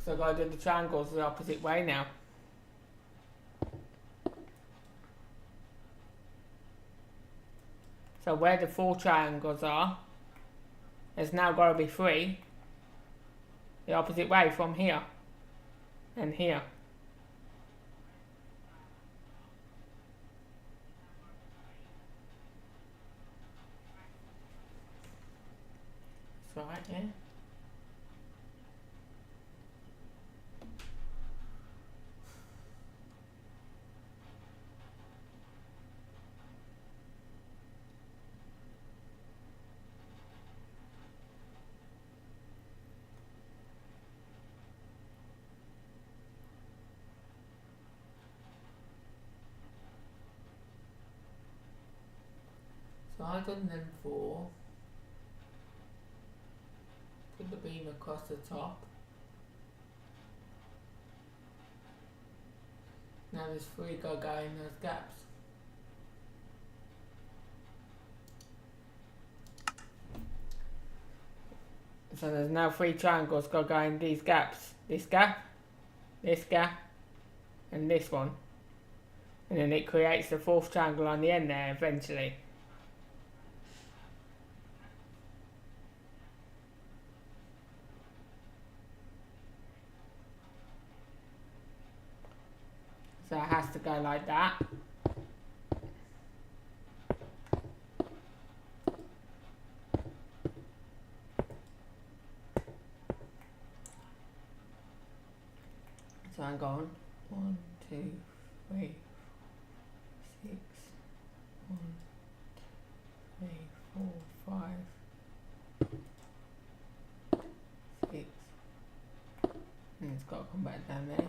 so I've got to do the triangles the opposite way now. So where the 4 triangles are, there's now got to be 3 the opposite way from here and here. That's right, yeah. So I've done them 4. Put the beam across the top. Now there's 3 got to go in those gaps. So there's now 3 triangles got to go in these gaps. This gap, and this one. And then it creates the 4th triangle on the end there eventually. So it has to go like that. So I'm going 1, 2, 3, 6, 1, 3, 4, 5. Come back down there.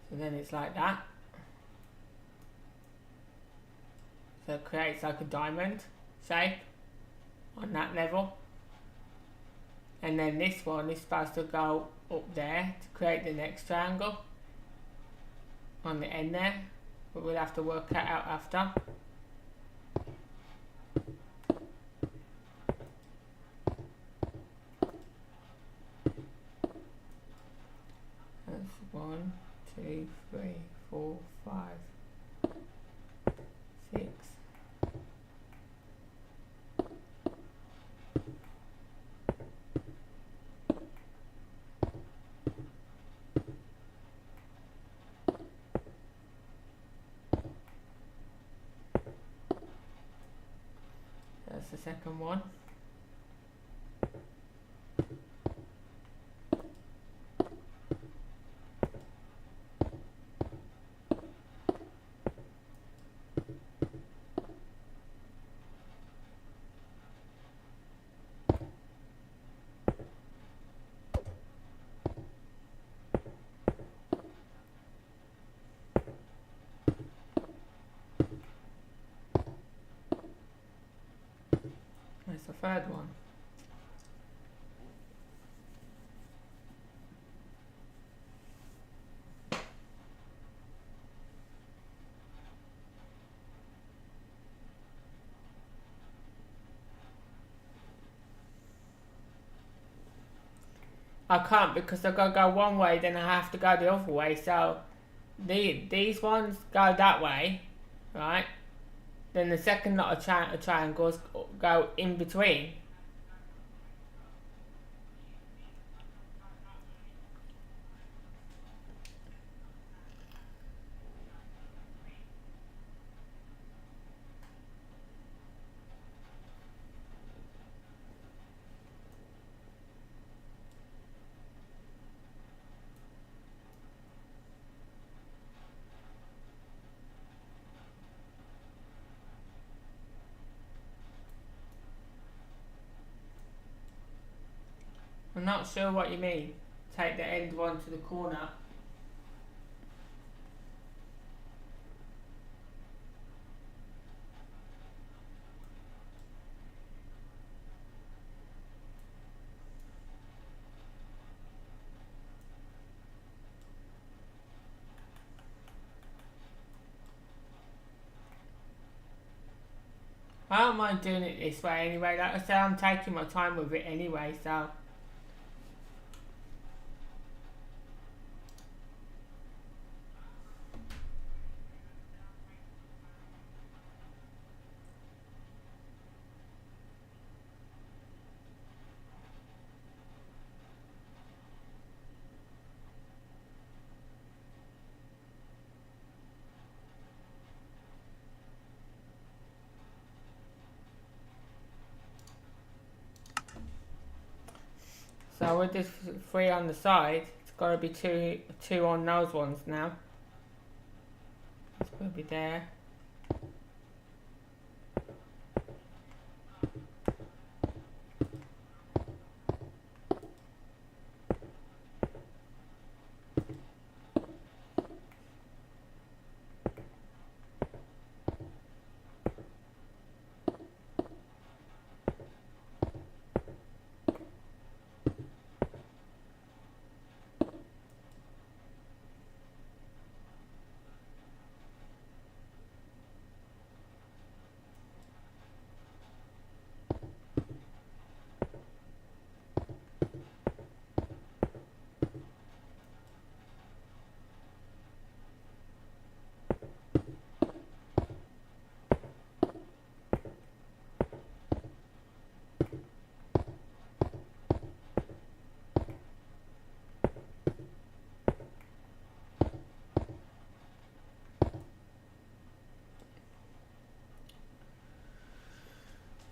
So then it's like that. So it creates like a diamond shape on that level. And then this one is supposed to go up there to create the next triangle on the end there, but we'll have to work that out after. That's 1, 2, 3, 4, 5, 6. That's the second one. That's the third one. I can't because I've got to go one way, then I have to go the other way. So these ones go that way, right? Then the second lot of triangles go in between. I'm not sure what you mean. Take the end one to the corner. I don't mind doing it this way anyway. Like I said, I'm taking my time with it anyway, so. So with this 3 on the side, it's got to be two on those ones now. It's going to be there.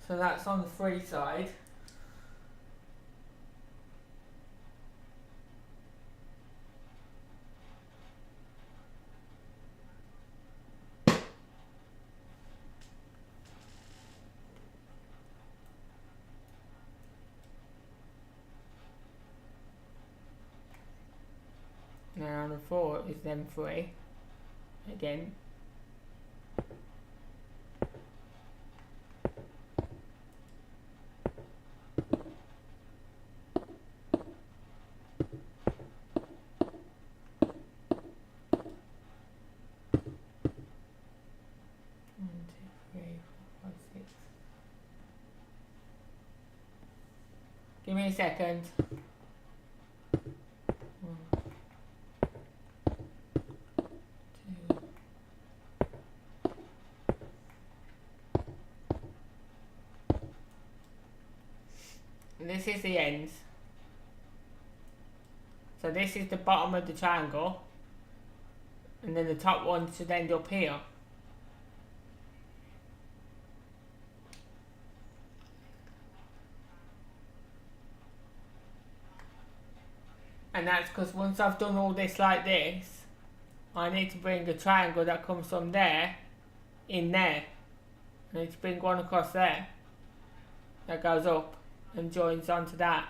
So that's on the 3 side. And then on the 4 is them 3. Again. Give me a second. One, two. And this is the ends. So this is the bottom of the triangle. And then the top one should end up here. And that's because once I've done all this like this, I need to bring a triangle that comes from there in there. I need to bring one across there that goes up and joins onto that.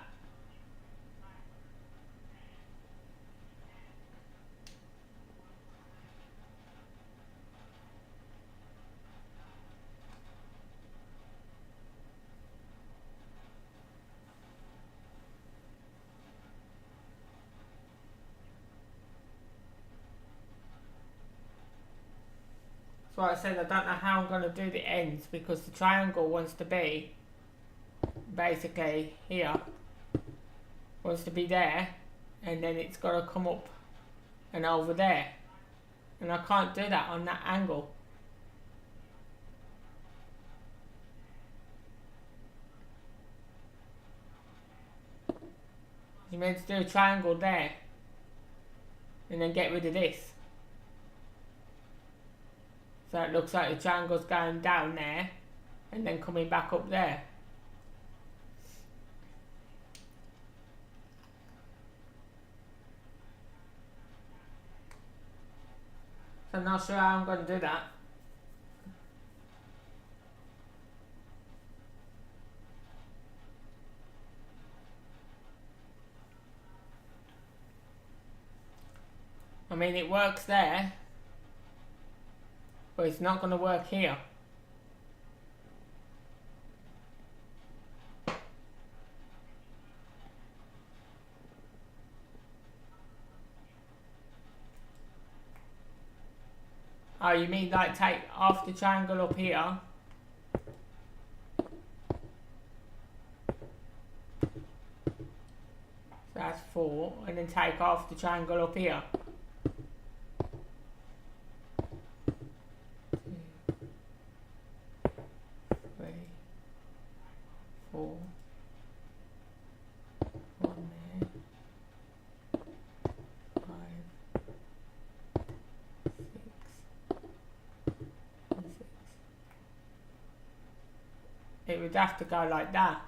So I said I don't know how I'm going to do the ends because the triangle wants to be basically here, wants to be there, and then it's got to come up and over there, and I can't do that on that angle. You meant to do a triangle there and then get rid of this. So it looks like the triangle's going down there and then coming back up there. So I'm not sure how I'm going to do that. I mean, it works there, but it's not going to work here. Oh, you mean like take off the triangle up here? So that's 4, and then take off the triangle up here. 3, 4, 1 there, 5, 6, and 6. It would have to go like that.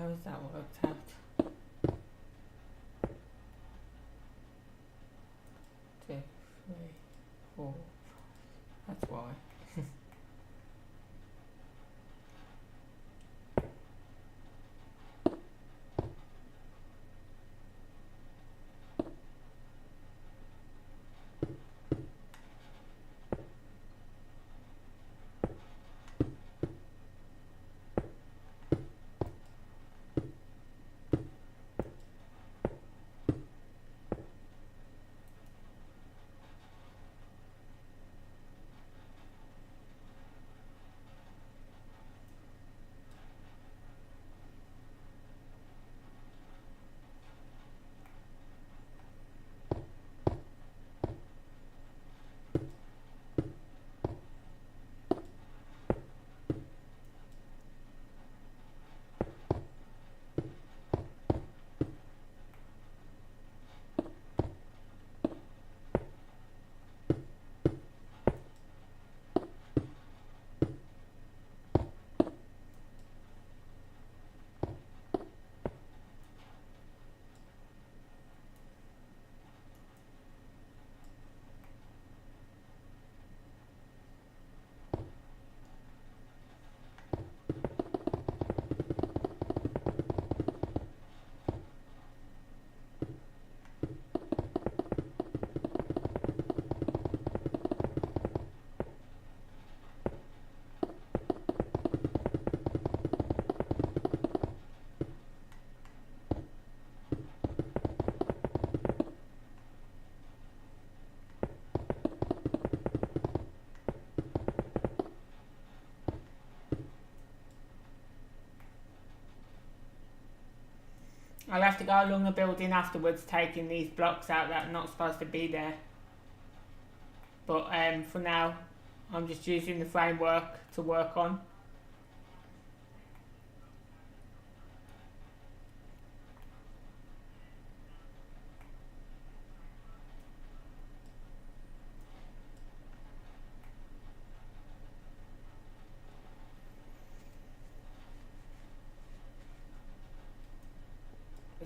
How has that worked out? 2, 3, 4. That's why. I'll have to go along the building afterwards, taking these blocks out that are not supposed to be there. But for now, I'm just using the framework to work on.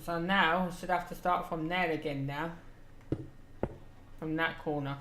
So now, I should have to start from there again now. From that corner.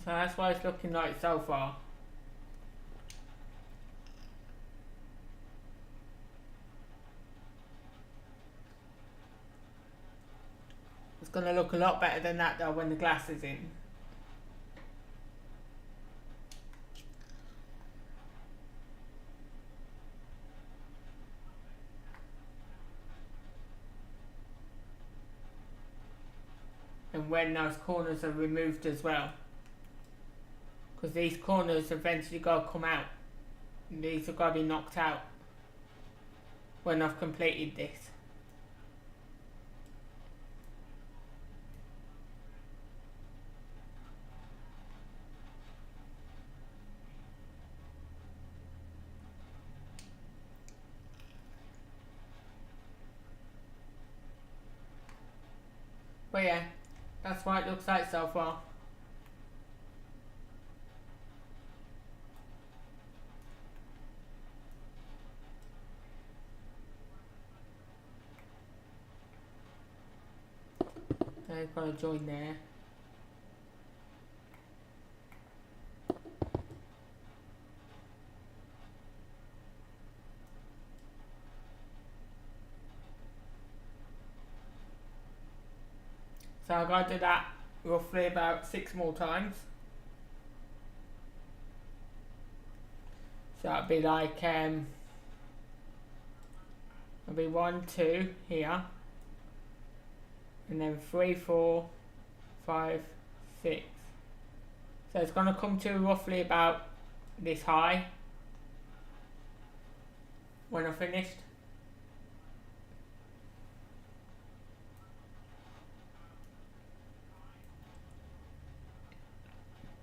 So that's what it's looking like so far. It's going to look a lot better than that though when the glass is in. And when those corners are removed as well. Because these corners eventually got to come out. These have got to be knocked out when I've completed this. But yeah, that's what it looks like so far. I've got to join there. So I've got to do that roughly about 6 more times. So that'd be like, it'll be 1, 2 here. And then 3, 4, 5, 6. So it's going to come to roughly about this high when I'm finished.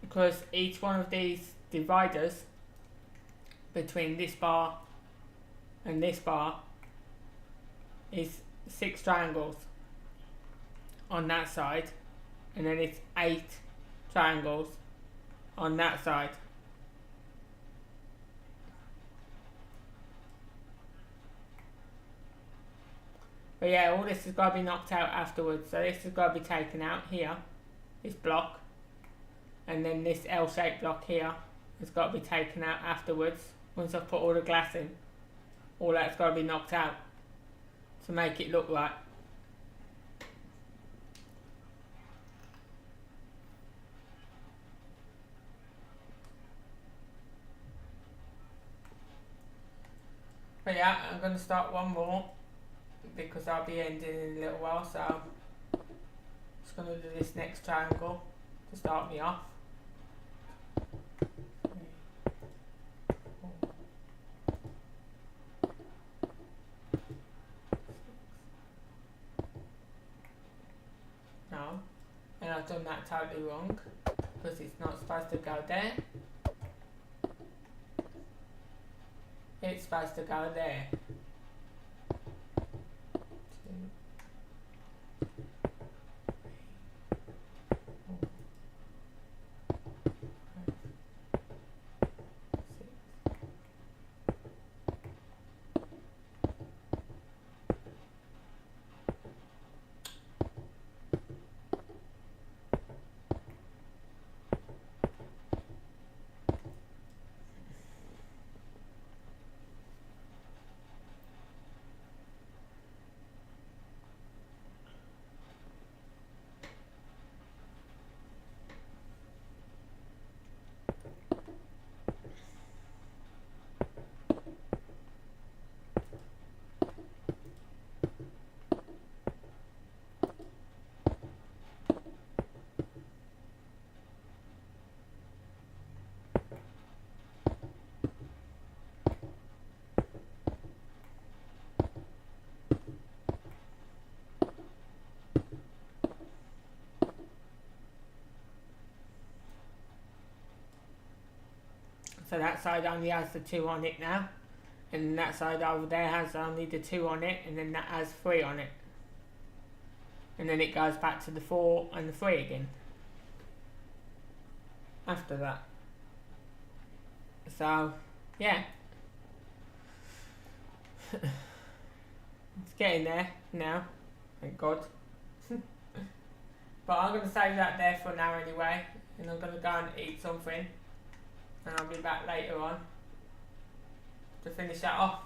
Because each one of these dividers between this bar and this bar is 6 triangles on that side, and then it's 8 triangles on that side. But yeah, all this has got to be knocked out afterwards. So this has got to be taken out here, this block, and then this L-shaped block here has got to be taken out afterwards. Once I've put all the glass in, all that's got to be knocked out to make it look right. But yeah, I'm going to start one more because I'll be ending in a little while, so I'm just going to do this next triangle to start me off. 3, 4, 6. No, and I've done that totally wrong because it's not supposed to go there. It's supposed to go there. 2, So that side only has the 2 on it now, and that side over there has only the 2 on it, and then that has 3 on it, and then it goes back to the 4 and the 3 again after that. So yeah, it's getting there now, thank God. But I'm going to save that there for now anyway, and I'm gonna go and eat something, and I'll be back later on to finish that off.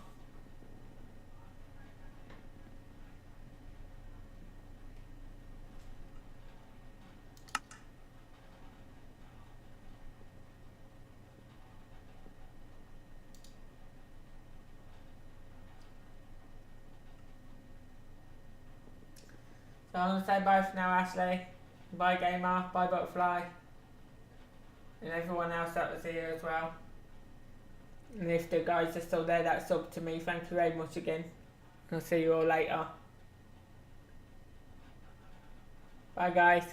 So I'm going to say bye for now, Ashley. Bye, Gamer. Bye, Butterfly. And everyone else that was here as well. And if the guys are still there that subbed to me, thank you very much again. I'll see you all later. Bye, guys.